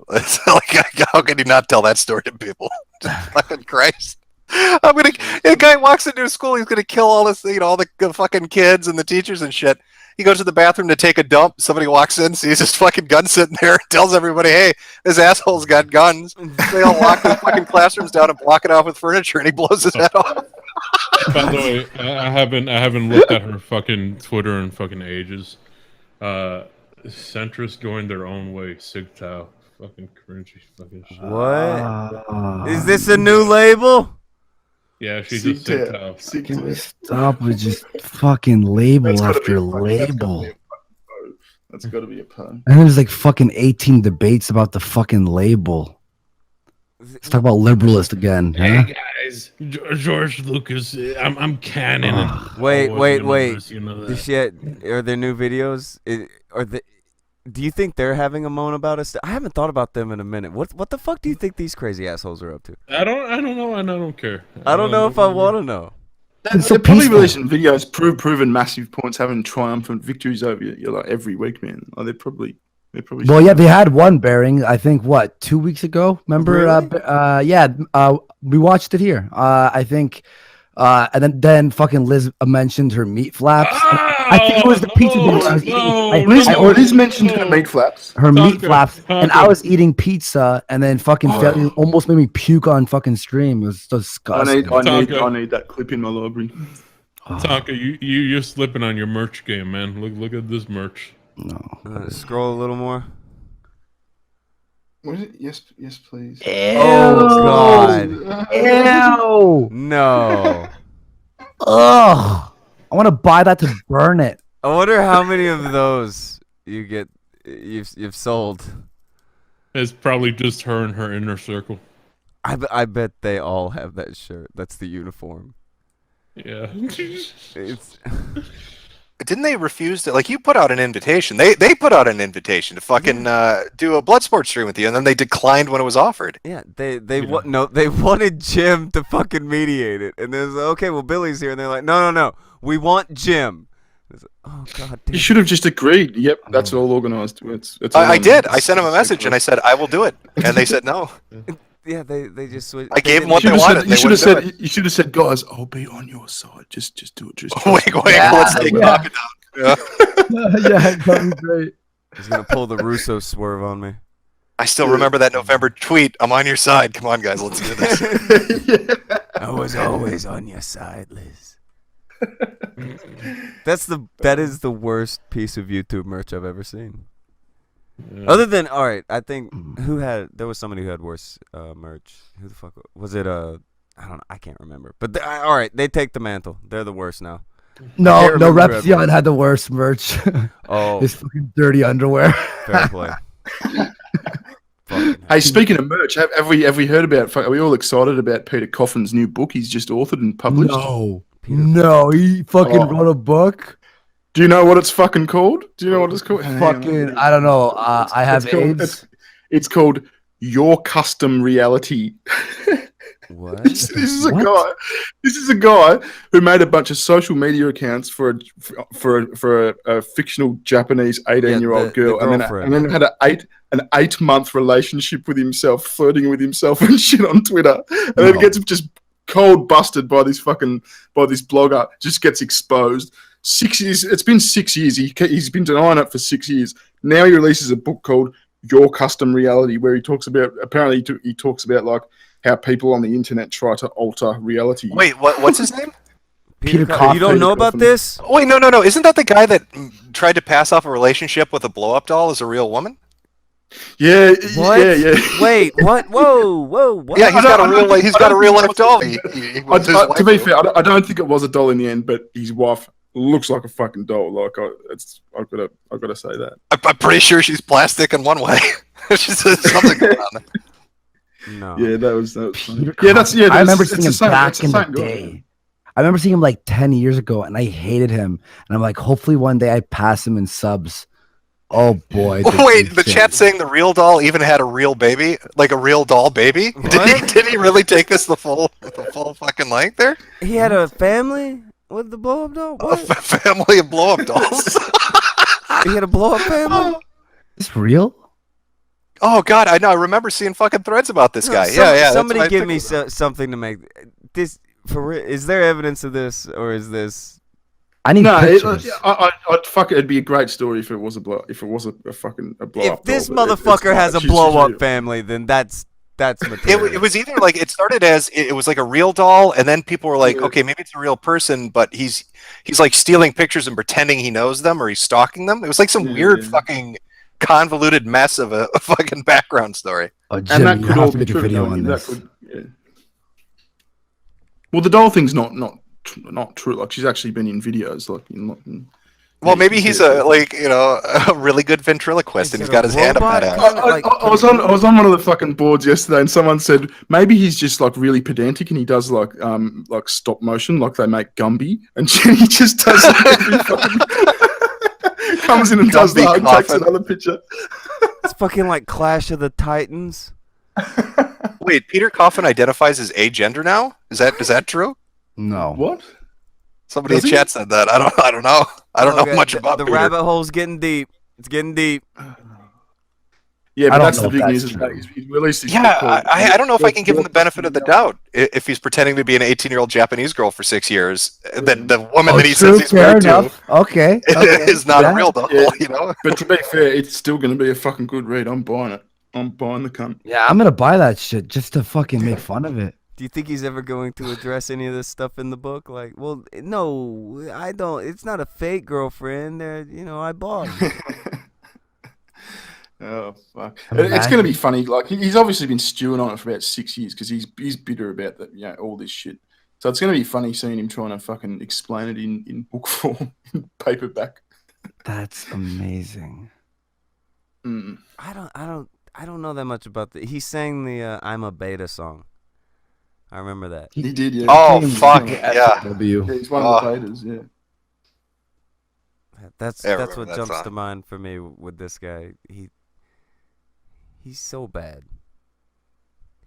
How can you not tell that story to people? Fucking Christ! A guy walks into a school. He's gonna kill all this, all the fucking kids and the teachers and shit. He goes to the bathroom to take a dump. Somebody walks in, sees his fucking gun sitting there, tells everybody, "Hey, this asshole's got guns." They all lock the fucking classrooms down and block it off with furniture, and he blows his head off. By the way, I haven't looked at her fucking Twitter in fucking ages. Centrists going their own way. Sigtow. Fucking cringy. Fucking shit. What? Is this a new label? Yeah, she's a Sigtow. Can we stop with just fucking label after label? That's got to be a pun. And there's like fucking 18 debates about the fucking label. Let's talk about liberalist again. Hey Huh? guys, George Lucas. I'm canon. and Wait. universe, you know This that. shit, are there new videos? Do you think they're having a moan about us? I haven't thought about them in a minute. What the fuck do you think these crazy assholes are up to? I don't know, and I don't care. I don't know if I want to know. They're probably releasing videos proving massive points, having triumphant victories over you like every week, man. Like, they're probably. Well, yeah, they had one bearing. I think 2 weeks ago. Remember? Really? We watched it here. I think, and then fucking Liz mentioned her meat flaps. I think it was the pizza dinner I was eating. Liz mentioned her meat flaps. Her meat flaps, and I was eating pizza, and then fucking almost made me puke on fucking stream. It was disgusting. I need that clip in my library. Tonka, you're slipping on your merch game, man. Look at this merch. No. Scroll a little more. What is it? Yes, please. Ew. Oh God. Ew. No. Ugh. I want to buy that to burn it. I wonder how many of those you've sold. It's probably just her and her inner circle. I bet they all have that shirt. That's the uniform. Yeah. It's Didn't they refuse to, like, you put out an invitation? They put out an invitation to fucking do a Bloodsport stream with you, and then they declined when it was offered. yeah. They wanted Jim to fucking mediate it, and there's okay. Well, Billy's here, and they're like, no. We want Jim. Like, oh God. Damn. You should have just agreed. Yep, that's all organized. It's I did. I sent them a message, and I said, I will do it. And they said no. Yeah, they just switched. I gave them what they wanted. You should have said, guys, I'll be on your side. Just do it. Just Wait, let's take Coffin down. Yeah. Yeah, that'd be great. He's gonna pull the Russo swerve on me. I still remember that November tweet. I'm on your side. Come on, guys, let's do this. I was always on your side, Liz. That is the worst piece of YouTube merch I've ever seen. Yeah. Other than I think there was somebody who had worse merch. Who the fuck was it? I don't know. I can't remember. But they take the mantle. They're the worst now. No, Repsion had the worst merch. Oh, his fucking dirty underwear. Fair play. Hey, speaking of merch, have we heard about? Are we all excited about Peter Coffin's new book? He's just authored and published. No, he fucking wrote a book. Do you know what it's fucking called? Do you know what it's called? Fucking, I don't know. I have AIDS. It's called Your Custom Reality. What? This is a guy who made a bunch of social media accounts for a fictional Japanese 18-year-old girl, and then had an 8-month relationship with himself, flirting with himself and shit on Twitter, and then gets just cold busted by this blogger, just gets exposed. 6 years. It's been 6 years. He's been denying it for 6 years. Now he releases a book called Your Custom Reality, where he talks about like how people on the internet try to alter reality. Wait, what's his name? Peter Coffin. You don't know about this? Wait, no. Isn't that the guy that tried to pass off a relationship with a blow-up doll as a real woman? Yeah. What? Yeah. Wait, what? Whoa. What? Yeah, he's got a real life doll. To be fair, I don't think it was a doll in the end, but his wife looks like a fucking doll. Like I've got to say that. I'm pretty sure she's plastic in one way. She's something going on there. No. Yeah, that was funny. I remember seeing him back in the day. I remember seeing him like 10 years ago, and I hated him. And I'm like, hopefully one day I pass him in subs. Oh boy! Wait, the chat saying the real doll even had a real baby, like a real doll baby. Did he really take this the full fucking length there? He had a family with the blow up doll. What? A family of blow up dolls. He had a blow up family. Is this real? Oh God, I know. I remember seeing fucking threads about this guy. Yeah. Somebody give me something to make this for real. Is there evidence of this, or is this? I need pictures. I'd fuck it. It'd be a great story if it was a blow. If it was a fucking blow up. If this motherfucker has a blow up family, then that's That's It material. was either like it started as it was like a real doll, and then people were like, okay, maybe it's a real person, but he's like stealing pictures and pretending he knows them or he's stalking them. It was like some weird fucking convoluted mess of a fucking background story. Oh, And Jimmy, that you could have all to be make a true. video no, on that this. could, yeah. Well, the doll thing's not true. Like she's actually been in videos. Like Well, maybe he's a really good ventriloquist, and he's got his hand up that ass. I was on one of the fucking boards yesterday, and someone said maybe he's just like really pedantic, and he does like stop motion, like they make Gumby, and Jenny just does it every fucking comes in and does that, and takes another picture. It's fucking like Clash of the Titans. Wait, Peter Coffin identifies as agender now? Is that true? No. What? Somebody in chat said that. I don't know. I don't know much about the Peter. rabbit hole's getting deep. It's getting deep. Yeah, I but don't that's know the if big that's news. Is true. that he's released his Yeah, book called- I don't know if I can give him the benefit of the doubt if he's pretending to be an 18-year-old Japanese girl for 6 years. Then the woman that he says he's fair married enough. Okay. is not Yeah. a real doll. Yeah. You know. But to be fair, it's still going to be a fucking good read. I'm buying it. I'm buying the cunt. Yeah, I'm gonna buy that shit just to fucking make fun of it. Do you think he's ever going to address any of this stuff in the book? Like, well, no, I don't. It's not a fake girlfriend. I bought it. Oh fuck! It's going to be funny. Like he's obviously been stewing on it for about 6 years because he's bitter about that. All this shit. So it's going to be funny seeing him trying to fucking explain it in book form, in paperback. That's amazing. Mm. I don't know that much about the. He sang the "I'm a Beta" song. I remember that. He did, yeah. Oh He's fuck! one of Yeah. W. Yeah, he's one of the betas, yeah. That's I remember what that jumps song. to mind for me with this guy. He's so bad.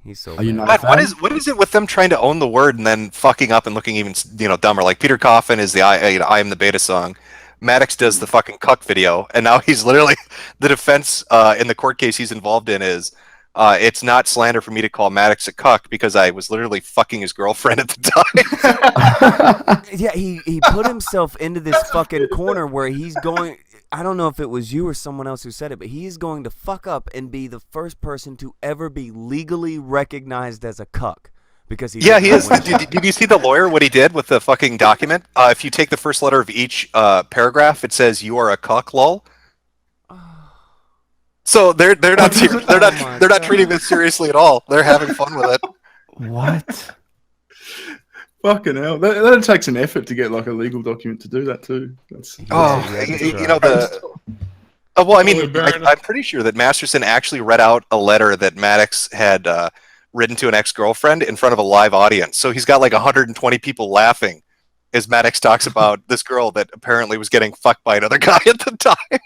He's so Are you bad. not- God, what is it with them trying to own the word and then fucking up and looking even dumber? Like Peter Coffin is the I am the beta song. Maddox does the fucking cuck video, and now he's literally the defense in the court case he's involved in is it's not slander for me to call Maddox a cuck because I was literally fucking his girlfriend at the time. Yeah, he put himself into this fucking corner where he's going. I don't know if it was you or someone else who said it, but he's going to fuck up and be the first person to ever be legally recognized as a cuck. Because he Yeah, he is. Did you see the lawyer, what he did with the fucking document? If you take the first letter of each paragraph, it says you are a cuck, lol. So they're not they're not treating this seriously at all. They're having fun with it. What? Fucking hell. That takes an effort to get like a legal document to do that too. Well, I mean, I'm pretty sure that Masterson actually read out a letter that Maddox had written to an ex-girlfriend in front of a live audience. So he's got like 120 people laughing as Maddox talks about this girl that apparently was getting fucked by another guy at the time.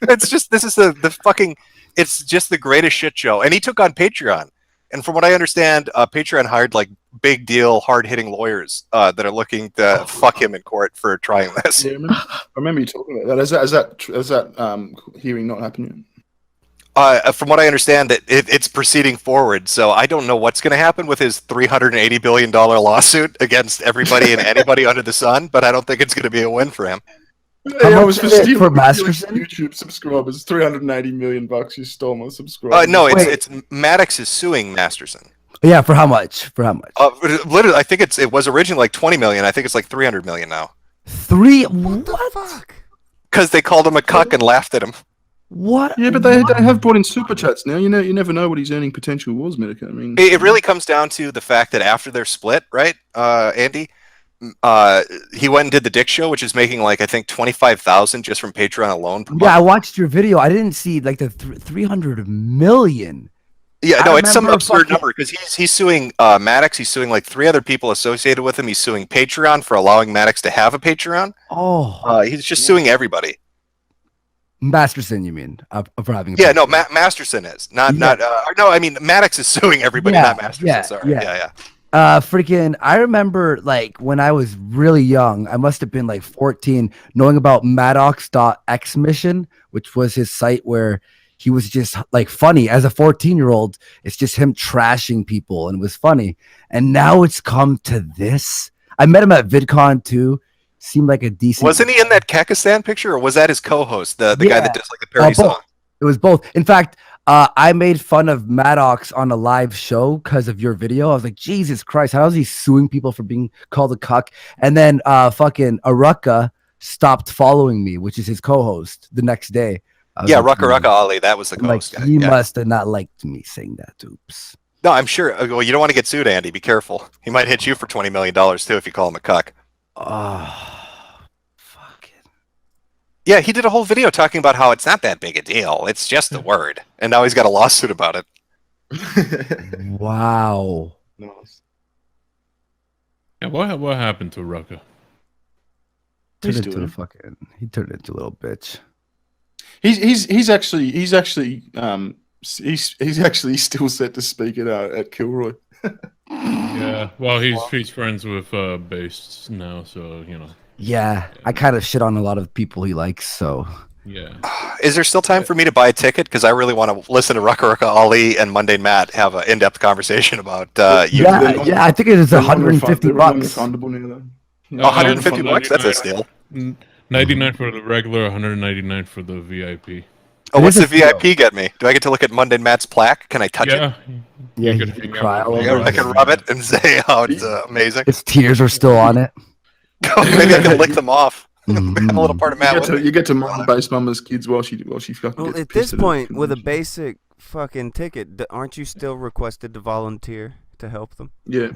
It's just, this is the fucking, it's just the greatest shit show. And he took on Patreon. And from what I understand, Patreon hired like big deal, hard hitting lawyers that are looking to fuck him in court for trying this. Yeah, I remember you talking about that. Has that hearing not happened yet? From what I understand, that it's proceeding forward. So I don't know what's going to happen with his $380 billion lawsuit against everybody and anybody under the sun, but I don't think it's going to be a win for him. How much for Masterson? YouTube subscribers, $380 million. You stole my subscribers. No, it's Maddox is suing Masterson. Yeah, for how much? For how much? Literally, I think it was originally like 20 million. I think it's like 300 million now. What the fuck? Because they called him a cuck and laughed at him. What? Yeah, but they have brought in super chats now. You never know what his earning potential was, Metokur. I mean, it really comes down to the fact that after they're split, right, Andy? He went and did the Dick Show, which is making like I think 25,000 just from Patreon alone. Yeah, I watched your video. I didn't see like the 300 million. Yeah, no, it's some absurd number because he's suing Maddox. He's suing like 3 other people associated with him. He's suing Patreon for allowing Maddox to have a Patreon. Oh, he's just suing everybody. Masterson, you mean? For having yeah, no, Masterson is not. No, I mean Maddox is suing everybody, not Masterson. Yeah, sorry, yeah. Freaking, I remember like when I was really young, I must have been like 14, knowing about Maddox.x mission, which was his site where he was just like funny as a 14-year-old. It's just him trashing people and it was funny. And now it's come to this. I met him at VidCon too. Seemed like a decent. Wasn't he in that Kakistan picture or was that his co-host, the guy that does like the parody song? It was both. In fact, I made fun of Maddox on a live show because of your video. I was like, Jesus Christ, how is he suing people for being called a cuck? And then fucking Aruka stopped following me, which is his co-host, the next day. Yeah, Rucka Ali, that was the I'm like, co-host. he Yeah. must have not liked me saying that. Oops. No, I'm sure. Well, you don't want to get sued, Andy. Be careful. He might hit you for $20 million too if you call him a cuck. Oh, fuck it. Yeah, he did a whole video talking about how it's not that big a deal. It's just a word. And now he's got a lawsuit about it. Wow. Nice. Yeah, what happened to Rucka? Turned He's into doing a it. fucking. He turned into a little bitch. He's actually still set to speak at Kilroy. Yeah, well, he's friends with Based now, so you know. Yeah, I kind of shit on a lot of people he likes. So Yeah. Is there still time for me to buy a ticket? Because I really want to listen to Rucka Ali and Mundane Matt have an in-depth conversation about you. yeah, I think it is They're 150 bucks. non-refundable now, though. Yeah. 150 bucks? That's a steal. 99 for the regular, 199 for the VIP. Oh, what's is the a steal. VIP get me? Do I get to look at Mundane Matt's plaque? Can I touch it? Yeah, You he could could hang out cry all with over I it. can rub it and say how it's amazing. His tears are still on it. Maybe I can lick them off. I'm a little part of Matt. You get to mom base mama's kids while she fucking Well, gets at this pissed point, it. with a basic fucking ticket, aren't you still requested to volunteer to help them? Yeah.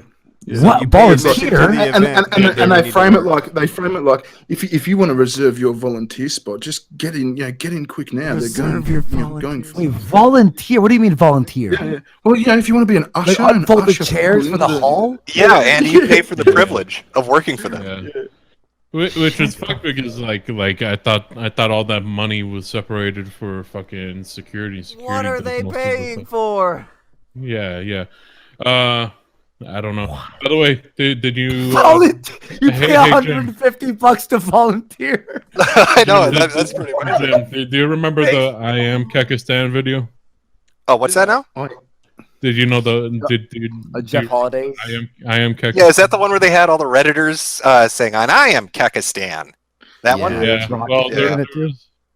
What you pay attention volunteer? to the event, And we they need frame to it like if you want to reserve your volunteer spot, just get in quick now. Reserve They're your going volunteer for Wait, volunteer? What do you mean volunteer? yeah. Well, yeah, if you want to be an Like usher, unfold the chairs for the hall? Yeah, and you pay for the privilege of working for them. Yeah. Which is fucked because like I thought all that money was separated for fucking security. What are but they most of the paying stuff- for? Yeah. I don't know. By the way, did you? Volunteer? You hey, pay hey, 150 bucks to volunteer? I know, that's pretty much it. Jim, do you remember the I am Kekistan video? Oh, what's that now? Did you know Jeff Holiday? I am Kekistan? Yeah, is that the one where they had all the Redditors saying, and I am Kekistan? That one? Yeah. Well, Yeah.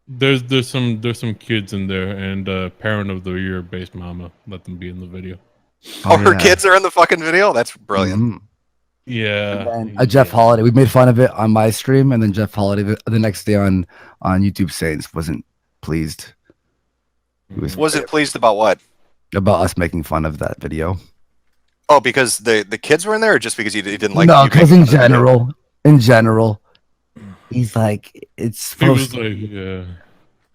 there's some kids in there, and parent of the year based mama let them be in the video. Oh, her kids are in the fucking video? That's brilliant. Mhm. Yeah. And Jeff Holiday. We made fun of it on my stream, and then Jeff Holiday the next day on YouTube Saints wasn't pleased. He Wasn't pleased about what? about us making fun of that video. Oh, because the kids were in there, or just because he didn't like? No, you because making in fun of the video? general, he's like, it's He was supposed to. like, yeah.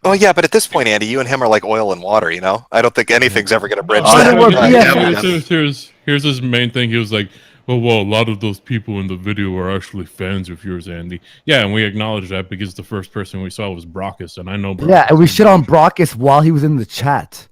Oh yeah, but at this point, Andy, you and him are like oil and water. You know, I don't think anything's ever going to bridge Oh, that. they were Yeah. BFFs. Here's his main thing. He was like, "Oh well, a lot of those people in the video are actually fans of yours, Andy." Yeah, and we acknowledge that because the first person we saw was Brockus, and I know Brockus. Yeah, and we shit on Brockus while he was in the chat.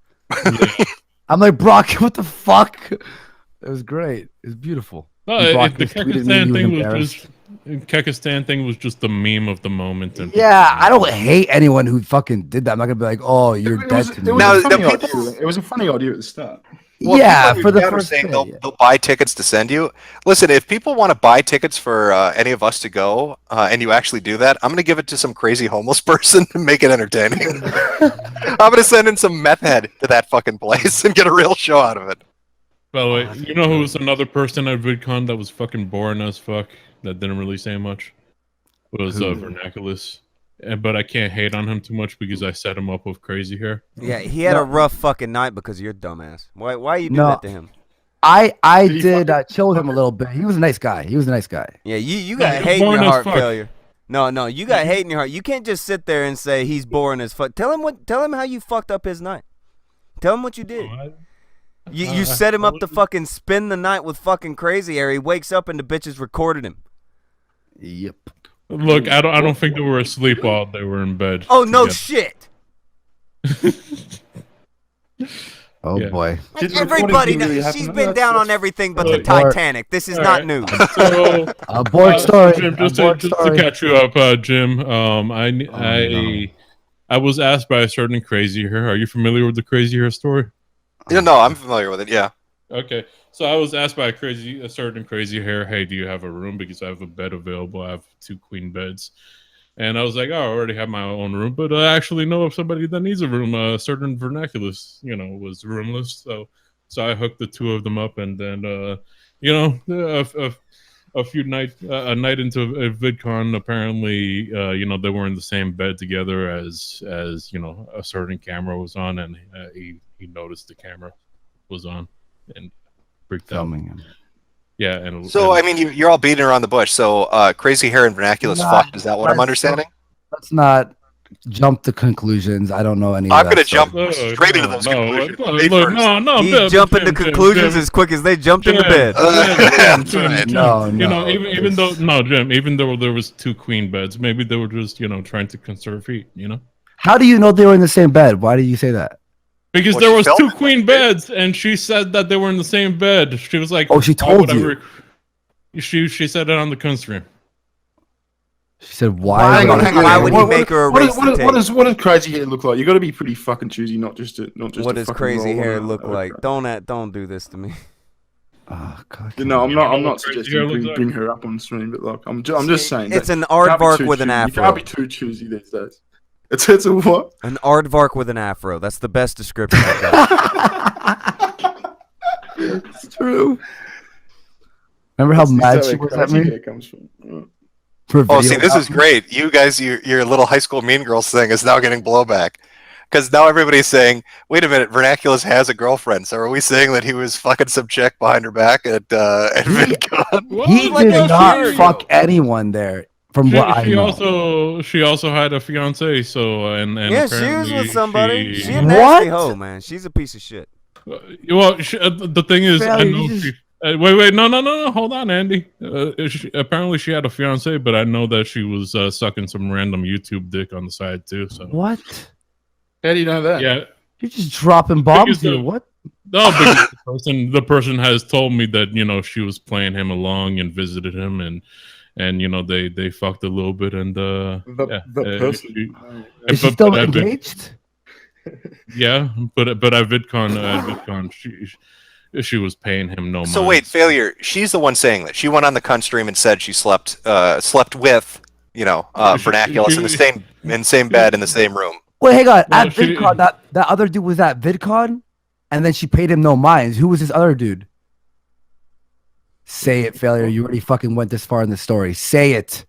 I'm like, Brock, what the fuck? It was great. It was beautiful. No, And the Brockus tweeted me, he Kekistan thing was embarrassed. just Kekistan thing was just the meme of the moment. And Yeah, I don't hate anyone who fucking did that. I'm not gonna be like, oh, you're dead to me. Now, It was a funny idea at the start. Well, Yeah, people for in the chat are first saying day, they'll, yeah. they'll buy tickets to send you. Listen, if people want to buy tickets for any of us to go, and you actually do that, I'm going to give it to some crazy homeless person to make it entertaining. I'm going to send in some meth head to that fucking place and get a real show out of it. By the way, you know who was another person at VidCon that was fucking boring as fuck that didn't really say much? Was Vernaculus. But I can't hate on him too much because I set him up with crazy hair. Yeah, he had a rough fucking night because of your dumbass. Why you do No. that to him? I did chill with him a little bit. He was a nice guy. Yeah, you No, got he's hate in boring your as heart fuck. failure. No, you got hate in your heart. You can't just sit there and say he's boring as fuck. Tell him how you fucked up his night. Tell him what you did. You set him up to fucking spend the night with fucking crazy hair. He wakes up and the bitches recorded him. Yep. Look, I don't think they were asleep while they were in bed. Oh no together. shit. Oh Yeah. boy. Did Everybody recording knows really she's happen? been down on everything but the Look. Titanic. This is not Alright. new. So, A boring story. Jim, A just boring to story. catch you up, Jim. no. I was asked by a certain crazy hair. Are you familiar with the crazy hair story? No, I'm familiar with it, yeah. Okay, so I was asked by a certain crazy hair. Hey, do you have a room? Because I have a bed available. I have 2 queen beds. And I was like, oh, I already have my own room, but I actually know of somebody that needs a room. A certain vernaculus, was roomless. So I hooked the two of them up, and then, a night into a VidCon, apparently, they were in the same bed together as a certain camera was on, and he noticed the camera was on and freaked out. Filming him. Yeah, and So I mean, you're all beating around the bush. So crazy hair and vernaculus fucked. Is that what I'm understanding? Let's not jump to conclusions. I don't know any. I'm of that gonna stuff. jump straight into those conclusions. He's jumping to conclusions as quick as they jumped into bed. That's right. No, even though Jim, even though there was 2 queen beds, maybe they were just trying to conserve heat. How do you know they were in the same bed? Why do you say that? Because Well, there she was felt 2 it. queen beds, and she said that they were in the same bed. She was like, Oh, she told you. She said it on the con stream. She said, "Why? Hang on, hang on. Why would he make her erase the tape? What does crazy hair look like? You got to be pretty fucking choosy, not just What does crazy hair look like? Don't do this to me. Oh God. No, I'm not Crazy hair suggesting looks like? bring her up on stream, but like I'm just saying It's that an you can't be aardvark too with an choosy. You afro. can't be too choosy these days. It's a what? An aardvark with an afro. That's the best description I've got. It's true. Remember how mad she was at Crazy me? hair comes from. For Oh, video see, this is copy? great. You guys, your little high school Mean Girls thing is now getting blowback. Because now everybody's saying, wait a minute, Vernaculus has a girlfriend. So are we saying that he was fucking some chick behind her back at VidCon? He What? did Like, not sure. fuck anyone there, from what I know. She also had a fiance. So and Yeah, she was apparently with somebody. she- She a nasty What? hoe, man. She's a piece of shit. Well, the thing is, I Failure, know you she. Wait, no, hold on, Andy. Apparently, she had a fiance, but I know that she was sucking some random YouTube dick on the side too. So What? How do you know that? yeah, You're just dropping bombs Because here. the- What? no, because the person has told me that she was playing him along and visited him and they fucked a little bit and The person. Is she still engaged? Yeah, but at VidCon, she was paying him no. So mind. wait, failure. She's the one saying that. She went on the cunt stream and said she slept with, Vernaculus in the same bed in the same room. Wait, hang on. No, At she- VidCon, that other dude was at VidCon, and then she paid him no minds. Who was this other dude? Say it, failure. You already fucking went this far in the story. Say it.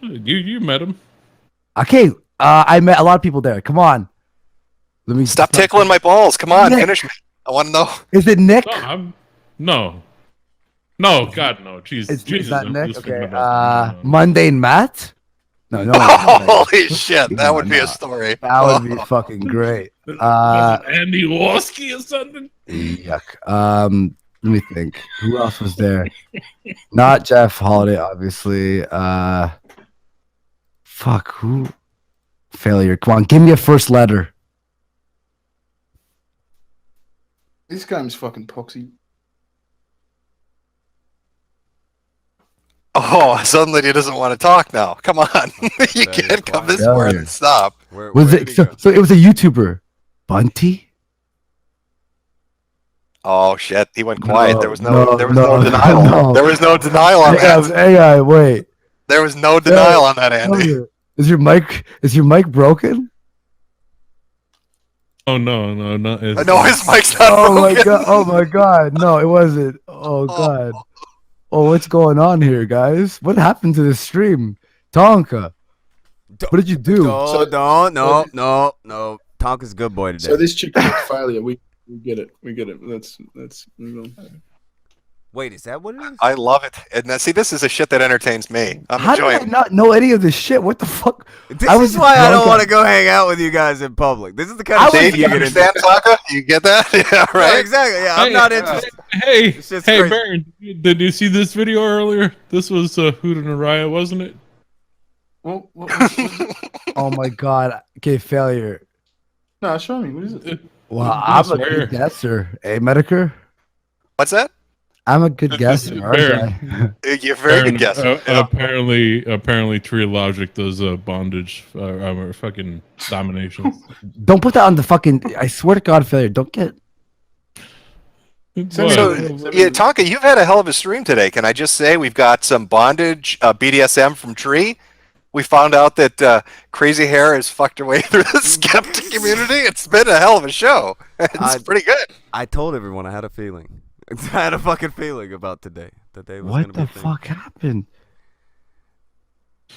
You met him. Okay. I met a lot of people there. Come on. Let me Stop tickling my balls. Come on, Nick. finish me. I want to know. Is it Nick? No, God, no. Jesus, It's not I'm Nick. just thinking Okay. about- Mundane Matt? No. Holy shit, that would be a story. That would be fucking great. Andy Warski or something. Yuck. Let me think. Who else was there? Not Jeff Holiday, obviously. Fuck. Who? Failure. Come on, give me a first letter. This game's fucking poxy. Oh, suddenly he doesn't want to talk now. Come on. You can't come this far and then stop. Was it so? It was a YouTuber, Bunty. Oh shit, he went quiet. No, there was no no, denial. no. There was no denial on that. Hang on, wait. There was no denial on that, Andy. Is your mic broken? Oh no. No, his mic's not Oh my broken. god! Oh my god! No, it wasn't. Oh god! Oh, what's going on here, guys? What happened to the stream? Tonka, what did you do? No. Tonka's a good boy today. So this chick failure. We get it. We get it. Let's move on. Wait, is that what it is? I love it. And see, this is a shit that entertains me. I'm How did enjoying I it. not know any of this shit? What the fuck? This I was is why I don't drunk want to on- go hang out with you guys in public. This is the kind of See, shit do you you get into. understand, Taka? You get that? Yeah, Yeah, right? exactly. Yeah, I'm not interested. Hey, It's just hey, crazy. Baron, did you see this video earlier? This was Hoot and Araya, wasn't it? What? Oh my god! Okay, failure. No, show me. What is it? Well, I'm a swear. good guesser. Hey, Metokur. What's that? I'm a good guesser, aren't Baron. I? You're very good guesser. Yeah. Apparently, Tree Logic does bondage, or fucking domination. Don't put that on the fucking. I swear to God, failure. Don't get. So, yeah, Tonka, you've had a hell of a stream today. Can I just say we've got some bondage BDSM from Tree, We found out that Crazy Hair has fucked her way through the skeptic community. It's been a hell of a show. It's pretty good. I told everyone I had a feeling. I had a fucking feeling about today. Today was What gonna be the a thing. fuck happened?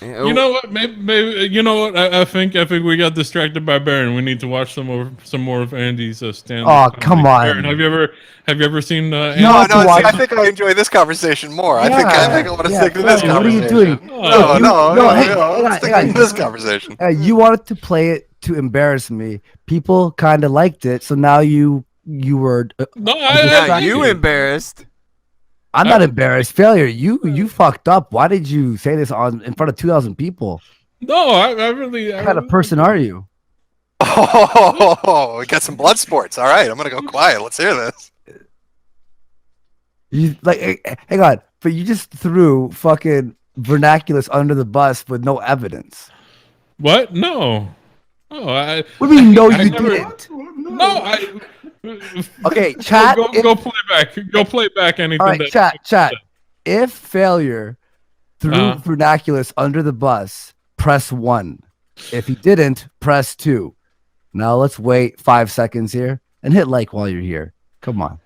You know what? Maybe you know what? I think we got distracted by Baron. We need to watch some more of Andy's stand. Oh, come on. Baron, have you ever seen? Andy? No, I think I enjoy this conversation more. I think I want to stick to this What are conversation. you doing? Stick to this conversation. You wanted to play it to embarrass me. People kind of liked it, so now you were. Now you embarrassed. I'm not embarrassed. Failure. You fucked up. Why did you say this in front of 2,000 people? No, I really. What kind of person are you? Oh, we got some blood sports. All right, I'm gonna go quiet. Let's hear this. You hang on, but you just threw fucking vernaculars under the bus with no evidence. What? No. Oh, What do you mean? No, you didn't. No, Okay, chat. Go play back. Go play back anything. All right, chat. If failure threw vernaculars under the bus, press 1. If he didn't, press 2. Now let's wait 5 seconds here and hit like while you're here. Come on.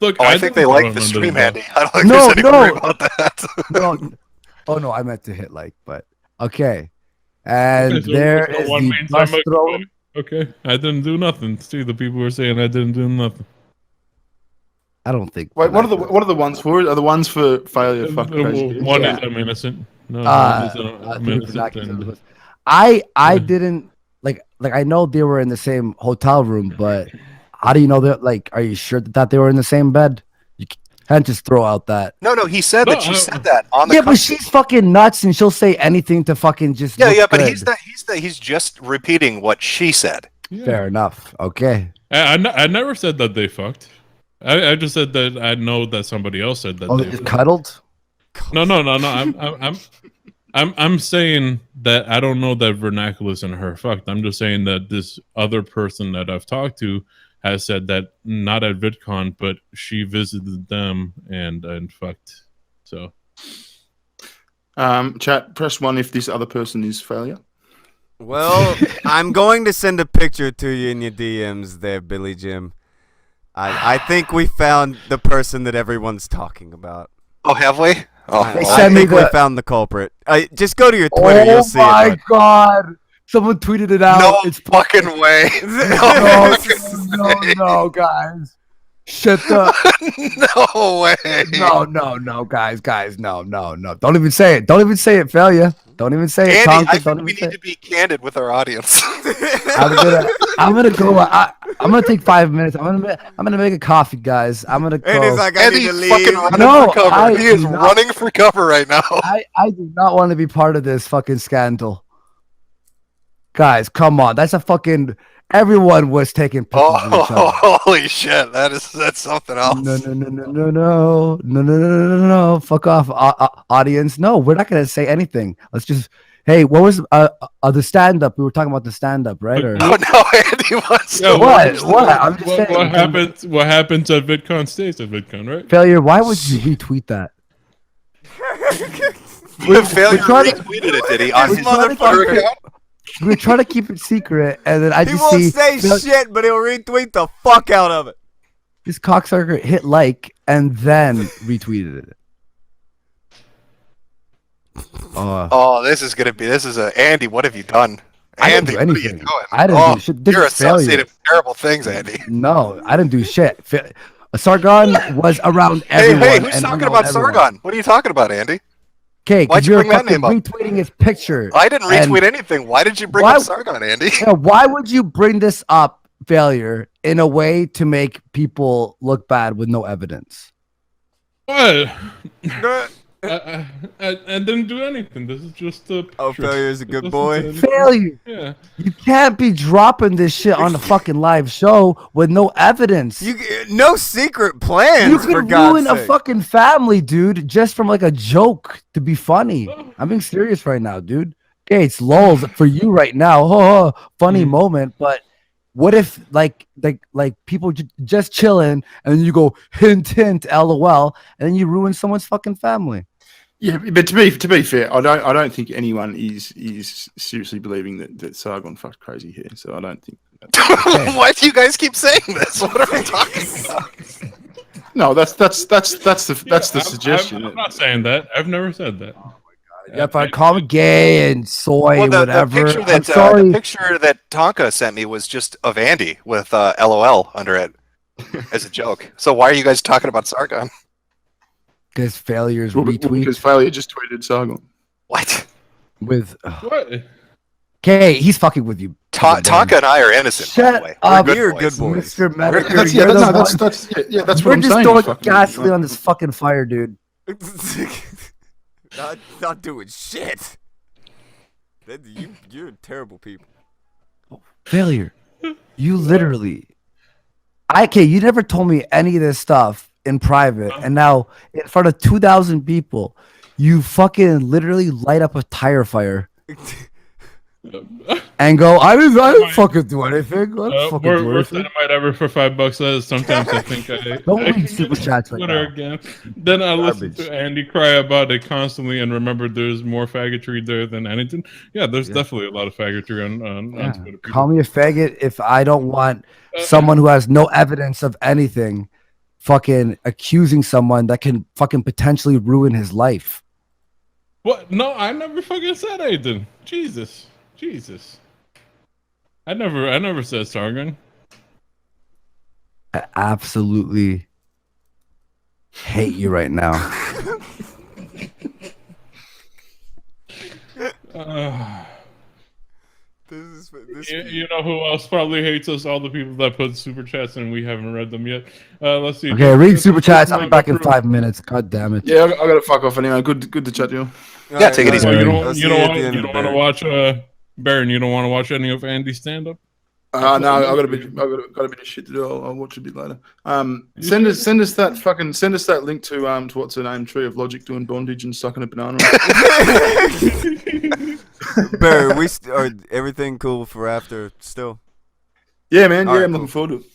Look, I think they like the stream, Andy. I don't think there's any worry about that. No. Oh no, I meant to hit like, but okay. And so there is one the means bus I'm throw. Okay, I didn't do nothing. See, the people were saying I didn't do nothing. I don't think. Wait, what are the ones for? Are the ones for failure? Fuck crazy. One is I'm innocent. No, I'm innocent. I didn't like I know they were in the same hotel room, but how do you know that? Like, are you sure that they were in the same bed? You can't just throw out that. No, he said that. She said that on the. Yeah, but she's fucking nuts, and she'll say anything to fucking just. Yeah, but he's just repeating what she said. Yeah. Fair enough. Okay. I never said that they fucked. I just said that I know that somebody else said that. Oh, they just cuddled. No. I'm saying that I don't know that vernaculars and her fucked. I'm just saying that this other person that I've talked to has said that not at VidCon, but she visited them and fucked. So, chat, press 1 if this other person is failure. Well, I'm going to send a picture to you in your DMs there, Billy Jim. I think we found the person that everyone's talking about. Oh, have we? Oh, I think we found the culprit. Just go to your Twitter, you'll see it. Oh my god! Someone tweeted it out. No it's fucking way. No, guys. Shut the. No way. No, guys, no. Don't even say it. Don't even say it, failure. Don't even say it, Andy, Tonka. I think we need to be candid with our audience. I'm gonna go. I'm gonna take 5 minutes. I'm gonna make a coffee, guys. I'm gonna go. And he's like, I need to leave. Fucking running for cover. He is running for cover right now. I do not want to be part of this fucking scandal. Guys, come on. That's a fucking. Everyone was taking pictures of each other. Holy shit! That's something else. No. Fuck off, audience. No, we're not gonna say anything. Let's just. Hey, what was the stand-up? We were talking about the stand-up, right? Or... Oh no, Andy wants to. What? I'm just saying. What happens at VidCon stays at VidCon, right? Failure. Why would you retweet that? Failure retweeted it, did he? On his motherfucker account? We're trying to keep it secret, and then I He just won't see say shit, but he'll retweet the fuck out of it. this cocksucker hit like and then retweeted it. This is a Andy. What have you done, Andy? I didn't do what are you anything. doing? I didn't do shit. This You're is failure. associated with terrible things, Andy. No, I didn't do shit. Sargon was around everyone. Hey, who's talking about Sargon? What are you talking about, Andy? Okay, why'd you bring that name up? Retweeting his picture. I didn't retweet anything. Why did you bring up Sargon, Andy? Yeah, why would you bring this up, failure, in a way to make people look bad with no evidence? What? I didn't do anything. This is just a. Failure is a good boy. Failure. Yeah. You can't be dropping this shit on the fucking live show with no evidence. No secret plans. You could ruin a fucking family, dude, just from like a joke to be funny. I'm being serious right now, dude. Okay, it's lulls for you right now. Funny moment, but what if like people just chilling and then you go hint, LOL, and then you ruin someone's fucking family? Yeah, but to be fair, I don't think anyone is seriously believing that Sargon fucked crazy hair. So I don't think. Why do you guys keep saying this? What are we talking about? No, that's the suggestion. I'm not saying that. I've never said that. If I call him gay and soy, Well, the whatever. picture I'm that sorry. the picture that Tonka sent me was just of Andy with LOL under it as a joke. So why are you guys talking about Sargon? Because failures Well, retweet because Failure just tweeted Sargon. What? with. What? Okay, he's fucking with you. Tonka and I are innocent. by the Shut way. up, We're You're good good boys. boys. Mr. Metokur. That's You're the one- that's We're what I'm just saying. throwing fucking- gasoline on this fucking fire, dude. not doing shit. You're terrible people. Failure. You literally. You never told me any of this stuff in private, and now in front of 2,000 people, you fucking literally light up a tire fire and go, I didn't fucking do anything. I didn't fucking do We're anything. dynamite ever for $5. Sometimes I think Don't read super chats right Twitter now. again. Then I listen Garbage. to Andy cry about it constantly and remember there's more faggotry there than anything. Yeah, there's definitely a lot of faggotry on Yeah. Twitter. Call me a faggot if I don't want someone who has no evidence of anything fucking accusing someone that can fucking potentially ruin his life. What? No, I never fucking said anything. Jesus. I never said Sargon. I absolutely hate you right now. You know who else probably hates us? All the people that put super chats and we haven't read them yet. Let's see. Okay, read super chats. I'll be back in 5 minutes. God damn it. Yeah, I gotta fuck off anyway. Good to chat to you. Yeah, take it easy. You I'll don't see you at the end want of to Barry. watch Baron? You don't want to watch any of Andy's stand up? No, I got a bit of shit to do. I'll watch a bit later. Send us that link to what's her name, Tree of Logic doing bondage and sucking a banana. Barry, are everything cool for after still? Yeah, man. All Yeah, right, I'm cool. looking forward to it.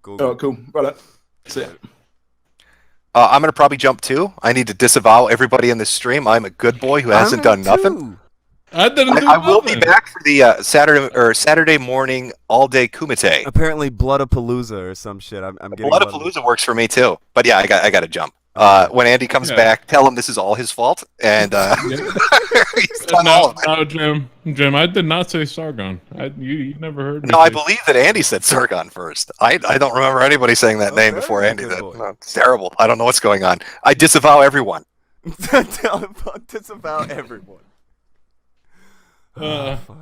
Cool. Oh, cool. Right. See ya. I'm gonna probably jump too. I need to disavow everybody in this stream. I'm a good boy who hasn't done nothing. I didn't do I will be nothing. back for the Saturday morning all day Kumite. Apparently, Bloodapalooza or some shit. I'm getting Bloodapalooza works for me too. But yeah, I got to jump. When Andy comes back, tell him this is all his fault, and he's done all of it. No, Jim, I did not say Sargon. You never heard me. No, I say- believe that Andy said Sargon first. I don't remember anybody saying that name before Andy did. boy. No, it's terrible. I don't know what's going on. I disavow everyone. Tell him about this about everyone. Uh, Fuck.